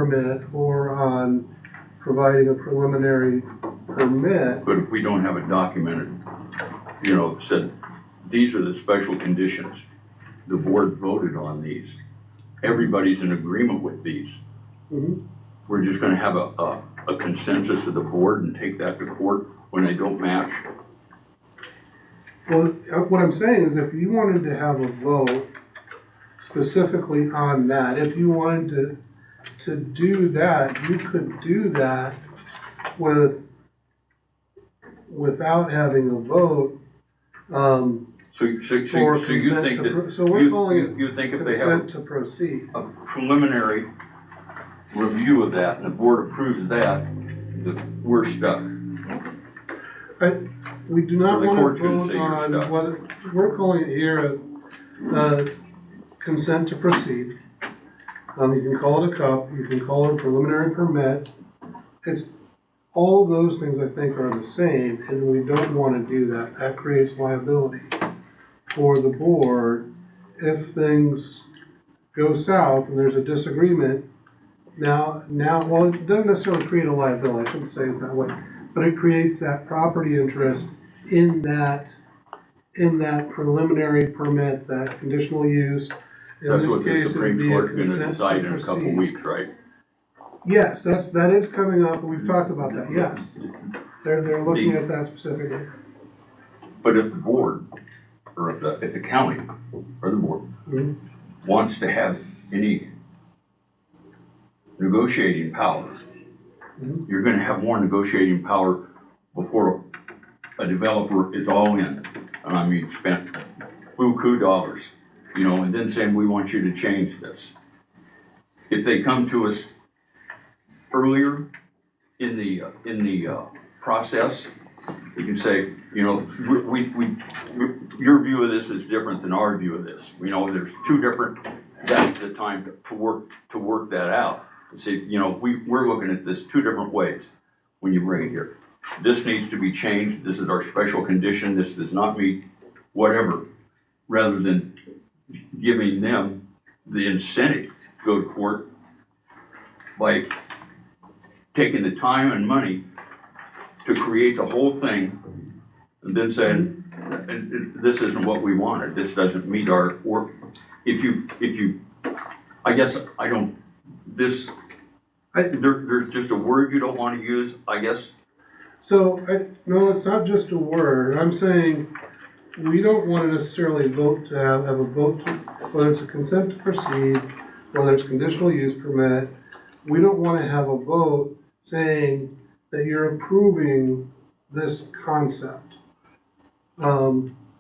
permit or on providing a preliminary permit. But if we don't have it documented, you know, said, these are the special conditions, the board voted on these, everybody's in agreement with these. Mhm. We're just gonna have a consensus of the board and take that to court when they don't match. Well, what I'm saying is if you wanted to have a vote specifically on that, if you wanted to do that, you could do that without having a vote, So you for think consent to, that, so we're calling it you think if they have consent to proceed. a preliminary review of that and the board approves that we're stuck? We do not Or the want court to shouldn't vote say you're on stuck. whether, we're calling it here a consent to proceed. You can call it a cup, you can call it a preliminary permit. It's, all of those things I think are the same, and we don't want to do that. That creates liability for the board if things go south and there's a disagreement. Now, well, it doesn't necessarily create a liability, I shouldn't say it that way, but it creates that property interest in that preliminary permit, that conditional use. In That's this what the case, it would Supreme be a Court is consent gonna to decide in a couple proceed. weeks, right? Yes, that is coming up, we've talked about that, yes. They're looking at that specifically. But if the board, or if the county, or the board, Mhm. wants to have any negotiating power, Mhm. you're gonna have more negotiating power before a developer is all in. And I mean, spent buku dollars, you know, and then saying, we want you to change this. If they come to us earlier in the process, we can say, you know, your view of this is different than our view of this. You know, there's two different, that's the time to work that out. And say, you know, we're looking at this two different ways when you bring it here. This needs to be changed, this is our special condition, this does not meet whatever, rather than giving them the incentive to go to court by taking the time and money to create the whole thing and then saying, this isn't what we wanted, this doesn't meet our, or if you, I guess I don't, there's just a word you don't want to use, I guess. So, no, it's not just a word, I'm saying, we don't want to necessarily vote to have a vote to, whether it's a consent to proceed, whether it's conditional use permit, we don't want to have a vote saying that you're approving this concept.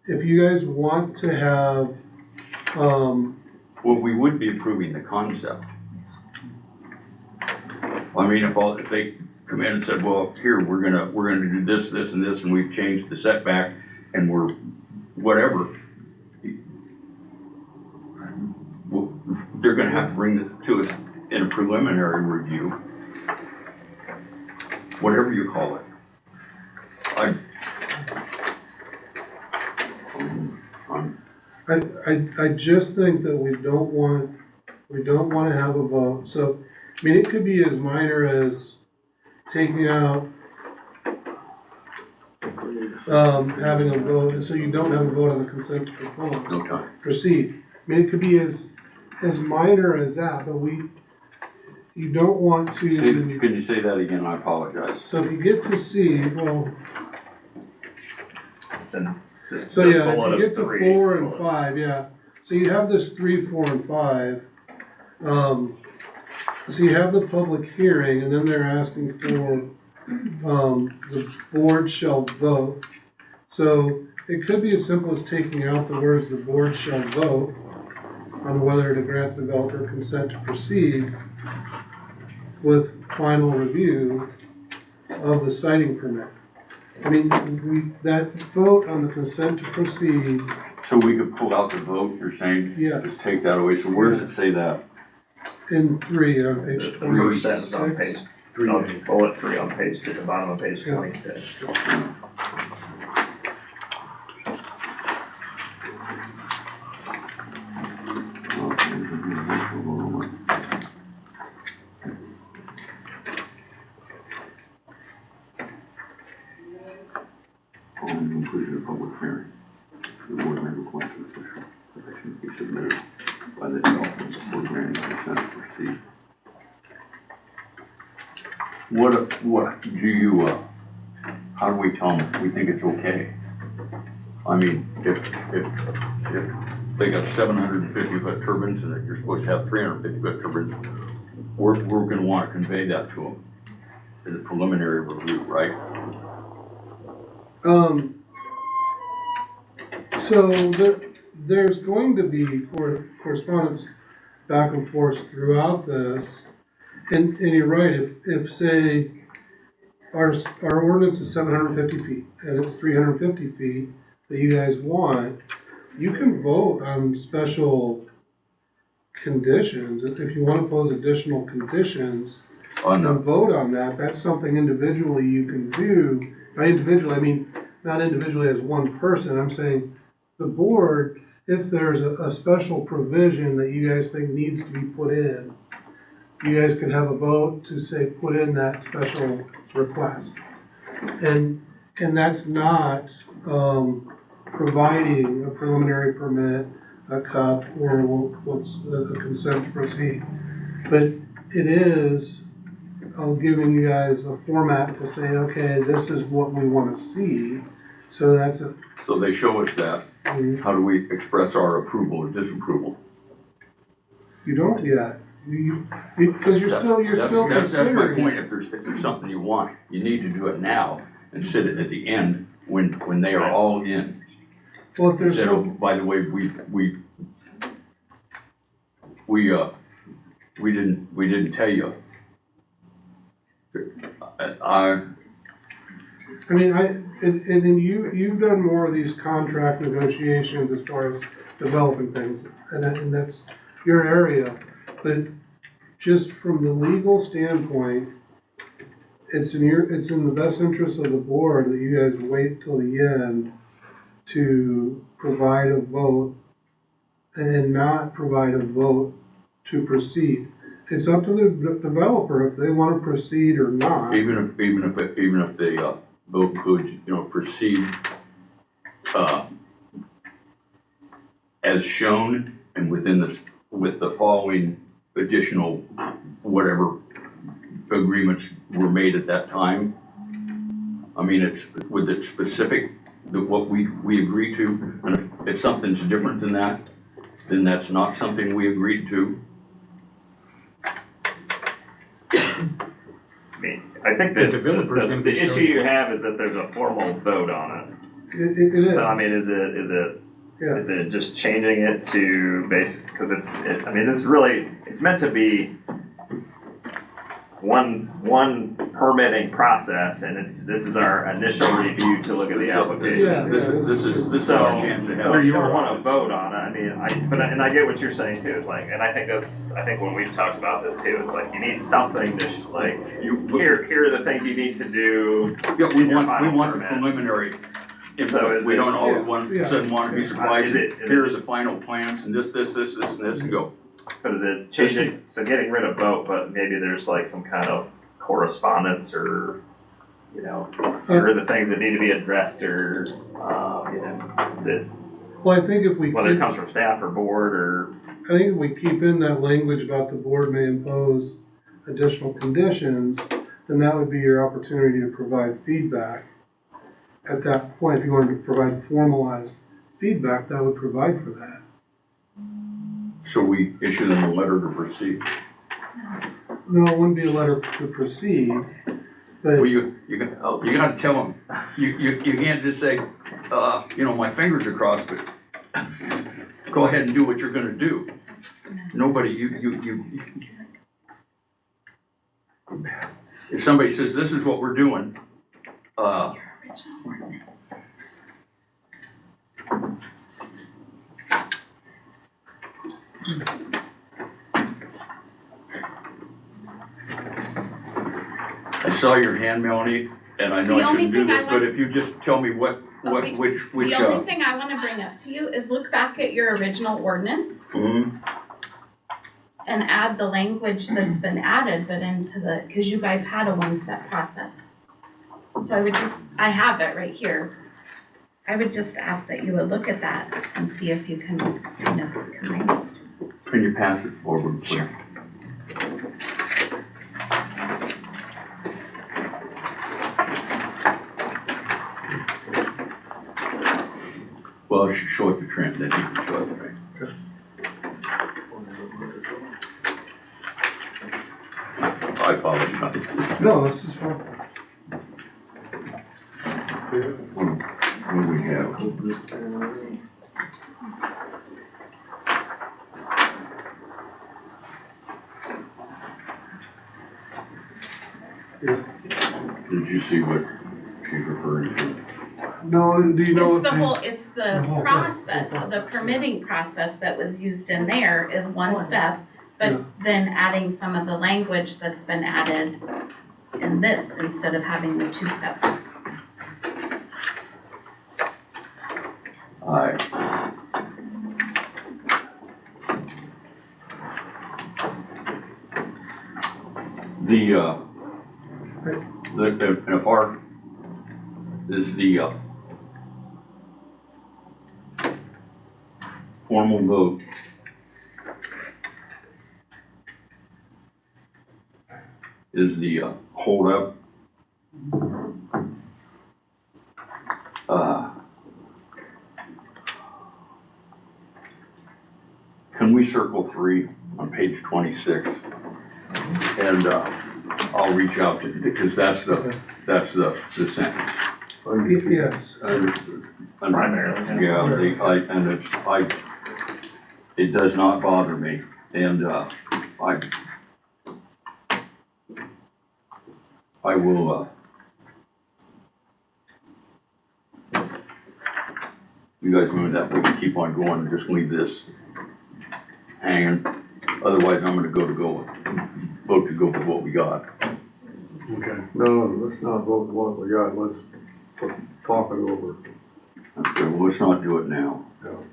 If you guys want to have, Well, we would be approving the concept. I mean, if they come in and said, well, here, we're gonna do this, this, and this, and we've changed the setback, and we're, whatever. Well, they're gonna have to bring it to us in a preliminary review. Whatever you call it. I just think that we don't want to have a vote, so, I mean, it could be as minor as taking out, having a vote, and so you don't have a vote on the consent to propose. No time. Proceed. I mean, it could be as minor as that, but you don't want to. Can you say that again? I apologize. So if you get to C, well, Just so the yeah, bullet if you of get to three. 4 and 5, yeah. So you have this 3, 4, and 5. So you have the public hearing, and then they're asking for, the board shall vote. So it could be as simple as taking out the words, the board shall vote on whether to grant developer consent to proceed with final review of the citing permit. I mean, that vote on the consent to proceed. So we could pull out the vote, you're saying? Yeah. Just take that away. So where does it say that? In 3 on page 26. First sentence on page, bullet 3 on page, at the bottom of page 26. hearing. The board may request an official petition be submitted by the developer before granting consent to proceed. What do you, how do we tell them we think it's okay? I mean, if they got 750-foot turbines and that you're supposed to have 350-foot turbines, we're gonna wanna convey that to them in the preliminary review, right? So there's going to be correspondence back and forth throughout this. And you're right, if say, our ordinance is 750 feet and it's 350 feet that you guys want, you can vote on special conditions. If you want to pose additional conditions and vote on that, that's something individually you can do. By individually, I mean, not individually as one person, I'm saying the board, if there's a special provision that you guys think needs to be put in, you guys could have a vote to say, put in that special request. And that's not, providing a preliminary permit, a CUP, or what's a consent to proceed. But it is giving you guys a format to say, okay, this is what we want to see. So that's a. So they show us that. How do we express our approval or disapproval? You don't yet. Because you're still considering. That's my point. If there's something you want, you need to do it now and sit it at the end when they are all in. Well, if there's Instead of, by the way, we didn't tell you. I mean, and then you've done more of these contract negotiations as far as developing things, and that's your area. But just from the legal standpoint, it's in the best interest of the board that you guys wait till the end to provide a vote and not provide a vote to proceed. It's up to the developer if they want to proceed or not. Even if they vote could proceed as shown and with the following additional whatever agreements were made at that time. I mean, with it specific that what we agree to, and if something's different than that, then that's not something we agreed to. I mean, I think that the issue you have is that there's a formal vote on it. It is. So I mean, is it just changing it to because I mean, this is really, it's meant to be one permitting process, and this is our initial review to look at the application. This is So our chance to help. so you don't wanna vote on it, I mean, and I get what you're saying too, it's like, and I think when we've talked about this too, it's like, you need something to, here are the things you need to do. Yeah, we want the permit. preliminary. So We don't all want to be surprised. Is it- Here's the final plans and this, and this, and go. But is it changing, so getting rid of vote, but maybe there's like some kind of correspondence or, here are the things that need to be addressed or, that, Well, I think if we whether it comes from staff or board or. I think if we keep in that language about the board may impose additional conditions, then that would be your opportunity to provide feedback. At that point, if you wanted to provide formalized feedback, that would provide for that. So we issue them a letter to proceed. No, it wouldn't be a letter to proceed, but. Well, you gotta tell them, you can't just say, my fingers are crossed, but go ahead and do what you're gonna do. Nobody, if somebody says, this is what we're doing, I saw your hand, Melanie, and I know The I only shouldn't do thing I this, but if you just tell me which. The only thing I wanna bring up to you is look back at your original ordinance Mhm. and add the language that's been added, but cause you guys had a one-step process. So I have it right here. I would just ask that you would look at that and see if you can kind of combine those two. Can you pass it forward, please? Sure. Well, I should show it to Trent, then he can show it to me. I apologize. No, this is fine. What do we have? Did you see what she's referring to? No, do you know? It's the the whole process, thing. the permitting process that was used in there is one step, but then adding some of the language that's been added in this instead of having the two steps. Aye. If our, is the, formal vote is the, holdup. Can we circle 3 on page 26? And, I'll reach out to, because that's the sentence. Yes. Primarily. Yeah, it does not bother me, and, I will, you guys move that, we can keep on going and just leave this hanging. Otherwise, I'm gonna vote to go with what we got. Okay. No, let's not vote what we got, let's talk it over. Okay, well, let's not do it now. No.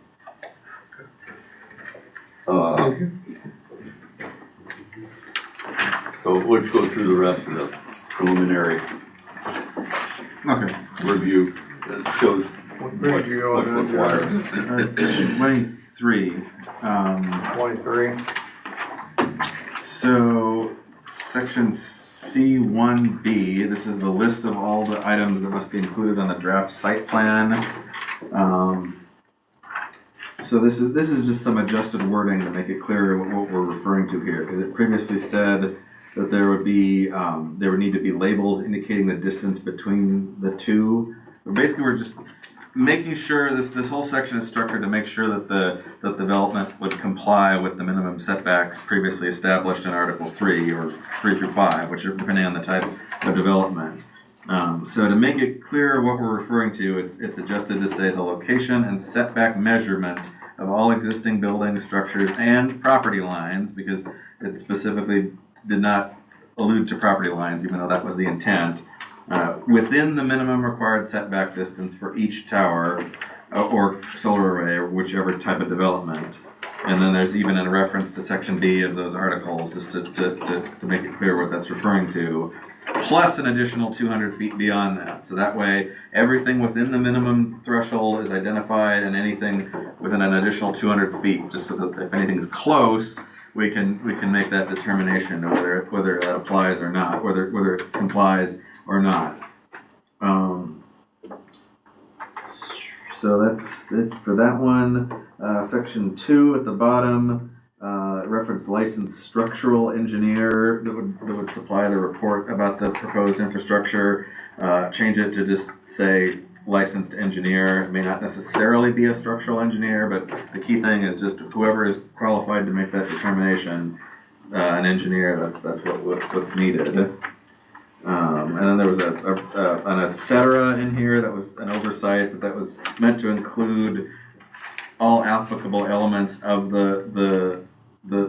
So let's go through the rest of the preliminary review that shows What page are you on what's required. 23. 23? So, section C1B, this is the list of all the items that must be included on the draft site plan. So this is just some adjusted wording to make it clearer what we're referring to here, because it previously said that there would need to be labels indicating the distance between the two. But basically, we're just making sure this whole section is structured to make sure that the development would comply with the minimum setbacks previously established in Article 3 or 3 through 5, which are depending on the type of development. So to make it clear what we're referring to, it's adjusted to say the location and setback measurement of all existing buildings, structures, and property lines, because it specifically did not allude to property lines, even though that was the intent, within the minimum required setback distance for each tower or solar array or whichever type of development. And then there's even a reference to section B of those articles, just to make it clear what that's referring to, plus an additional 200 feet beyond that. So that way, everything within the minimum threshold is identified, and anything within an additional 200 feet, just so that if anything's close, we can make that determination of whether that applies or not, whether it complies or not. So that's it for that one. Section 2 at the bottom, reference licensed structural engineer that would supply the report about the proposed infrastructure. Change it to just say licensed engineer. It may not necessarily be a structural engineer, but the key thing is just whoever is qualified to make that determination, an engineer, that's what's needed. And then there was an et cetera in here that was an oversight, that was meant to include all applicable elements of the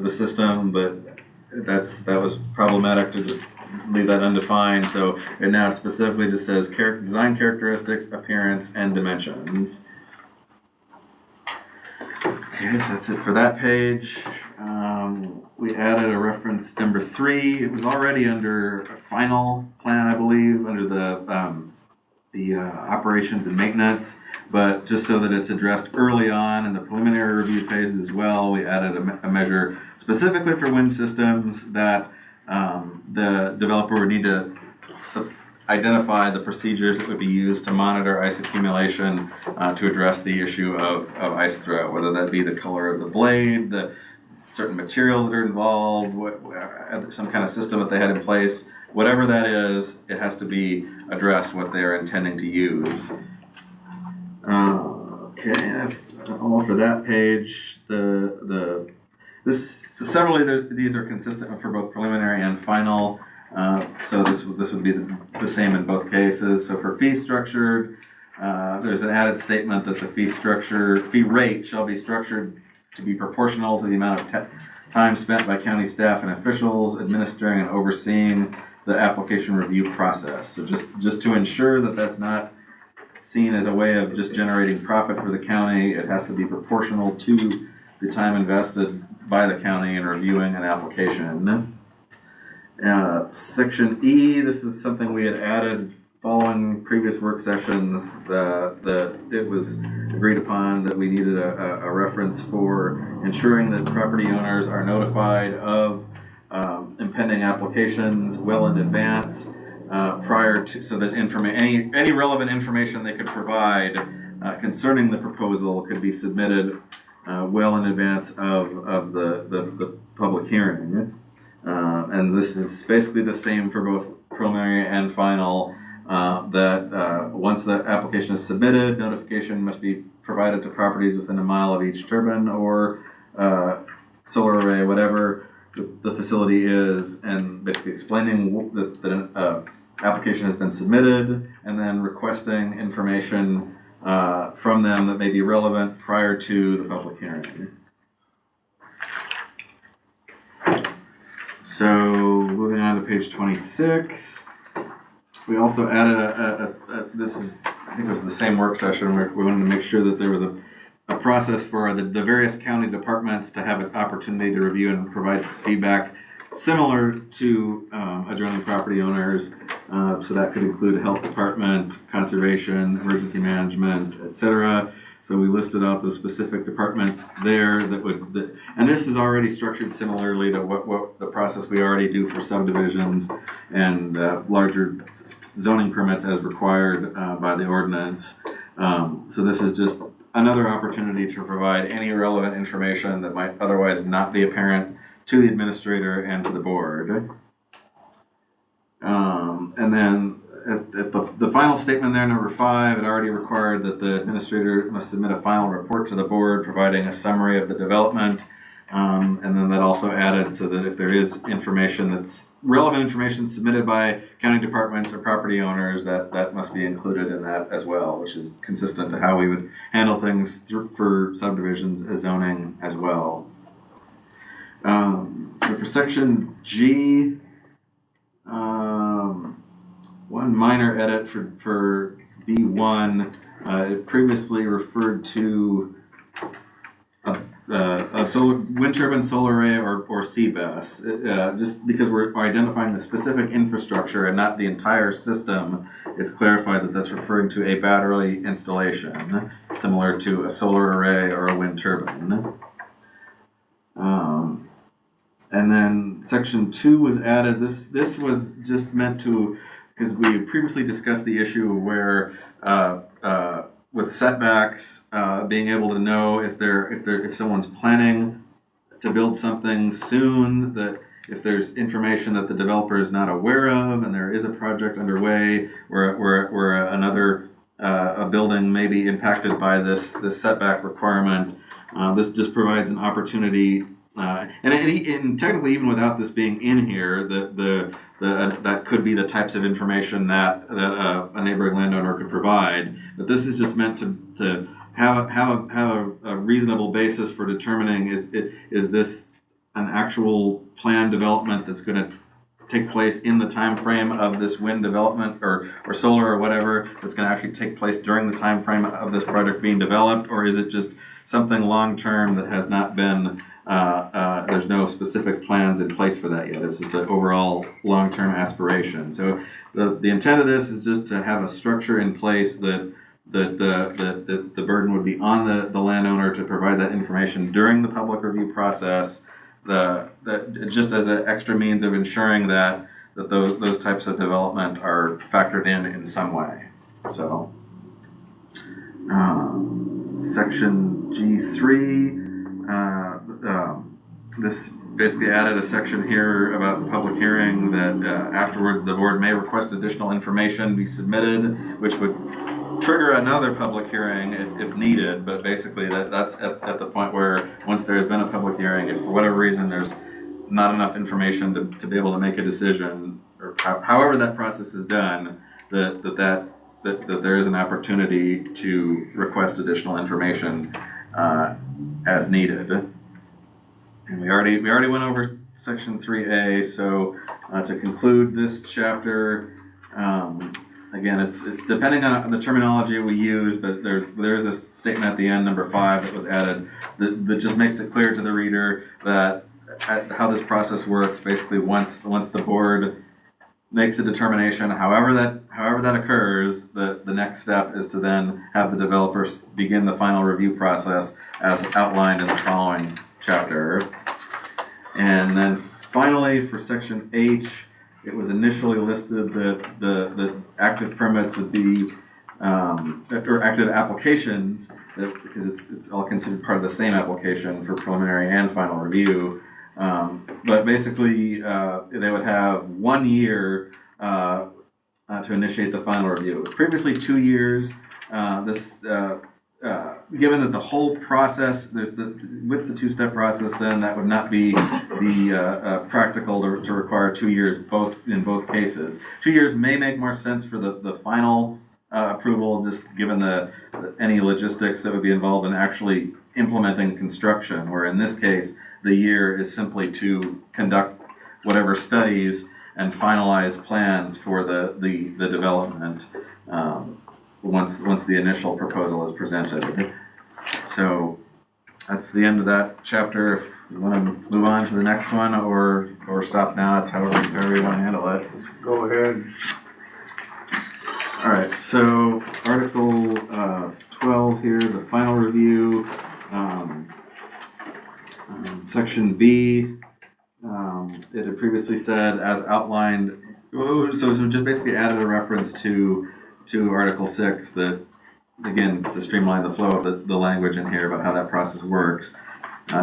system, but that was problematic to just leave that undefined. So and now it specifically just says design characteristics, appearance, and dimensions. Okay, so that's it for that page. We added a reference number 3. It was already under a final plan, I believe, under the operations and maintenance, but just so that it's addressed early on in the preliminary review phases as well, we added a measure specifically for wind systems that the developer would need to identify the procedures that would be used to monitor ice accumulation to address the issue of ice throw, whether that be the color of the blade, the certain materials that are involved, some kind of system that they had in place. Whatever that is, it has to be addressed what they're intending to use. Okay, that's all for that page. Several of these are consistent for both preliminary and final. So this would be the same in both cases. So for fee structured, there's an added statement that the fee rate shall be structured to be proportional to the amount of time spent by county staff and officials administering and overseeing the application review process. So just to ensure that that's not seen as a way of just generating profit for the county, it has to be proportional to the time invested by the county in reviewing an application. Section E, this is something we had added following previous work sessions. It was agreed upon that we needed a reference for ensuring that property owners are notified of impending applications well in advance prior to, so that any relevant information they could provide concerning the proposal could be submitted well in advance of the public hearing. And this is basically the same for both preliminary and final, that once the application is submitted, notification must be provided to properties within a mile of each turbine or solar array, whatever the facility is, and basically explaining that the application has been submitted, and then requesting information from them that may be relevant prior to the public hearing. So moving on to page 26, we also added this is, I think, of the same work session where we wanted to make sure that there was a process for the various county departments to have an opportunity to review and provide feedback similar to adjoining property owners. So that could include health department, conservation, emergency management, etc. So we listed out the specific departments there and this is already structured similarly to what the process we already do for subdivisions and larger zoning permits as required by the ordinance. So this is just another opportunity to provide any relevant information that might otherwise not be apparent to the administrator and to the board. And then at the final statement there, number 5, it already required that the administrator must submit a final report to the board providing a summary of the development. And then that also added so that if there is information that's relevant information submitted by county departments or property owners, that must be included in that as well, which is consistent to how we would handle things for subdivisions as zoning as well. So for section G, one minor edit for B1, it previously referred to a wind turbine, solar array, or CBES. Just because we're identifying the specific infrastructure and not the entire system, it's clarified that that's referring to a battery installation, similar to a solar array or a wind turbine. And then section 2 was added. This was just meant to, because we previously discussed the issue where with setbacks, being able to know if someone's planning to build something soon, that if there's information that the developer is not aware of and there is a project underway where another a building may be impacted by this setback requirement, this just provides an opportunity. And technically, even without this being in here, that could be the types of information that a neighboring landowner could provide. But this is just meant to have a reasonable basis for determining is this an actual planned development that's going to take place in the time frame of this wind development or solar or whatever that's going to actually take place during the time frame of this project being developed, or is it just something long-term that has not been, there's no specific plans in place for that yet. It's just an overall long-term aspiration. So the intent of this is just to have a structure in place that the burden would be on the landowner to provide that information during the public review process, just as an extra means of ensuring that those types of development are factored in some way. So section G3, this basically added a section here about the public hearing that afterwards the board may request additional information be submitted, which would trigger another public hearing if needed, but basically that's at the point where once there's been a public hearing, if for whatever reason there's not enough information to be able to make a decision, or however that process is done, that there is an opportunity to request additional information as needed. And we already went over section 3A, so to conclude this chapter, again, it's depending on the terminology we use, but there is a statement at the end, number 5, that was added that just makes it clear to the reader that how this process works. Basically, once the board makes a determination, however that occurs, the next step is to then have the developers begin the final review process as outlined in the following chapter. And then finally, for section H, it was initially listed that the active permits would be, or active applications, because it's all considered part of the same application for preliminary and final review. But basically, they would have 1 year to initiate the final review. Previously 2 years. Given that the whole process, with the two-step process, then that would not be practical to require 2 years in both cases. 2 years may make more sense for the final approval, just given any logistics that would be involved in actually implementing construction, where in this case, the year is simply to conduct whatever studies and finalize plans for the development once the initial proposal is presented. So that's the end of that chapter. If you want to move on to the next one or stop now, it's however you want to handle it. Go ahead. All right, so Article 12 here, the final review, Section B, it had previously said as outlined, so it just basically added a reference to Article 6 that, again, to streamline the flow of the language in here about how that process works.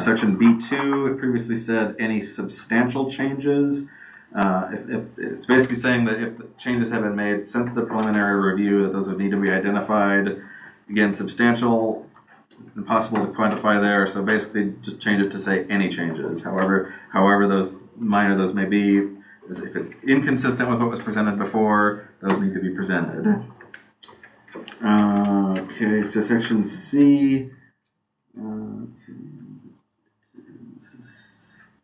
Section B2, it previously said any substantial changes. If it's basically saying that if the changes have been made since the preliminary review, that those would need to be identified. Again, substantial, impossible to quantify there, so basically just change it to say any changes. However those minor those may be, if it's inconsistent with what was presented before, those need to be presented. Okay, so section C,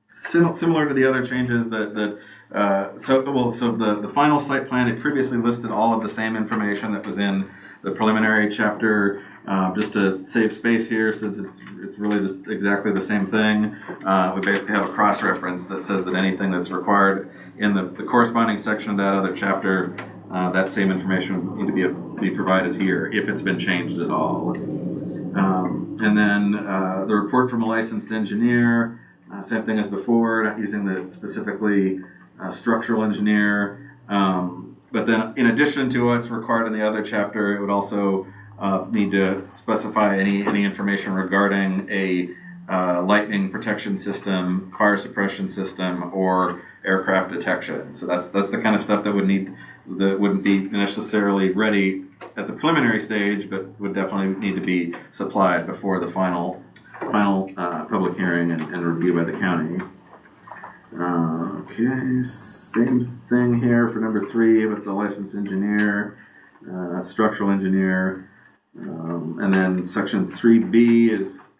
similar to the other changes so the final site plan, it previously listed all of the same information that was in the preliminary chapter. Just to save space here, since it's really just exactly the same thing, we basically have a cross-reference that says that anything that's required in the corresponding section of that other chapter, that same information would need to be provided here if it's been changed at all. And then the report from a licensed engineer, same thing as before, not using the specifically structural engineer. But then in addition to what's required in the other chapter, it would also need to specify any information regarding a lightning protection system, fire suppression system, or aircraft detection. So that's the kind of stuff that wouldn't be necessarily ready at the preliminary stage, but would definitely need to be supplied before the final public hearing and review by the county. Okay, same thing here for number 3 with the licensed engineer, structural engineer. And then section 3B is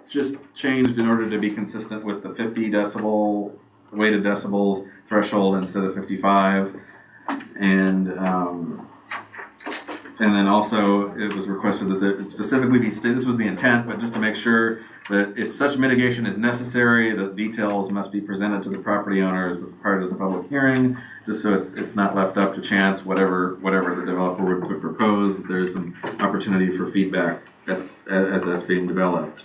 just changed in order to be consistent with the 50 decibel weighted decibels threshold instead of 55. And And then also, it was requested that it specifically be stated, this was the intent, but just to make sure that if such mitigation is necessary, the details must be presented to the property owners prior to the public hearing, just so it's not left up to chance, whatever the developer would propose, that there's some opportunity for feedback as that's being developed.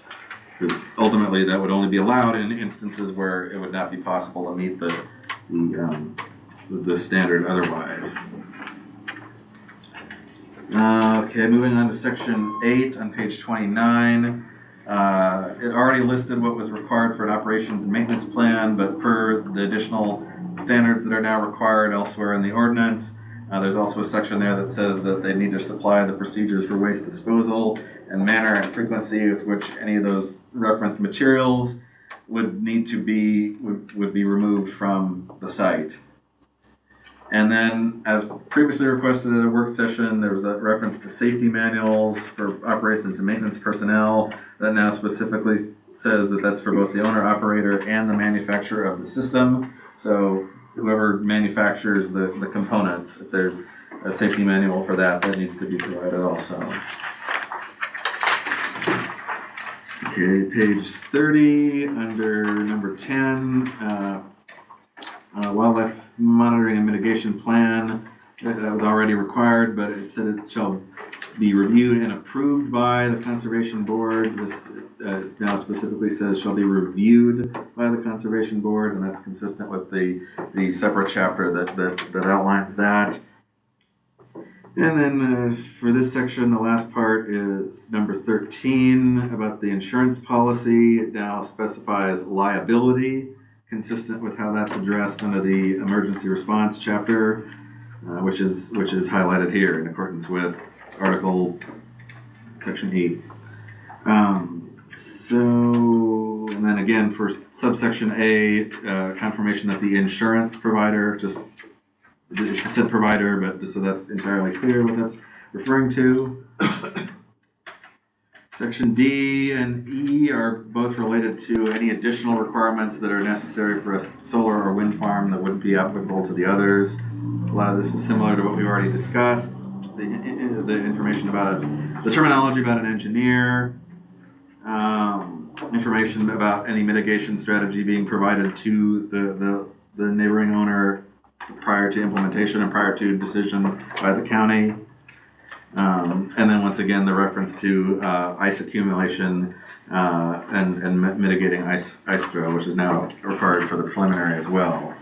Because ultimately, that would only be allowed in instances where it would not be possible to meet the standard otherwise. Okay, moving on to section 8 on page 29. It already listed what was required for an operations and maintenance plan, but per the additional standards that are now required elsewhere in the ordinance, there's also a section there that says that they need to supply the procedures for waste disposal and manner and frequency with which any of those referenced materials would need to be removed from the site. And then, as previously requested at a work session, there was a reference to safety manuals for operations and maintenance personnel that now specifically says that that's for both the owner, operator, and the manufacturer of the system. So whoever manufactures the components, if there's a safety manual for that, that needs to be provided also. Okay, page 30, under number 10, wildlife monitoring and mitigation plan. That was already required, but it said it shall be reviewed and approved by the Conservation Board. This now specifically says shall be reviewed by the Conservation Board, and that's consistent with the separate chapter that outlines that. And then for this section, the last part is number 13 about the insurance policy. It now specifies liability, consistent with how that's addressed under the emergency response chapter, which is highlighted here in accordance with Article Section 8. And then again for subsection A, confirmation that the insurance provider, it's a said provider, but just so that's entirely clear what that's referring to. Section D and E are both related to any additional requirements that are necessary for a solar or wind farm that wouldn't be applicable to the others. A lot of this is similar to what we already discussed. The information about the terminology about an engineer, information about any mitigation strategy being provided to the neighboring owner prior to implementation and prior to decision by the county. And then once again, the reference to ice accumulation and mitigating ice throw, which is now required for the preliminary as well.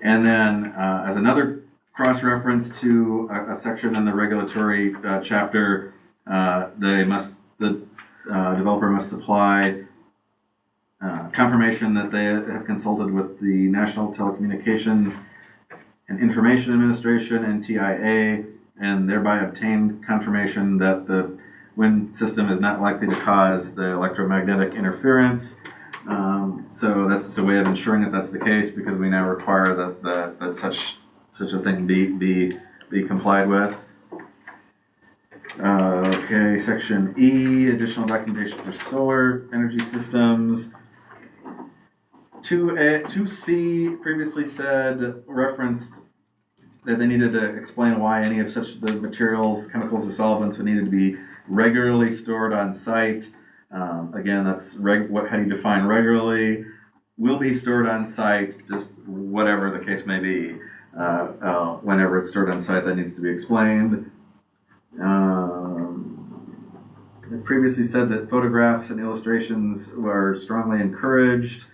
And then as another cross-reference to a section in the regulatory chapter, the developer must supply confirmation that they have consulted with the National Telecommunications and Information Administration, NTIA, and thereby obtained confirmation that the wind system is not likely to cause the electromagnetic interference. So that's just a way of ensuring that that's the case, because we now require that such a thing be complied with. Okay, section E, additional documentation for solar energy systems. 2C previously referenced that they needed to explain why any of such the materials, chemicals, or solvents would need to be regularly stored on site. Again, that's how do you define regularly? Will be stored on site, just whatever the case may be. Whenever it's stored on site, that needs to be explained. It previously said that photographs and illustrations were strongly encouraged,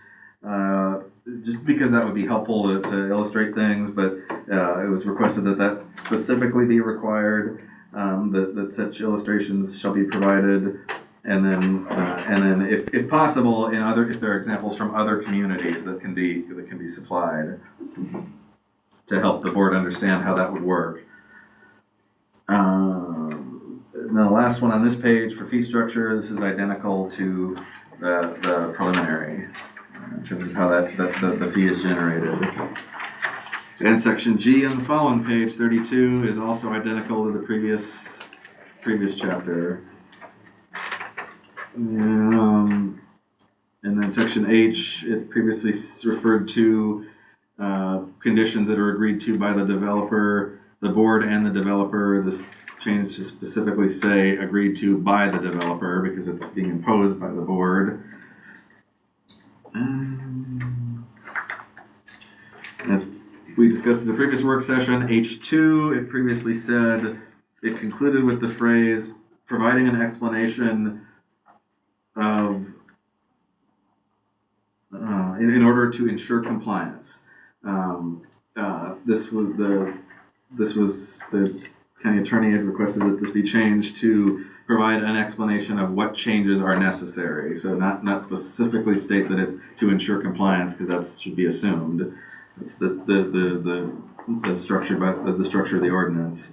just because that would be helpful to illustrate things, but it was requested that specifically be required, that such illustrations shall be provided, and then if possible, if there are examples from other communities that can be supplied to help the board understand how that would work. And the last one on this page for fee structure, this is identical to the preliminary in terms of how the fee is generated. And section G on the following page, 32, is also identical to the previous chapter. And then section H, it previously referred to conditions that are agreed to by the developer, the board, and the developer. This change to specifically say agreed to by the developer because it's being imposed by the board. As we discussed in the previous work session, H2, it previously said, it concluded with the phrase, providing an explanation of, in order to ensure compliance. This was the county attorney had requested that this be changed to provide an explanation of what changes are necessary. So not specifically state that it's to ensure compliance, because that should be assumed. It's the structure of the ordinance.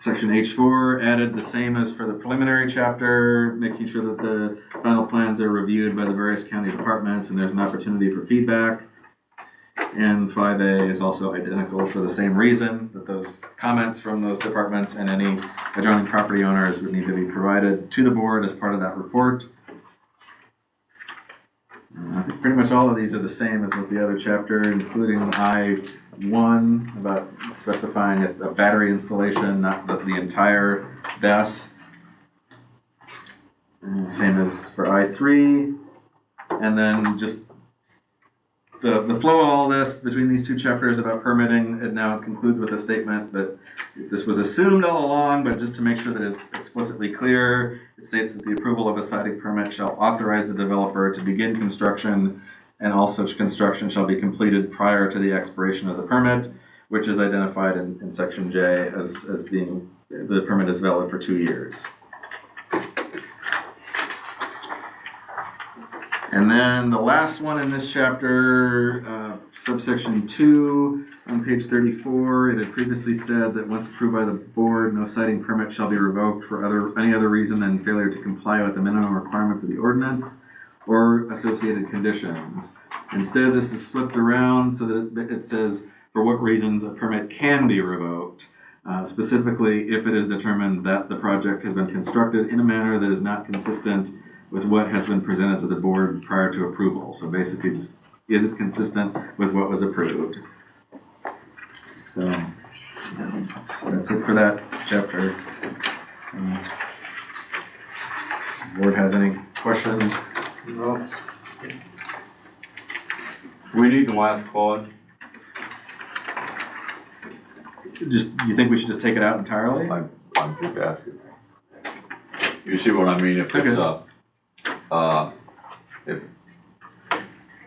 Section H4 added the same as for the preliminary chapter, making sure that the final plans are reviewed by the various county departments and there's an opportunity for feedback. And 5A is also identical for the same reason, that those comments from those departments and any adjoining property owners would need to be provided to the board as part of that report. I think pretty much all of these are the same as with the other chapter, including I1 about specifying a battery installation, not the entire DES. Same as for I3. And then just the flow of all this between these two chapters about permitting, it now concludes with a statement that this was assumed all along, but just to make sure that it's explicitly clear, it states that the approval of a siting permit shall authorize the developer to begin construction, and all such construction shall be completed prior to the expiration of the permit, which is identified in section J as being, the permit is valid for 2 years. And then the last one in this chapter, subsection 2, on page 34, it had previously said that once approved by the board, no siting permit shall be revoked for any other reason than failure to comply with the minimum requirements of the ordinance or associated conditions. Instead, this is flipped around so that it says for what reasons a permit can be revoked, specifically if it is determined that the project has been constructed in a manner that is not consistent with what has been presented to the board prior to approval. So basically, just is it consistent with what was approved? So that's it for that chapter. The board has any questions? No. We need the last clause. Just, do you think we should just take it out entirely? I'm just asking. You see what I mean? If it's if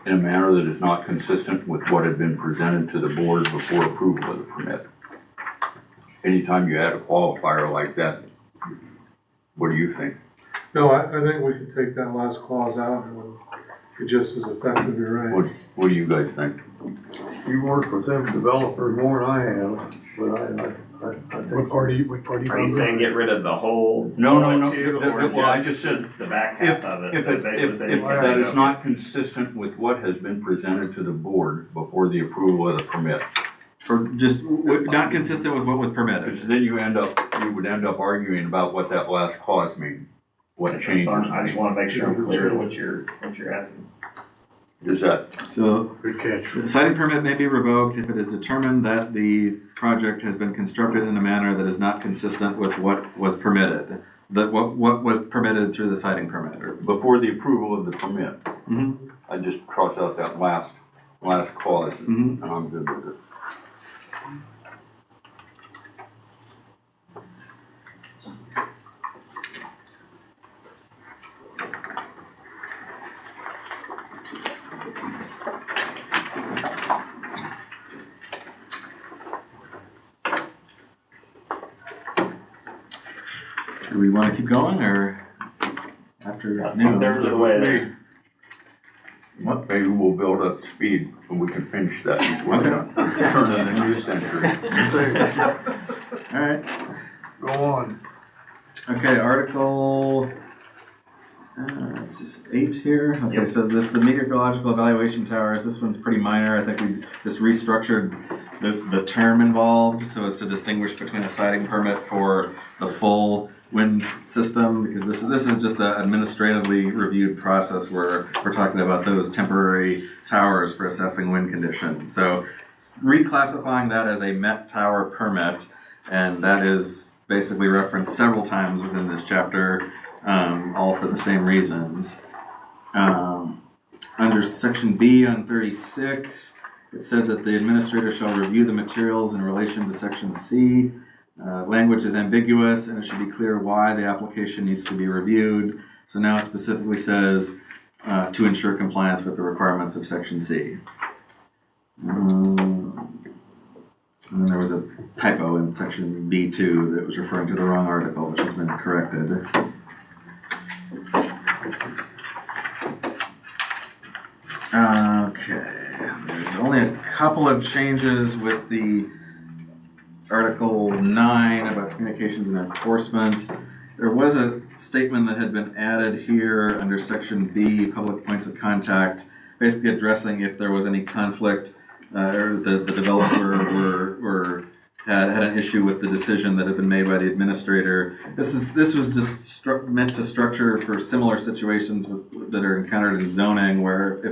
in a manner that is not consistent with what had been presented to the board before approval of the permit. Anytime you add a qualifier like that, what do you think? No, I think we could take that last clause out and it just as effective, you're right. What do you guys think? You work with them developers more than I have, but I think. What part are you Are you saying get rid of the whole? No. Well, I just said the back half of it. If that is not consistent with what has been presented to the board before the approval of the permit. For just not consistent with what was permitted. Because then you would end up arguing about what that last clause means, what changes. I just want to make sure I'm clear to what you're asking. Is that? So, Good catch. the siting permit may be revoked if it is determined that the project has been constructed in a manner that is not consistent with what was permitted. What was permitted through the siting permit. Or Before the approval of the permit. Mm-hmm. I just cross out that last clause and I'm good with it. Do we want to keep going, or after noon? There's a way there. Maybe we'll build up speed and we can finish that before we turn in the new century. All right. Go on. Okay, Article, it's just 8 here. Okay, so this, the meteorological evaluation towers, this one's pretty minor. I think we just restructured the term involved so as to distinguish between a siting permit for the full wind system, because this is just an administratively reviewed process where we're talking about those temporary towers for assessing wind conditions. So reclassifying that as a Met Tower permit and that is basically referenced several times within this chapter, all for the same reasons. Under section B on 36, it said that the administrator shall review the materials in relation to section C. Language is ambiguous, and it should be clear why the application needs to be reviewed. So now it specifically says to ensure compliance with the requirements of section C. And then there was a typo in section B2 that was referring to the wrong article, which has been corrected. Okay, there's only a couple of changes with the Article 9 about communications and enforcement. There was a statement that had been added here under section B, public points of contact, basically addressing if there was any conflict or the developer had an issue with the decision that had been made by the administrator. This was just meant to structure for similar situations that are encountered in zoning, where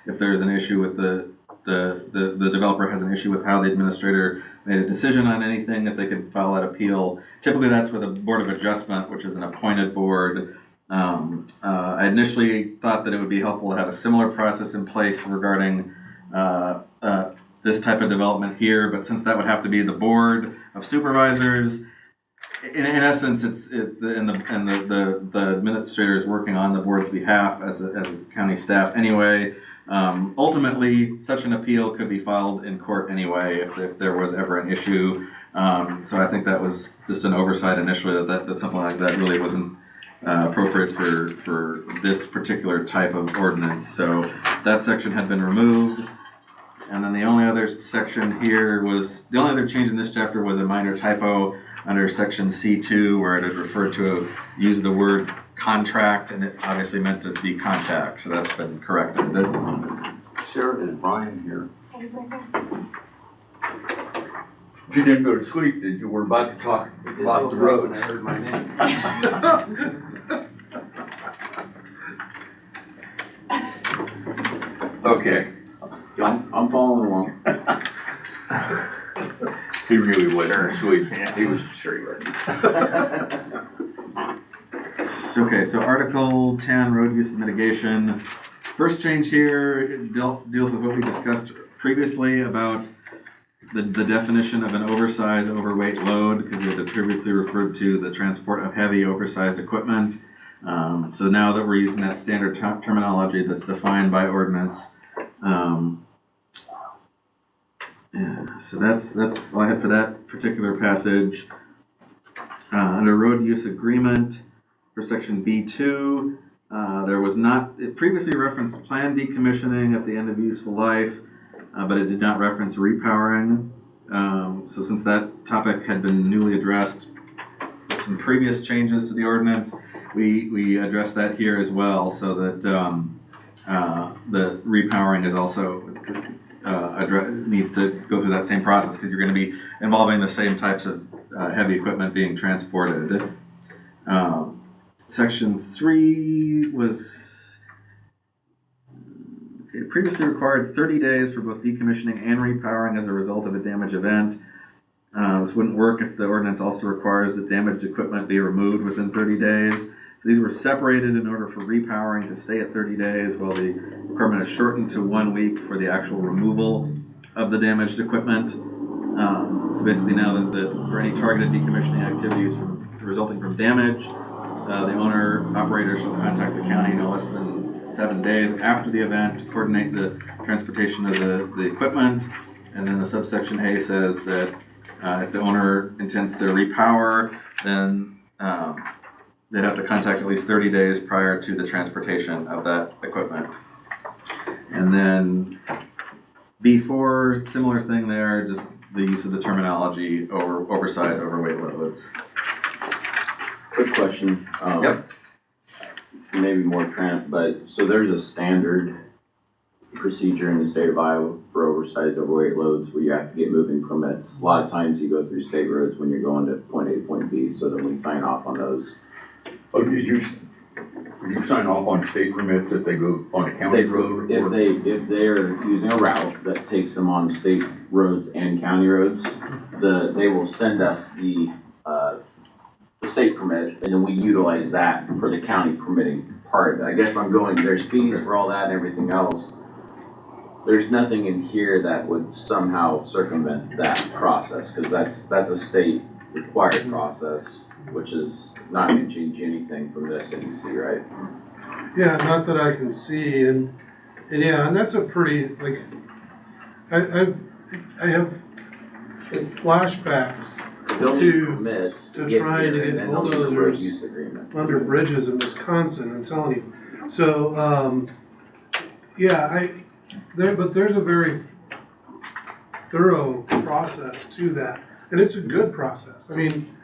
if there's an issue with the developer has an issue with how the administrator made a decision on anything, that they could file that appeal. Typically, that's with a board of adjustment, which is an appointed board. I initially thought that it would be helpful to have a similar process in place regarding this type of development here, but since that would have to be the board of supervisors, in essence, the administrator is working on the board's behalf as a county staff anyway. Ultimately, such an appeal could be filed in court anyway if there was ever an issue. So I think that was just an oversight initially that something like that really wasn't appropriate for this particular type of ordinance. So that section had been removed. And then the only other change in this chapter was a minor typo under section C2, where it had referred to use the word contract, and it obviously meant to be contact, so that's been corrected. Sarah, is Brian here? You didn't go to sleep, did you? We're about to talk about the road. I heard my name. Okay. I'm following along. He really wasn't asleep. He was sure he was. Okay, so Article 10, road use and mitigation. First change here deals with what we discussed previously about the definition of an oversized, overweight load, because it had previously referred to the transport of heavy, oversized equipment. So now that we're using that standard terminology that's defined by ordinance, so that's all I had for that particular passage. Under road use agreement for section B2, there was not, it previously referenced planned decommissioning at the end of useful life, but it did not reference repowering. So since that topic had been newly addressed with some previous changes to the ordinance, we addressed that here as well, so that the repowering is also needs to go through that same process, because you're going to be involving the same types of heavy equipment being transported. Section 3 was previously required 30 days for both decommissioning and repowering as a result of a damage event. This wouldn't work if the ordinance also requires that damaged equipment be removed within 30 days. So these were separated in order for repowering to stay at 30 days, while the requirement is shortened to 1 week for the actual removal of the damaged equipment. So basically now that for any targeted decommissioning activities resulting from damage, the owner-operator shall contact the county no less than 7 days after the event to coordinate the transportation of the equipment. And then the subsection A says that if the owner intends to repower, then they'd have to contact at least 30 days prior to the transportation of that equipment. And then B4, similar thing there, just the use of the terminology oversized, overweight loads. Quick question. Yep. Maybe more but so there's a standard procedure in the state of Iowa for oversized, overweight loads where you have to get moving permits. A lot of times you go through state roads when you're going to point A to point B, so then we sign off on those. Oh, you sign off on state permits if they go on a county road? If they're using a route that takes them on state roads and county roads, they will send us the state permit, and then we utilize that for the county permitting part of it. I guess I'm going, there's fees for all that and everything else. There's nothing in here that would somehow circumvent that process, because that's a state required process, which is not gonna change anything from this that you see, right? Yeah, not that I can see, and yeah, and that's a pretty, like, I have flashbacks They'll need to permits to get trying to here, and get then they'll need a road bulldozers use agreement. under bridges in Wisconsin, I'm telling you. So, yeah, but there's a very thorough process to that, and it's a good process. I mean,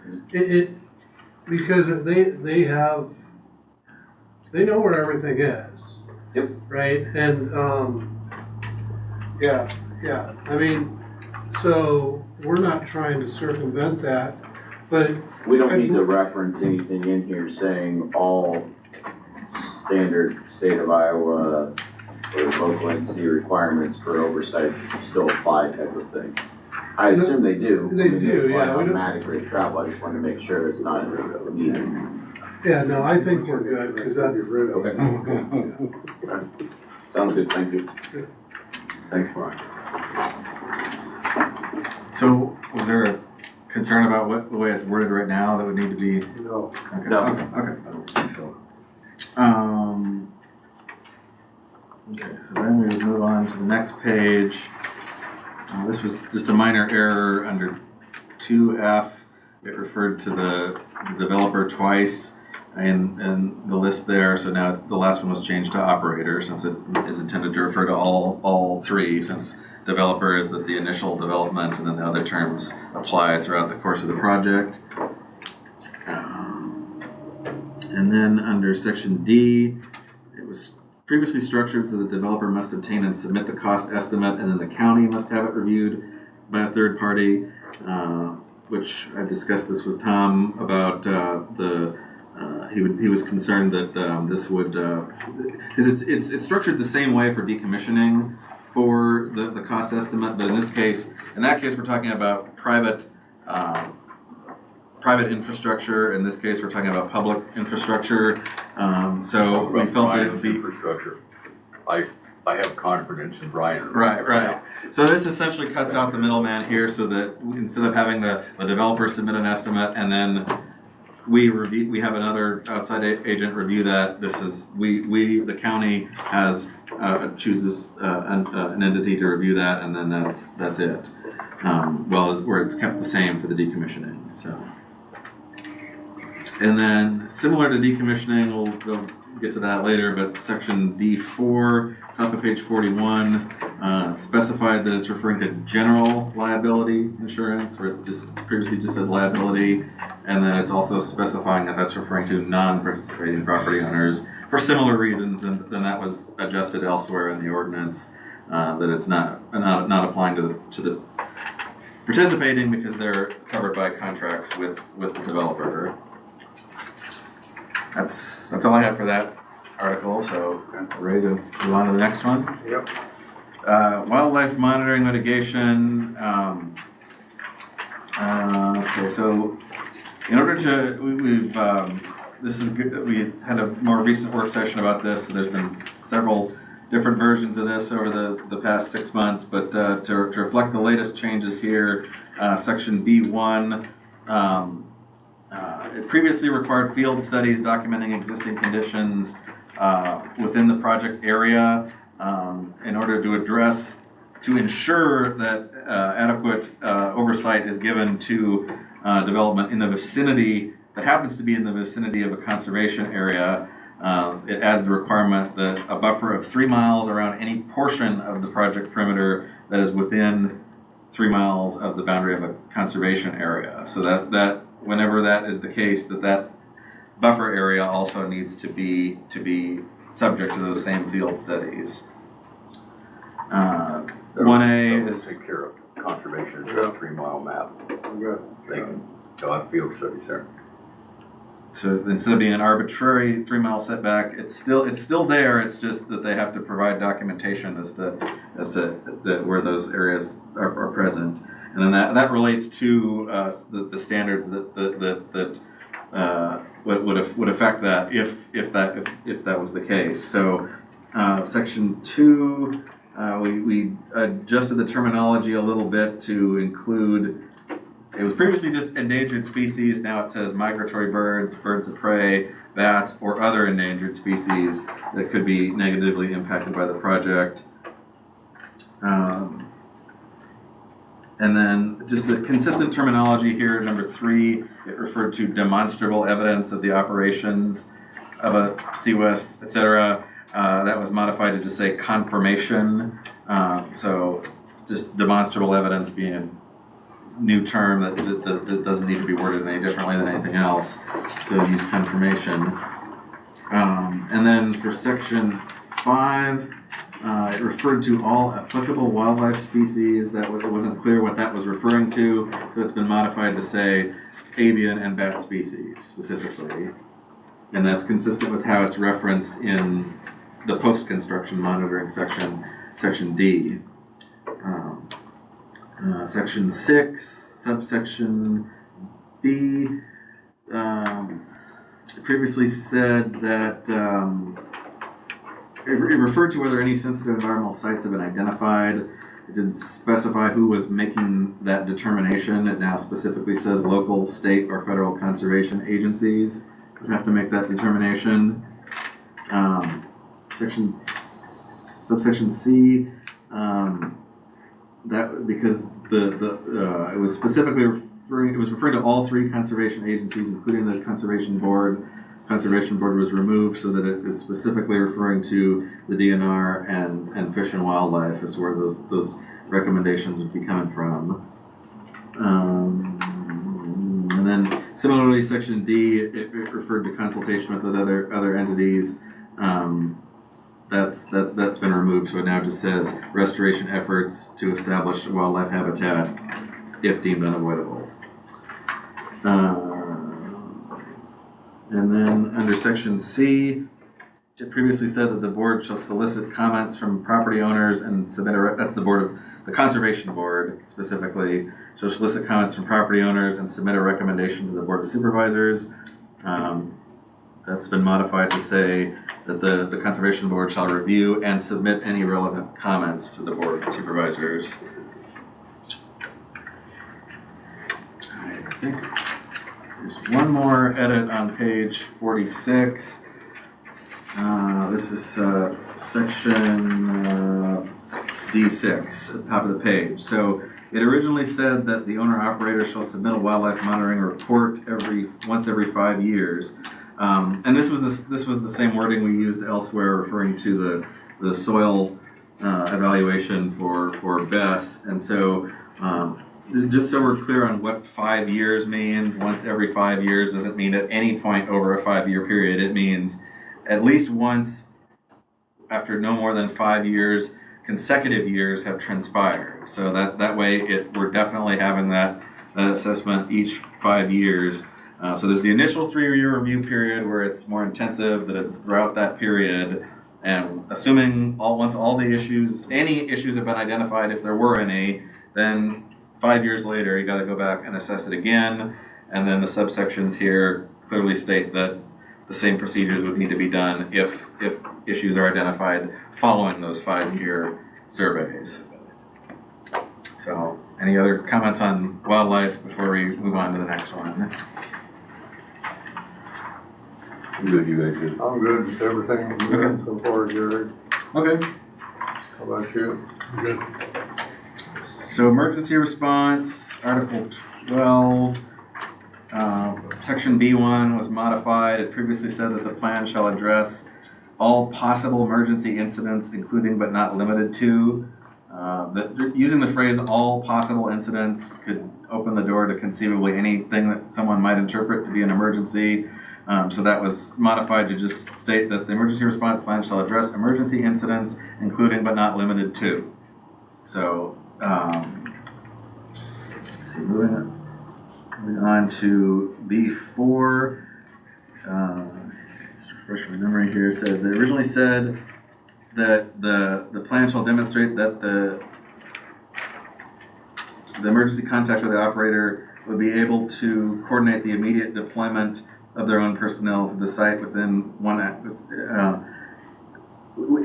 because they know where everything is. Yep. Right, and, yeah, I mean, so we're not trying to circumvent that, but. We don't need to reference anything in here saying all standard state of Iowa or local entity requirements for oversight still apply type of thing. I assume they do. They do, yeah. Apply automatically to travel, I just wanted to make sure it's not needed. Yeah, no, I think we're good, because that's. Okay. Sounds good, thank you. Thanks, Brian. So, was there a concern about the way it's worded right now that would need to be? No. Okay. No. Okay. Okay, so then we would move on to the next page. This was just a minor error under 2F. It referred to the developer twice in the list there, so now the last one was changed to operator, since it is intended to refer to all three, since developer is the initial development, and then the other terms apply throughout the course of the project. And then under section D, it was previously structured so the developer must obtain and submit the cost estimate, and then the county must have it reviewed by a third party, which I discussed this with Tom about he was concerned that this would, because it's structured the same way for decommissioning for the cost estimate, but in that case we're talking about private infrastructure. In this case, we're talking about public infrastructure. So we felt that it would be infrastructure. I have confidence in Brian. Right. So this essentially cuts out the middleman here, so that instead of having the developer submit an estimate and then we have another outside agent review that. The county chooses an entity to review that, and then that's it. Where it's kept the same for the decommissioning. So. And then, similar to decommissioning, we'll get to that later, but section D4, top of page 41, specified that it's referring to general liability insurance, where it's previously just said liability, and then it's also specifying that that's referring to non-participating property owners for similar reasons than that was adjusted elsewhere in the ordinance, that it's not applying to the participating because they're covered by contracts with the developer. That's all I have for that article, so we're ready to move on to the next one. Yep. Wildlife monitoring mitigation. Okay, so in order to, we've this is good. We had a more recent work session about this. So there's been several different versions of this over the past 6 months, but to reflect the latest changes here, section B1. It previously required field studies documenting existing conditions within the project area in order to ensure that adequate oversight is given to development in the vicinity that happens to be in the vicinity of a conservation area. It adds the requirement that a buffer of 3 miles around any portion of the project perimeter that is within 3 miles of the boundary of a conservation area. So that whenever that is the case, that buffer area also needs to be subject to those same field studies. 1A is take care of conservation. It's a 3 mile map. They can have field studies there. So instead of being an arbitrary 3-mile setback, it's still there. It's just that they have to provide documentation as to where those areas are present, and then that relates to the standards that would affect that if that was the case. So section 2, we adjusted the terminology a little bit to include. It was previously just endangered species. Now it says migratory birds, birds of prey, bats, or other endangered species that could be negatively impacted by the project. And then just a consistent terminology here, number 3, it referred to demonstrable evidence of the operations of a CWES, etc. That was modified to just say confirmation. So just demonstrable evidence being a new term that doesn't need to be worded any differently than anything else. So use confirmation. And then for section 5, it referred to all applicable wildlife species. It wasn't clear what that was referring to, so it's been modified to say avian and bat species specifically. And that's consistent with how it's referenced in the post-construction monitoring section D. Section 6, subsection B, previously said that it referred to whether any sensitive environmental sites have been identified. It didn't specify who was making that determination. It now specifically says local, state, or federal conservation agencies would have to make that determination. Subsection C, that because it was specifically referring to all 3 conservation agencies, including the Conservation Board. Conservation Board was removed so that it is specifically referring to the DNR and Fish and Wildlife as to where those recommendations would be coming from. And then similarly, section D, it referred to consultation with those other entities. That's been removed, so it now just says restoration efforts to establish wildlife habitat if deemed unavoidable. And then under section C, it previously said that the board shall solicit comments from property owners and submit that's the Conservation Board specifically, shall solicit comments from property owners and submit a recommendation to the Board of Supervisors. That's been modified to say that the Conservation Board shall review and submit any relevant comments to the Board of Supervisors. I think there's one more edit on page 46. This is section D6 at the top of the page. So it originally said that the owner-operator shall submit a wildlife monitoring report once every 5 years. And this was the same wording we used elsewhere, referring to the soil evaluation for BESS. And so just so we're clear on what 5 years means, once every 5 years doesn't mean at any point over a 5-year period. It means at least once after no more than 5 years, consecutive years have transpired. So that way we're definitely having that assessment each 5 years. So there's the initial 3-year review period where it's more intensive, that it's throughout that period. And assuming once all the any issues have been identified, if there were any, then 5 years later, you got to go back and assess it again. And then the subsections here clearly state that the same procedures would need to be done if issues are identified following those 5-year surveys. So, any other comments on wildlife before we move on to the next one? Good, you guys good? I'm good with everything good so far, Jared. Okay. How about you? Good. So emergency response, Article 12, Section B1 was modified. It previously said that the plan shall address all possible emergency incidents, including but not limited to. Using the phrase all possible incidents could open the door to conceivably anything that someone might interpret to be an emergency. So that was modified to just state that the emergency response plan shall address emergency incidents, including but not limited to. So, let's see, moving on to B4. just refresh my memory here, said, they originally said that the plan shall demonstrate that the emergency contact with the operator would be able to coordinate the immediate deployment of their own personnel to the site within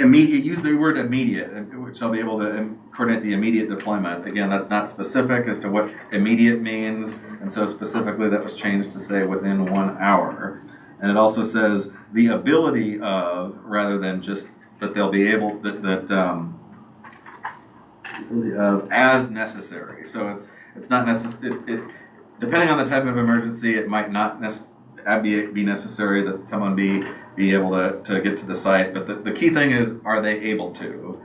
immediate, use the word immediate, which shall be able to coordinate the immediate deployment. Again, that's not specific as to what immediate means, and so specifically that was changed to say within 1 hour. And it also says the ability of, rather than just that they'll be able, as necessary. So it's not necessary, depending on the type of emergency, it might not be necessary that someone be able to get to the site, but the key thing is, are they able to,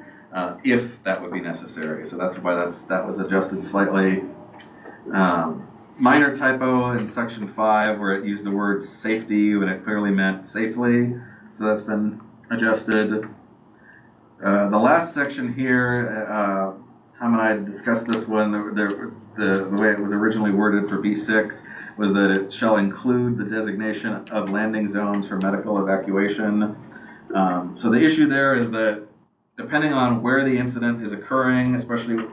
if that would be necessary. So that's why that was adjusted slightly. Minor typo in section 5 where it used the word safety when it clearly meant safely, so that's been adjusted. The last section here, Tom and I discussed this one, the way it was originally worded for B6 was that it shall include the designation of landing zones for medical evacuation. So the issue there is that depending on where the incident is occurring, especially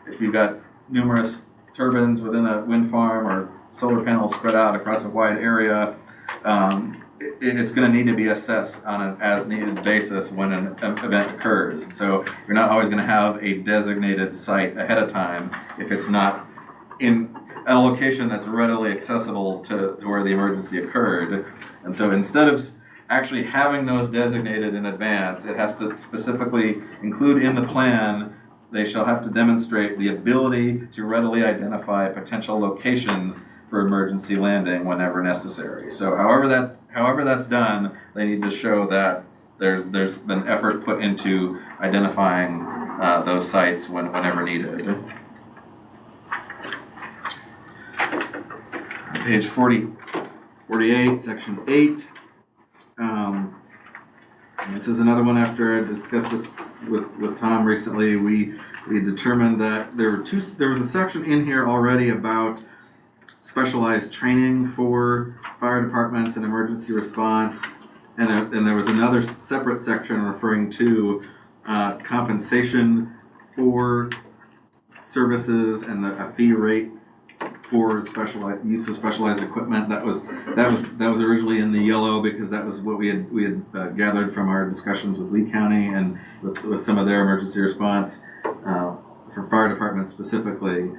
if you've got numerous turbines within a wind farm or solar panels spread out across a wide area, it's going to need to be assessed on an as-needed basis when an event occurs. And so you're not always going to have a designated site ahead of time if it's not in a location that's readily accessible to where the emergency occurred. And so instead of actually having those designated in advance, it has to specifically include in the plan, they shall have to demonstrate the ability to readily identify potential locations for emergency landing whenever necessary. So however that's done, they need to show that there's been effort put into identifying those sites whenever needed. Page 48, section 8. This is another one after I discussed this with Tom recently. We determined that there was a section in here already about specialized training for fire departments and emergency response, and there was another separate section referring to compensation for services and a fee rate for use of specialized equipment. That was originally in the yellow because that was what we had gathered from our discussions with Lee County and with some of their emergency response for fire departments specifically.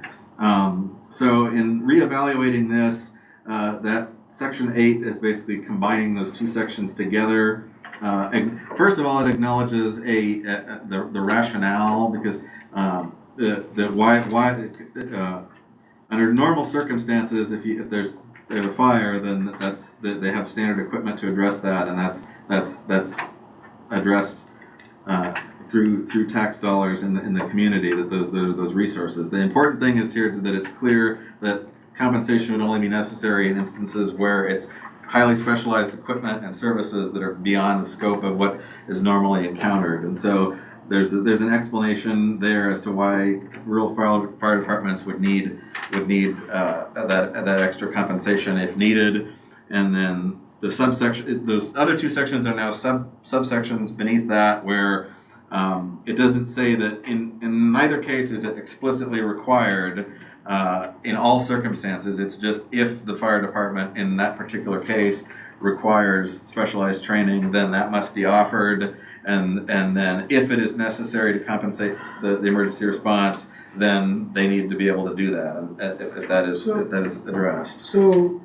So in reevaluating this, that section 8 is basically combining those two sections together. First of all, it acknowledges the rationale because under normal circumstances, if there's a fire, then they have standard equipment to address that, and that's addressed through tax dollars in the community, that those resources. The important thing is here that it's clear that compensation would only be necessary in instances where it's highly specialized equipment and services that are beyond the scope of what is normally encountered. And so there's an explanation there as to why rural fire departments would need that extra compensation if needed. And then the subsection, those other two sections are now subsections beneath that, where it doesn't say that in neither case is it explicitly required in all circumstances. It's just if the fire department in that particular case requires specialized training, then that must be offered, and then if it is necessary to compensate the emergency response, then they need to be able to do that if that is addressed. So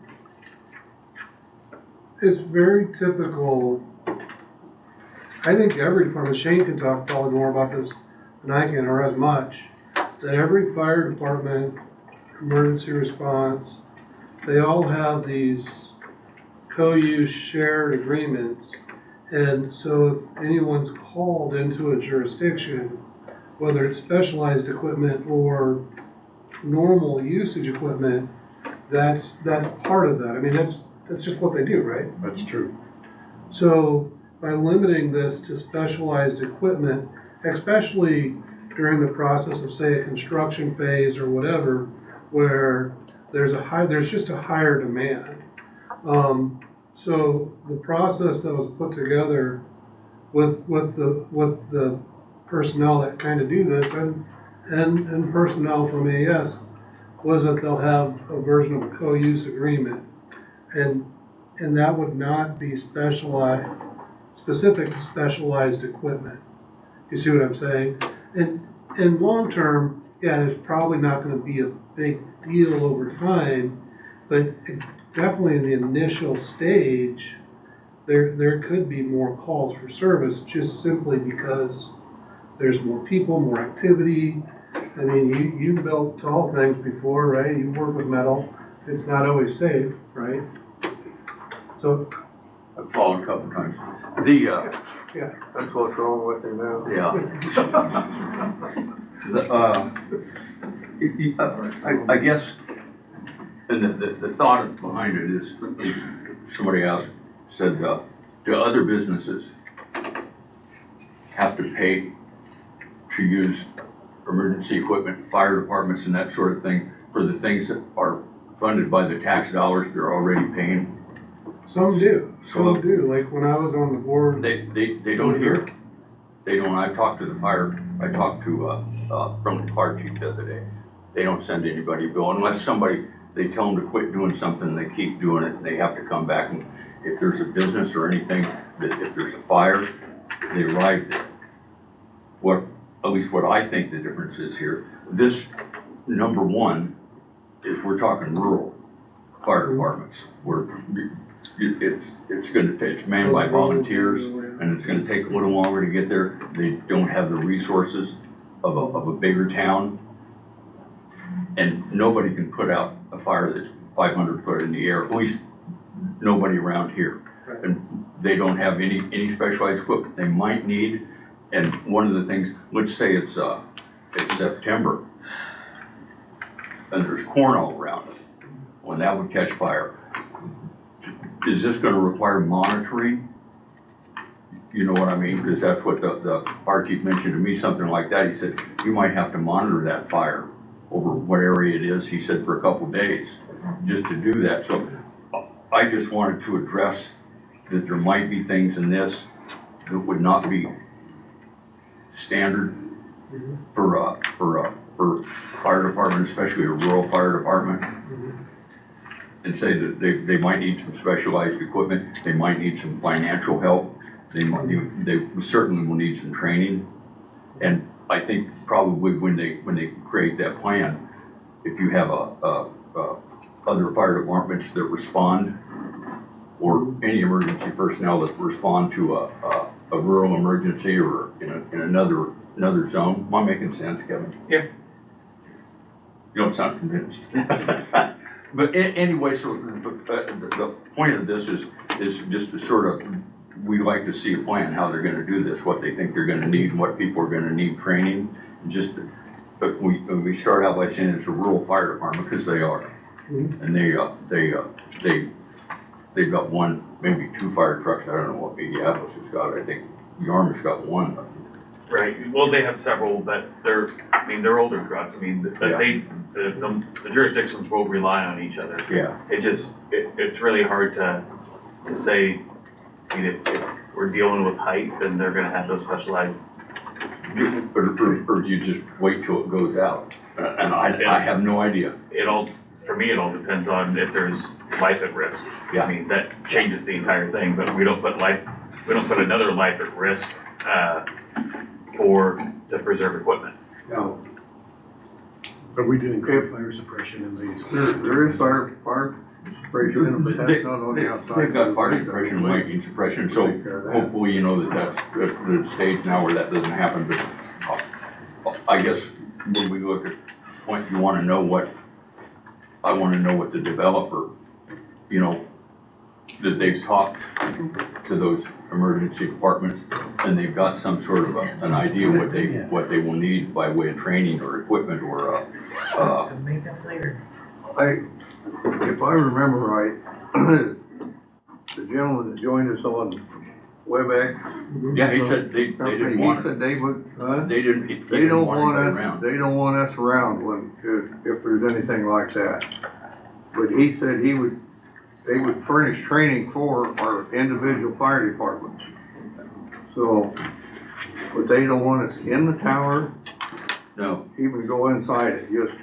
it's very typical. I think every department, Shane can talk probably more about this than I can, or as much, that every fire department, emergency response, they all have these co-use shared agreements. And so if anyone's called into a jurisdiction, whether it's specialized equipment or normal usage equipment, that's part of that. I mean, that's just what they do, right? That's true. So by limiting this to specialized equipment, especially during the process of, say, a construction phase or whatever, where there's just a higher demand. So the process that was put together with the personnel that kind of do this and personnel from AS was that they'll have a version of a co-use agreement. And that would not be specific to specialized equipment. You see what I'm saying? And long term, yeah, there's probably not gonna be a big deal over time, but definitely in the initial stage, there could be more calls for service just simply because there's more people, more activity. I mean, you built tall things before, right? You work with metal. It's not always safe, right? So, I've fallen a couple times. Yeah, that's what's wrong with him now. I guess, and the thought behind it is somebody else said, do other businesses have to pay to use emergency equipment, fire departments and that sort of thing, for the things that are funded by the tax dollars they're already paying? some do, like when I was on the board. They don't hear. They don't, I talked to from the fire chief the other day. They don't send anybody a bill unless they tell them to quit doing something, they keep doing it, and they have to come back, and if there's a business or anything, that if there's a fire, they arrive there. At least what I think the difference is here, this number one is we're talking rural fire departments, where it's manned by volunteers, and it's gonna take a little longer to get there. They don't have the resources of a bigger town. And nobody can put out a fire that's 500 foot in the air, at least nobody around here. And they don't have any specialized equipment they might need. And one of the things, let's say it's September, and there's corn all around it, when that would catch fire. Is this gonna require monitoring? You know what I mean? Because that's what the fire chief mentioned to me, something like that. He said, you might have to monitor that fire over what area it is, he said, for a couple days, just to do that. So I just wanted to address that there might be things in this that would not be standard for fire department, especially a rural fire department. And say that they might need some specialized equipment, they might need some financial help, they certainly will need some training. And I think probably when they create that plan, if you have other fire departments that respond, or any emergency personnel that respond to a rural emergency or in another zone, am I making sense, Kevin? Yeah. You don't sound convinced. But anyway, so the point of this is just to sort of, we'd like to see a plan, how they're gonna do this, what they think they're gonna need, and what people are gonna need training. But we start out by saying it's a rural fire department, because they are. And they've got one, maybe two fire trucks, I don't know what Mediapolis has got, I think Yarmouth's got one. Right, well, they have several, but they're older trucks, but the jurisdictions will rely on each other. Yeah. It's really hard to say, if we're dealing with height, then they're gonna have those specialized. Or you just wait till it goes out, and I have no idea. For me, it all depends on if there's life at risk. Yeah. That changes the entire thing, but we don't put another life at risk, to preserve equipment. No. But we did include fire suppression in these. There is fire suppression in them, but that's not on the outside. They've got fire suppression, lightning suppression, so hopefully you know that's at the stage now where that doesn't happen, but I guess when we look at what you wanna know I wanna know what the developer, that they've talked to those emergency departments, and they've got some sort of an idea what they will need by way of training or equipment or Make up later. If I remember right, the gentleman that joined us on WebEx. Yeah, he said they didn't want He said they would, they don't want us. They don't want us around if there's anything like that. But he said he would they would furnish training for our individual fire departments. So, but they don't want us in the tower, No, even go inside it, just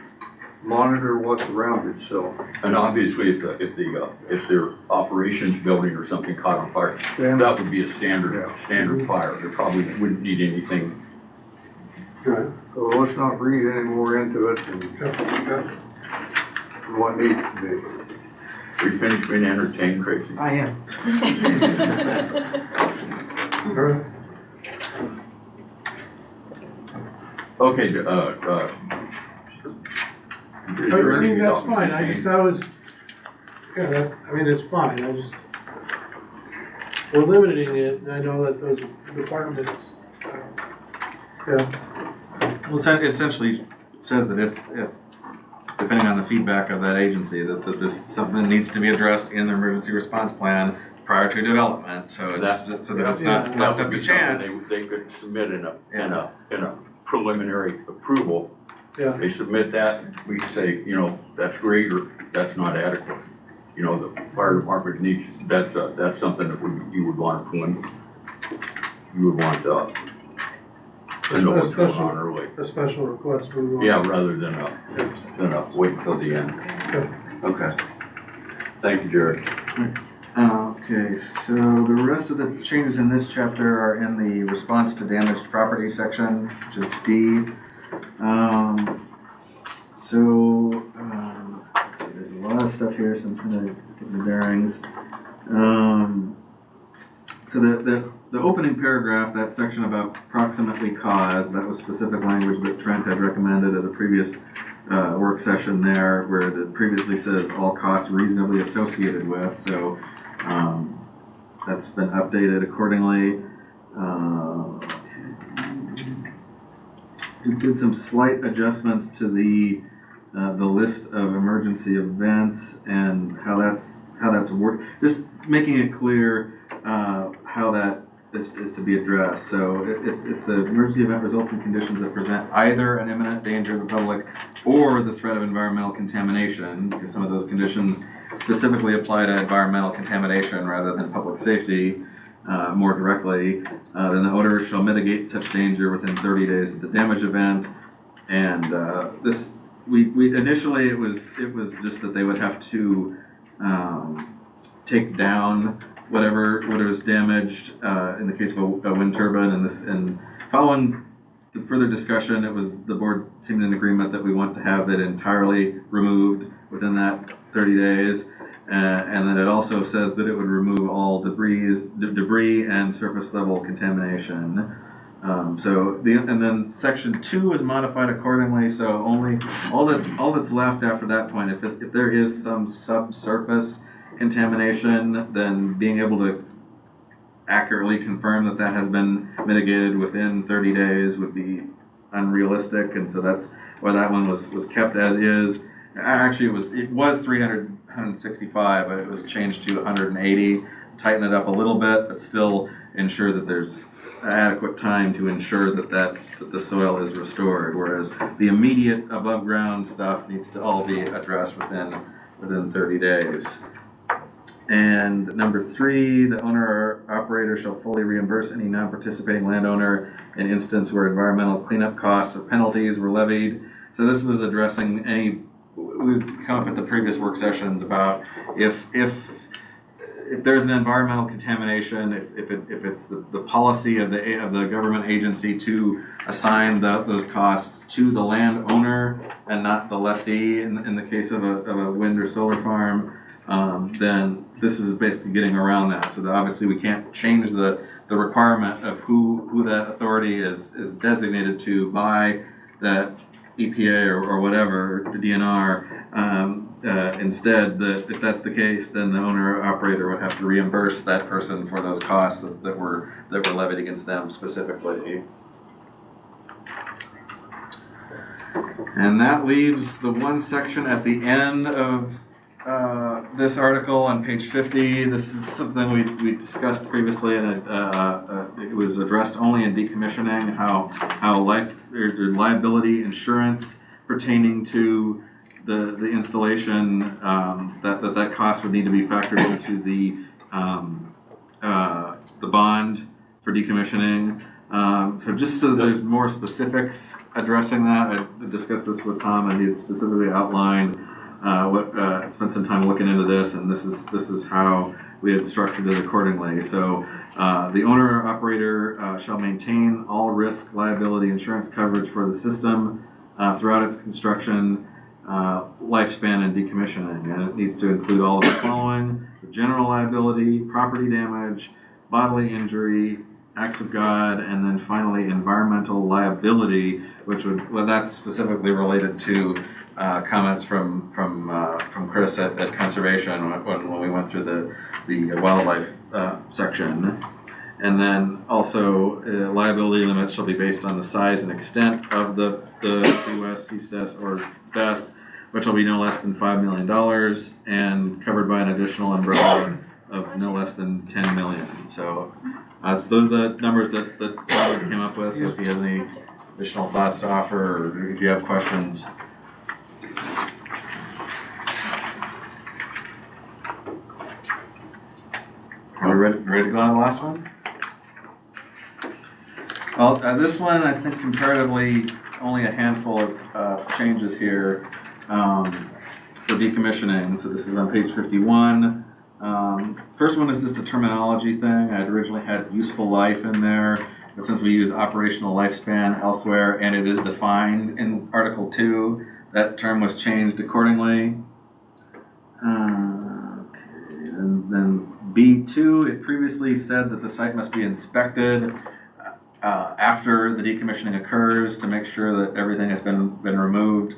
monitor what's around it, so. and obviously if their operations building or something caught on fire, Then- that would be a standard fire. They probably wouldn't need anything. Right. So let's not read any more into it and what needs to be. Are you finished being entertained, Tracy? I am. Alright. Okay, is I there mean, anything that's else? fine, I was, yeah, it's fine, we're limiting it, and I know that those departments, yeah. Well, it essentially says that if depending on the feedback of that agency, that this something needs to be addressed in the emergency response plan prior to development, so it's, so that it's not left up to chance. They could submit in a preliminary approval. Yeah. They submit that, we say, that's great or that's not adequate. The fire department needs, that's something that you would want to to know what's going on early. A special request. We want. Yeah, rather than wait until the end. Okay. Thank you, Jared. Okay, so the rest of the changes in this chapter are in the response to damaged property section, which is D. Let's see, there's a lot of stuff here, so I'm trying to just get the bearings. So the opening paragraph, that section about proximately caused, that was specific language that Trent had recommended at a previous work session there, where it previously says all costs reasonably associated with, so that's been updated accordingly. We did some slight adjustments to the list of emergency events and how that's worked. Just making it clear how that is to be addressed. So if the emergency event results in conditions that present either an imminent danger to the public or the threat of environmental contamination, because some of those conditions specifically apply to environmental contamination rather than public safety more directly, then the owner shall mitigate such danger within 30 days of the damage event. And we initially it was just that they would have to take down whatever is damaged in the case of a wind turbine, and following the further discussion, it was the board seemed in agreement that we want to have it entirely removed within that 30 days, and then it also says that it would remove all debris and surface level contamination. And then section 2 is modified accordingly. So only all that's left after that point, if there is some subsurface contamination, then being able to accurately confirm that has been mitigated within 30 days would be unrealistic, and so that's why that one was kept as is. Actually, it was 365, but it was changed to 180. Tighten it up a little bit, but still ensure that there's adequate time to ensure that the soil is restored. Whereas the immediate above ground stuff needs to all be addressed within 30 days. And number 3, the owner or operator shall fully reimburse any non-participating landowner in instance where environmental cleanup costs or penalties were levied. So this was addressing we've come up at the previous work sessions about if there's an environmental contamination, if it's the policy of the government agency to assign those costs to the landowner and not the lessee in the case of a wind or solar farm, then this is basically getting around that. So that obviously we can't change the requirement of who that authority is designated to by that EPA or whatever, the DNR. Instead, if that's the case, then the owner or operator would have to reimburse that person for those costs that were levied against them specifically. And that leaves the one section at the end of this article on page 50. This is something we discussed previously, and it was addressed only in decommissioning, how liability insurance pertaining to the installation, that cost would need to be factored into the bond for decommissioning. So just so that there's more specifics addressing that, I discussed this with Tom, and he had specifically outlined spent some time looking into this, and this is how we had structured it accordingly. So the owner or operator shall maintain all risk liability insurance coverage for the system throughout its construction, lifespan, and decommissioning. And it needs to include all of the following: general liability, property damage, bodily injury, acts of God, and then finally environmental liability, which that's specifically related to comments from Chris at Conservation when we went through the wildlife section. And then also liability limits shall be based on the size and extent of the CWES, CSES, or BES, which will be no less than $5 million and covered by an additional umbrella of no less than 10 million. So those are the numbers that Robert came up with. So if he has any additional thoughts to offer, or if you have questions. Are we ready to go on to the last one? Well, this one, I think comparatively only a handful of changes here for decommissioning. So this is on page 51. First one is just a terminology thing. I had originally had useful life in there, but since we use operational lifespan elsewhere and it is defined in Article 2, that term was changed accordingly. Okay, and then B2, it previously said that the site must be inspected after the decommissioning occurs to make sure that everything has been removed,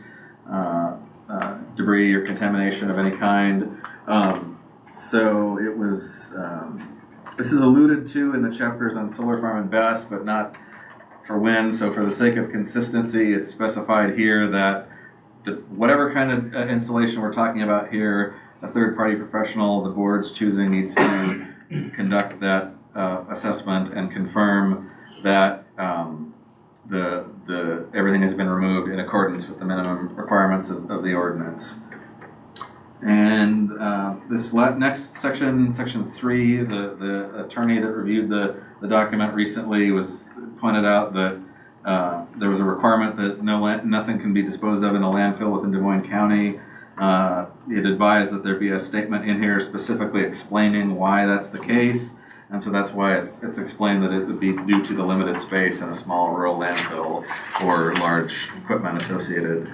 debris or contamination of any kind. So it was, this is alluded to in the chapters on solar farm and BESS, but not for wind. So for the sake of consistency, it's specified here that whatever kind of installation we're talking about here, a third-party professional the board's choosing needs to conduct that assessment and confirm that everything has been removed in accordance with the minimum requirements of the ordinance. And this next section, section 3, the attorney that reviewed the document recently pointed out that there was a requirement that nothing can be disposed of in a landfill within Des Moines County. It advised that there be a statement in here specifically explaining why that's the case, and so that's why it's explained that it would be due to the limited space in a small rural landfill or large equipment associated.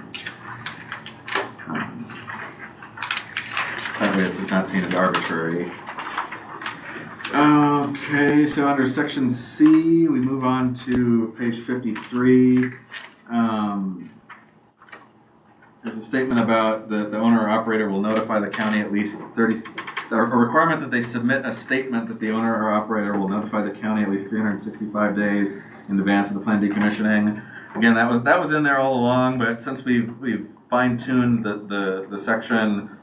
That way it's just not seen as arbitrary. Okay, so under section C, we move on to page 53. There's a statement about the owner or operator will notify the county at least a requirement that they submit a statement that the owner or operator will notify the county at least 365 days in advance of the planned decommissioning. Again, that was in there all along, but since we've fine-tuned the section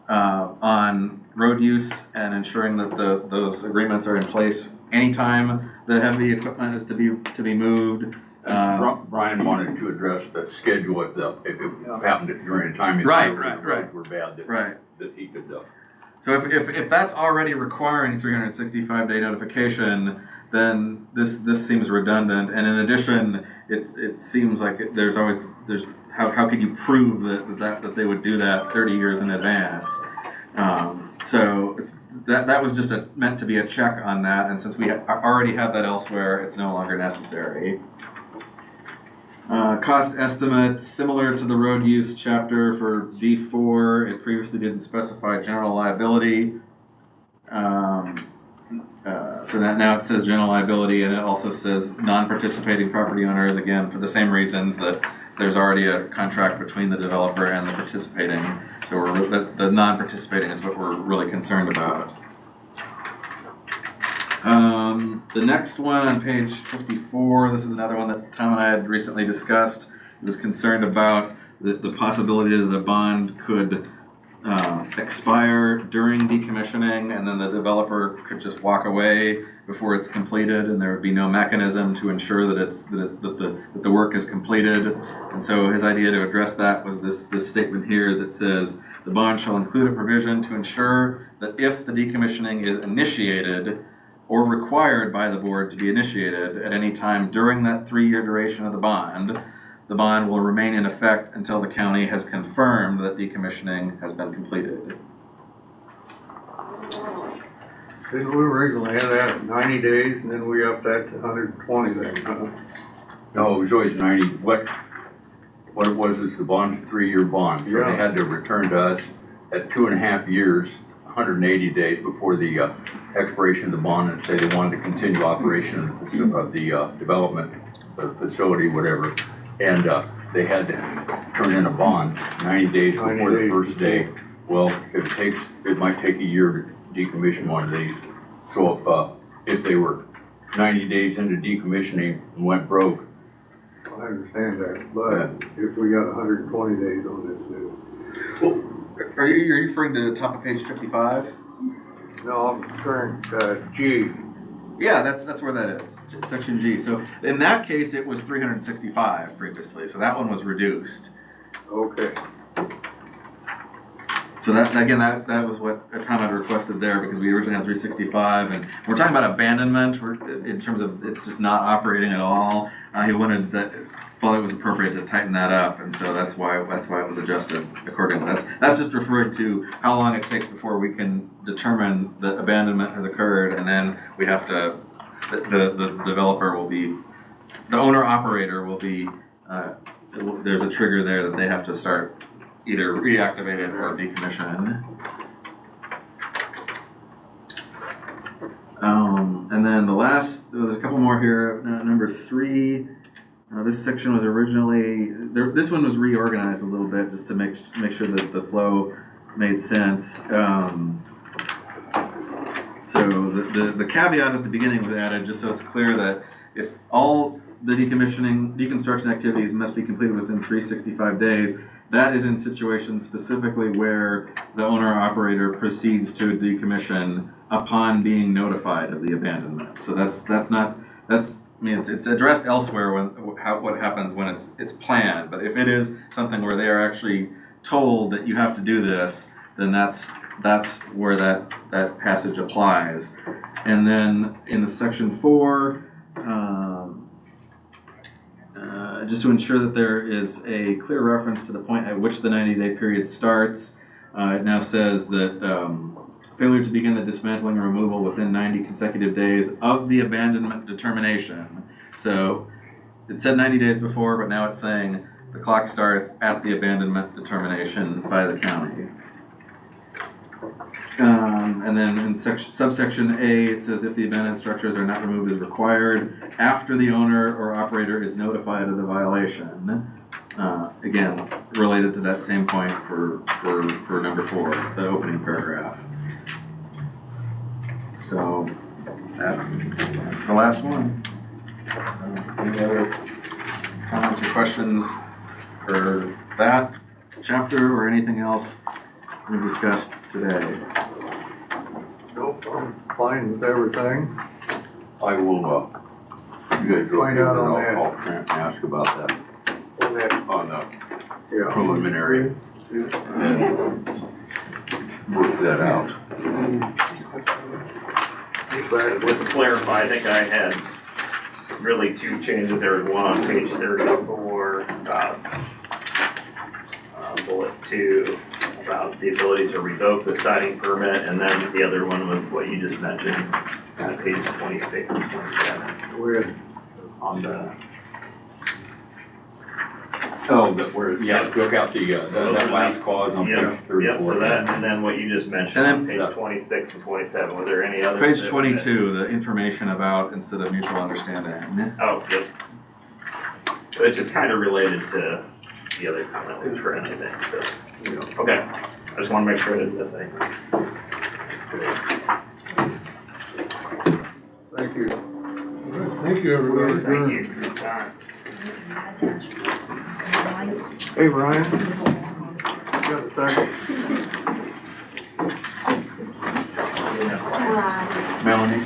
on road use and ensuring that those agreements are in place anytime the heavy equipment is to be moved. Brian wanted to address the schedule if it happened during a time right. were bad that he could. So if that's already requiring 365-day notification, then this seems redundant. And in addition, it seems like there's how could you prove that they would do that 30 years in advance? So that was just meant to be a check on that, and since we already have that elsewhere, it's no longer necessary. Cost estimate, similar to the road use chapter for D4, it previously didn't specify general liability. So now it says general liability, and it also says non-participating property owners, again, for the same reasons that there's already a contract between the developer and the participating. So the non-participating is what we're really concerned about. The next one on page 54, this is another one that Tom and I had recently discussed. He was concerned about the possibility that the bond could expire during decommissioning, and then the developer could just walk away before it's completed, and there would be no mechanism to ensure that the work is completed. And so his idea to address that was this statement here that says, the bond shall include a provision to ensure that if the decommissioning is initiated or required by the board to be initiated at any time during that 3-year duration of the bond will remain in effect until the county has confirmed that decommissioning has been completed. Didn't we originally have that at 90 days and then we upped that to 120 days, huh? No, it was always 90. What it was is the bond's a 3-year bond. So Yeah. they had to return to us at 2.5 years, 180 days before the expiration of the bond, and say they wanted to continue operation of the development facility, whatever. And they had to turn in a bond 90 days before the first day. Well, it might take a year to decommission one of these. So if they were 90 days into decommissioning and went broke. I understand that, but if we got 120 days on this new. Well, are you referring to the top of page 55? No, I'm referring to G. Yeah, that's where that is, section G. So in that case, it was 365 previously, so that one was reduced. Okay. So that was what Tom had requested there, because we originally had 365, and we're talking about abandonment, in terms of it's just not operating at all. He wanted that, thought it was appropriate to tighten that up, and so that's why it was adjusted accordingly. That's just referring to how long it takes before we can determine that abandonment has occurred, and then we have to, the developer will be, the owner operator will be, there's a trigger there that they have to start either reactivated or decommissioned. And then there's a couple more here. Number 3, this section was originally, this one was reorganized a little bit just to make sure that the flow made sense. So the caveat at the beginning was added just so it's clear that if all the deconstruction activities must be completed within 365 days, that is in situations specifically where the owner-operator proceeds to decommission upon being notified of the abandonment. So it's addressed elsewhere what happens when it's planned. But if it is something where they are actually told that you have to do this, then that's where that passage applies. And then in the section 4. Just to ensure that there is a clear reference to the point at which the 90-day period starts, it now says that failure to begin the dismantling or removal within 90 consecutive days of the abandonment determination. So it said 90 days before, but now it's saying the clock starts at the abandonment determination by the county. And then in subsection A, it says if the abandoned structures are not removed as required after the owner or operator is notified of the violation. Again, related to that same point for number 4, the opening paragraph. So that's the last one. So, any other comments or questions for that chapter or anything else we discussed today? Nope, I'm fine with everything. I will, you guys go Find ahead out and on that. I'll call Trent and ask about that on the Yeah. preliminary and work that out. Just to clarify, I think I had really 2 changes. There was one on page 34 about bullet 2 about the ability to revoke the citing permit, and then the other one was what you just mentioned, page 26 and 27. Weird. On the. Oh, look out that last clause on page 34. Yep, so that, and then what you just mentioned on page 26 and 27, were there any others? Page 22, the information about instead of mutual understanding. Oh, yep. It's just kind of related to the other comment we were in, I think, so. Okay, I just want to make sure I didn't miss anything. Thank you. Thank you, everybody. Thank you for your time. Hey, Ryan. You got a second? Melanie?